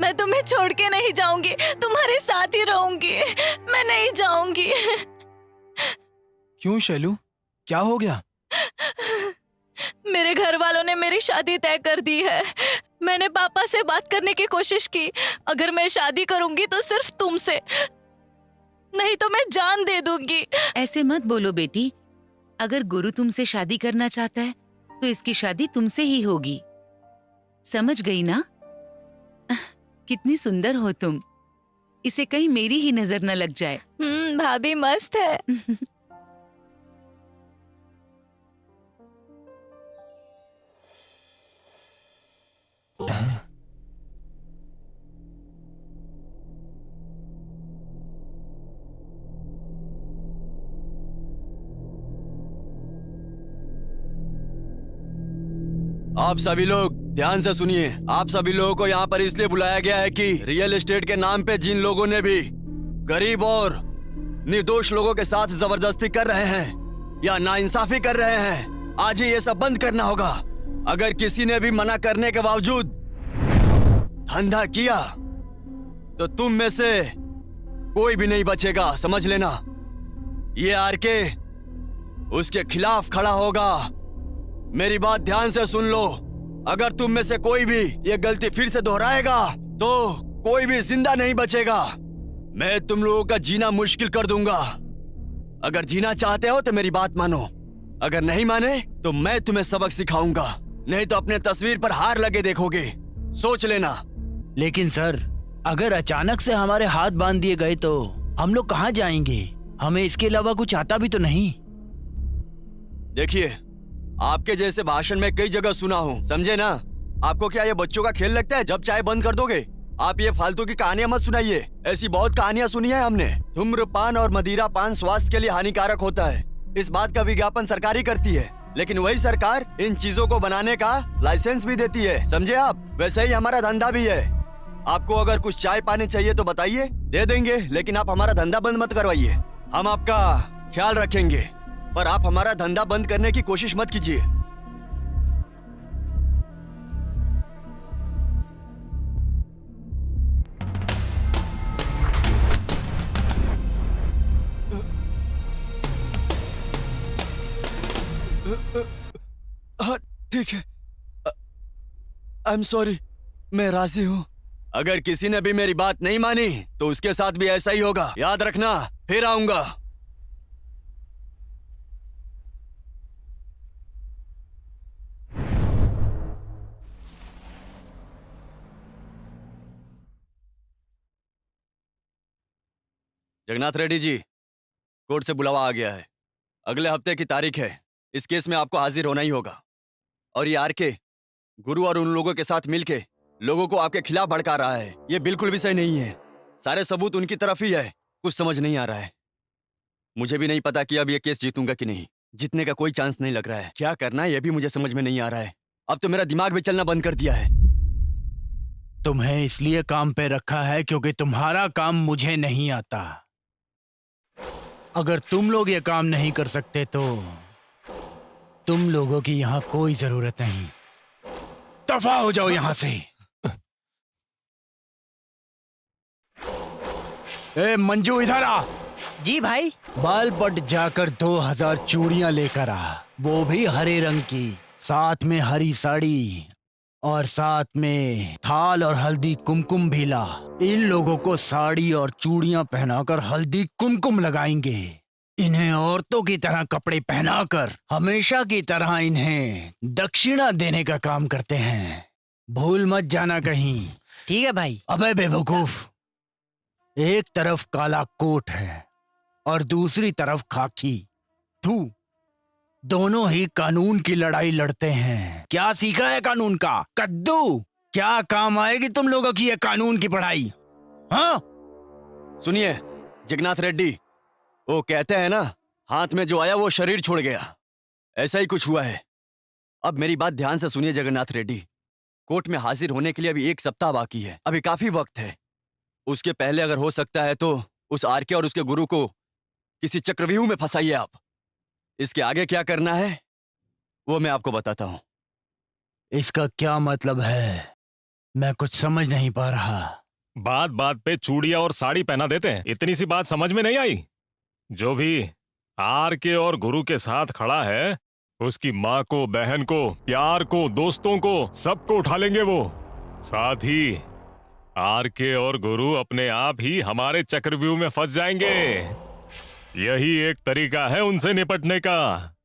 मैं तुम्हें छोड़ के नहीं जाऊंगी, तुम्हारे साथ ही रहूंगी। मैं नहीं जाऊंगी। क्यों शैलू, क्या हो गया? मेरे घर वालों ने मेरी शादी तय कर दी है। मैंने पापा से बात करने की कोशिश की। अगर मैं शादी करूंगी तो सिर्फ तुमसे, नहीं तो मैं जान दे दूंगी। ऐसे मत बोलो बेटी। अगर गुरु तुमसे शादी करना चाहता है तो इसकी शादी तुमसे ही होगी। समझ गई ना? कितनी सुंदर हो तुम। इसे कहीं मेरी ही नजर न लग जाए। भाभी मस्त है। आप सभी लोग ध्यान से सुनिए। आप सभी लोगों को यहाँ पर इसलिए बुलाया गया है कि रियल एस्टेट के नाम पे जिन लोगों ने भी गरीब और निर्दोष लोगों के साथ जबरदस्ती कर रहे हैं या नाइंसाफी कर रहे हैं, आज ही ये सब बंद करना होगा। अगर किसी ने भी मना करने के बावजूद धंधा किया तो तुम में से कोई भी नहीं बचेगा, समझ लेना। ये आरके उसके खिलाफ खड़ा होगा। मेरी बात ध्यान से सुन लो। अगर तुम में से कोई भी ये गलती फिर से दोहराएगा तो कोई भी जिंदा नहीं बचेगा। मैं तुम लोगों का जीना मुश्किल कर दूंगा। अगर जीना चाहते हो तो मेरी बात मानो, अगर नहीं माने तो मैं तुम्हें सबक सिखाऊंगा, नहीं तो अपने तस्वीर पर हार लगे देखोगे, सोच लेना। लेकिन सर, अगर अचानक से हमारे हाथ बांध दिए गए तो हम लोग कहाँ जाएंगे? हमें इसके अलावा कुछ आता भी तो नहीं। देखिए, आपके जैसे भाषण में कई जगह सुना हूँ, समझे ना? आपको क्या ये बच्चों का खेल लगता है? जब चाहे बंद कर दोगे। आप ये फालतू की कहानियां मत सुनाइए। ऐसी बहुत कहानियां सुनी है हमने। धूम्रपान और मदिरा पान स्वास्थ्य के लिए हानिकारक होता है, इस बात का विज्ञापन सरकार ही करती है, लेकिन वही सरकार इन चीजों को बनाने का लाइसेंस भी देती है, समझे आप? वैसे ही हमारा धंधा भी है। आपको अगर कुछ चाय पानी चाहिए तो बताइए, दे देंगे, लेकिन आप हमारा धंधा बंद मत करवाइए। हम आपका ख्याल रखेंगे, पर आप हमारा धंधा बंद करने की कोशिश मत कीजिए। हाँ ठीक है, आई एम सॉरी, मैं राजी हूँ। अगर किसी ने भी मेरी बात नहीं मानी तो उसके साथ भी ऐसा ही होगा, याद रखना। फिर आऊंगा। जगन्नाथ रेड्डी जी, कोर्ट से बुलावा आ गया है। अगले हफ्ते की तारीख है। इस केस में आपको हाजिर होना ही होगा। और ये आरके गुरु और उन लोगों के साथ मिलके लोगों को आपके खिलाफ भड़का रहा है। ये बिल्कुल भी सही नहीं है। सारे सबूत उनकी तरफ ही है। कुछ समझ नहीं आ रहा है। मुझे भी नहीं पता कि अब ये केस जीतूंगा कि नहीं। जीतने का कोई चांस नहीं लग रहा है। क्या करना है ये भी मुझे समझ में नहीं आ रहा है। अब तो मेरा दिमाग भी चलना बंद कर दिया है। तुम्हें इसलिए काम पे रखा है क्योंकि तुम्हारा काम मुझे नहीं आता। अगर तुम लोग ये काम नहीं कर सकते तो तुम लोगों की यहाँ कोई जरूरत नहीं। दफा हो जाओ यहाँ से। ए मंजू, इधर आ। जी भाई। बाल पट जाकर 2000 चूड़ियां लेकर आ, वो भी हरे रंग की, साथ में हरी साड़ी और साथ में थाल और हल्दी कुमकुम भी ला। इन लोगों को साड़ी और चूड़ियां पहनाकर हल्दी कुमकुम लगाएंगे। इन्हें औरतों की तरह कपड़े पहनाकर हमेशा की तरह इन्हें दक्षिणा देने का काम करते हैं। भूल मत जाना कहीं। ठीक है भाई। अबे बेवकूफ, एक तरफ काला कोट है और दूसरी तरफ खाकी। तू दोनों ही कानून की लड़ाई लड़ते हैं। क्या सीखा है कानून का? कद्दू। क्या काम आएगी तुम लोगों की ये कानून की पढ़ाई? हाँ? सुनिए जगन्नाथ रेड्डी, वो कहते हैं ना, हाथ में जो आया वो शरीर छोड़ गया। ऐसा ही कुछ हुआ है। अब मेरी बात ध्यान से सुनिए जगन्नाथ रेड्डी, कोर्ट में हाजिर होने के लिए अभी 1 सप्ताह बाकी है। अभी काफी वक्त है। उसके पहले अगर हो सकता है तो उस आरके और उसके गुरु को किसी चक्रव्यूह में फंसाइए आप। इसके आगे क्या करना है वो मैं आपको बताता हूं। इसका क्या मतलब है? मैं कुछ समझ नहीं पा रहा। बात बात पे चूड़ियां और साड़ी पहना देते हैं। इतनी सी बात समझ में नहीं आई? जो भी आरके और गुरु के साथ खड़ा है, उसकी माँ को, बहन को, प्यार को, दोस्तों को, सबको उठा लेंगे वो। साथ ही आरके और गुरु अपने आप ही हमारे चक्रव्यूह में फंस जाएंगे। यही एक तरीका है उनसे निपटने का।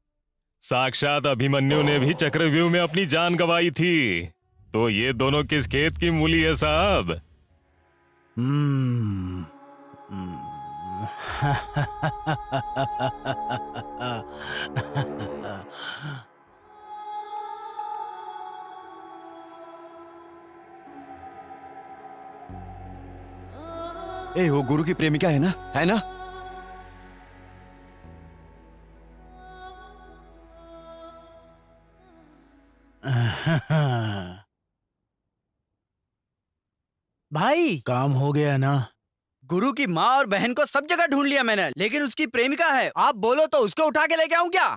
साक्षात अभिमन्यु ने भी चक्रव्यूह में अपनी जान गंवाई थी। तो ये दोनों किस खेत की मूली है साहब? ए, वो गुरु की प्रेमिका है ना? है ना? भाई काम हो गया ना? गुरु की माँ और बहन को सब जगह ढूंढ लिया मैंने, लेकिन उसकी प्रेमिका है। आप बोलो तो उसको उठा के लेके आऊं क्या?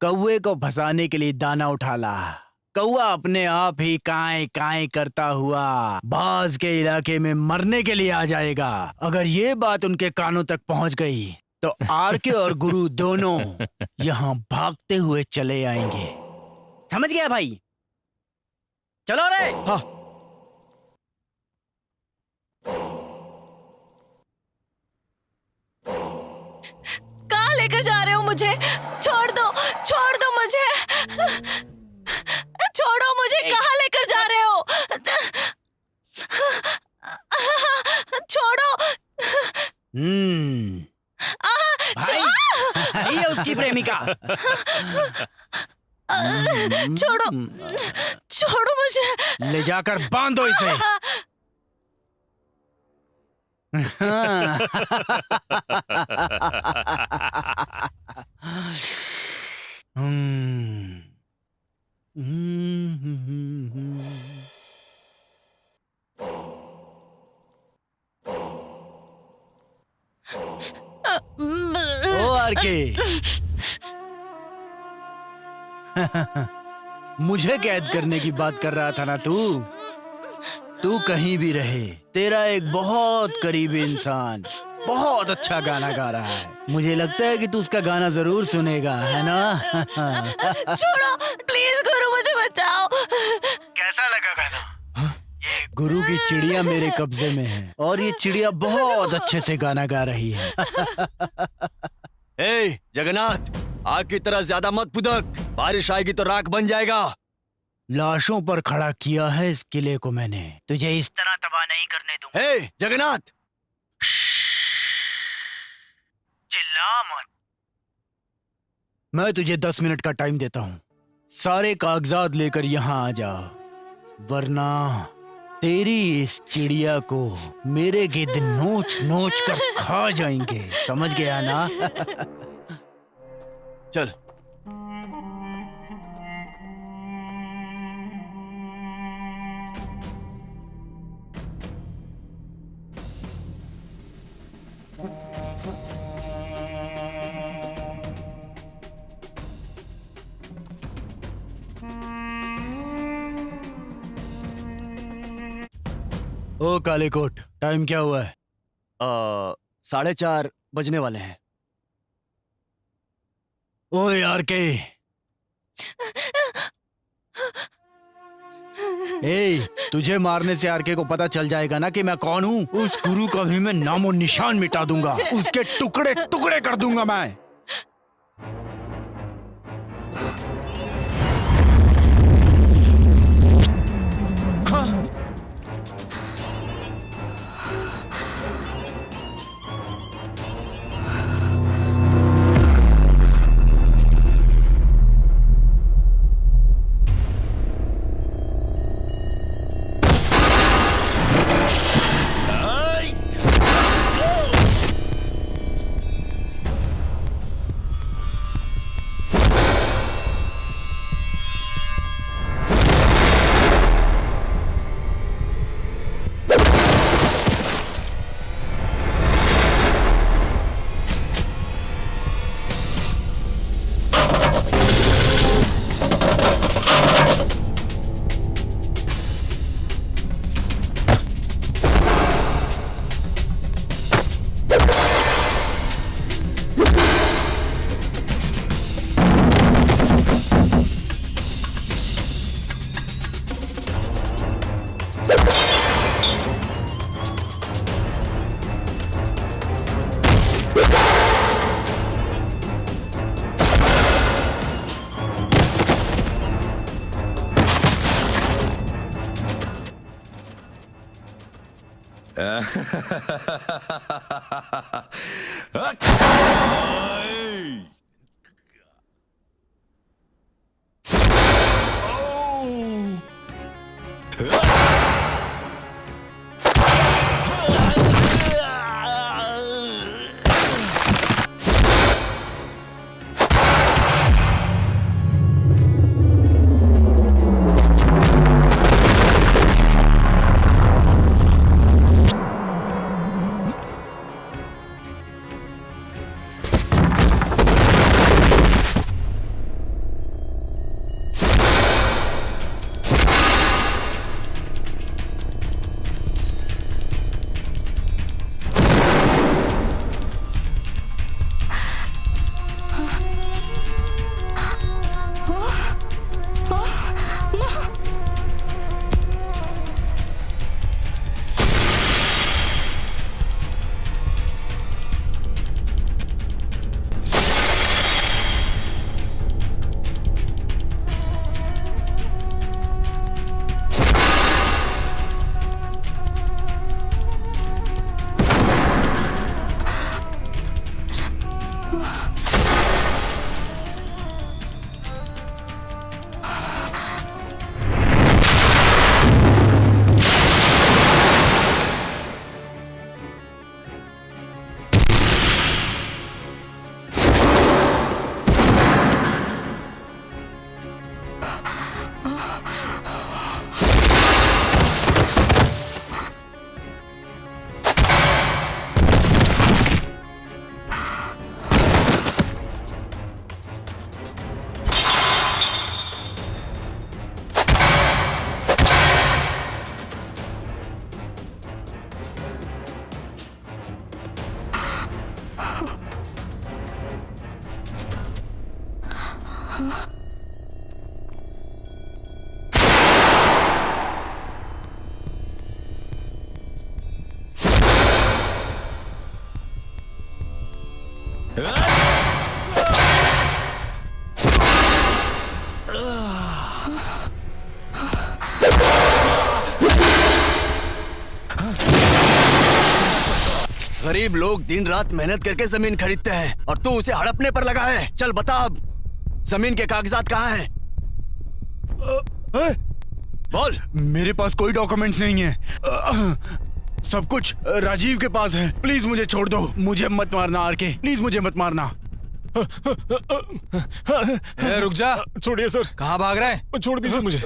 कौवे को फंसाने के लिए दाना उठा ला। कौवा अपने आप ही काएं काएं करता हुआ बाज के इलाके में मरने के लिए आ जाएगा। अगर ये बात उनके कानों तक पहुंच गई तो आरके और गुरु दोनों यहाँ भागते हुए चले आएंगे। समझ गया भाई? चलो रे। हाँ। कहाँ लेकर जा रहे हो मुझे? छोड़ दो मुझे। छोड़ो मुझे, कहाँ लेकर जा रहे हो? छोड़ो। भाई, ये उसकी प्रेमिका। छोड़ो मुझे। ले जाकर बांधो इसे। ओ आरके, मुझे कैद करने की बात कर रहा था ना तू? तू कहीं भी रहे, तेरा एक बहुत करीबी इंसान बहुत अच्छा गाना गा रहा है। मुझे लगता है कि तू उसका गाना जरूर सुनेगा, है ना? छोड़ो प्लीज गुरु, मुझे बचाओ। कैसा लगा गाना? गुरु की चिड़िया मेरे कब्जे में है और ये चिड़िया बहुत अच्छे से गाना गा रही है। ए जगन्नाथ, आग की तरह ज्यादा मत फुदक, बारिश आएगी तो राख बन जाएगा। लाशों पर खड़ा किया है इस किले को मैंने, तुझे इस तरह तबाह नहीं करने दूंगा। ए जगन्नाथ, चिल्ला मत। मैं तुझे 10 मिनट का टाइम देता हूँ। सारे कागजात लेकर यहाँ आ जा, वरना तेरी इस चिड़िया को मेरे गिद्ध नोच नोच कर खा जाएंगे। समझ गया ना? चल। ओ काले कोट, टाइम क्या हुआ है? 4:30 बजने वाले हैं। ओ यार के, तुझे मारने से आरके को पता चल जाएगा ना कि मैं कौन हूँ। उस गुरु का भी मैं नामो निशान मिटा दूंगा, उसके टुकड़े टुकड़े कर दूंगा मैं। गरीब लोग दिन रात मेहनत करके जमीन खरीदते हैं और तू उसे हड़पने पर लगा है। चल बता अब, जमीन के कागजात कहाँ हैं? बोल। मेरे पास कोई डॉक्यूमेंट्स नहीं है। सब कुछ राजीव के पास है। प्लीज मुझे छोड़ दो। मुझे मत मारना आरके, प्लीज मुझे मत मारना। ए, रुक जा। छोड़िए सर। कहाँ भाग रहा है? छोड़ दीजिए मुझे।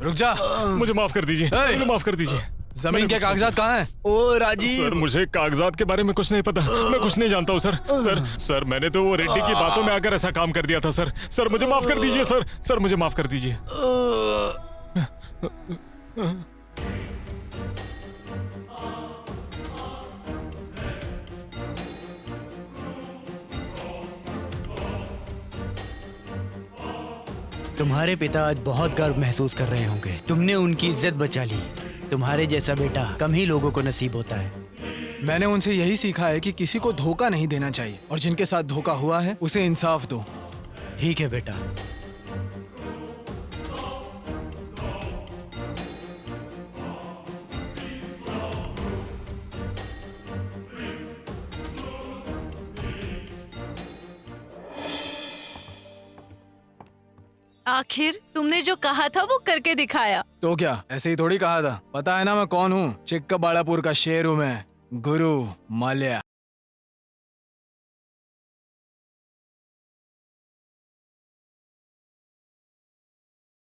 रुक जा। मुझे माफ कर दीजिए, मुझे माफ कर दीजिए। जमीन के कागजात कहाँ हैं? ओ राजीव। सर मुझे कागजात के बारे में कुछ नहीं पता, मैं कुछ नहीं जानता हूँ सर। सर मैंने तो वो रेड्डी की बातों में आकर ऐसा काम कर दिया था सर मुझे माफ कर दीजिए सर मुझे माफ कर दीजिए। तुम्हारे पिता आज बहुत गर्व महसूस कर रहे होंगे। तुमने उनकी इज्जत बचा ली। तुम्हारे जैसा बेटा कम ही लोगों को नसीब होता है। मैंने उनसे यही सीखा है कि किसी को धोखा नहीं देना चाहिए और जिनके साथ धोखा हुआ है उसे इंसाफ दो। ठीक है बेटा। आखिर तुमने जो कहा था वो करके दिखाया। तो क्या ऐसे ही थोड़ी कहा था? पता है ना मैं कौन हूँ? चिक्कबाड़ापुर का शेर हूँ मैं, गुरु माल्या।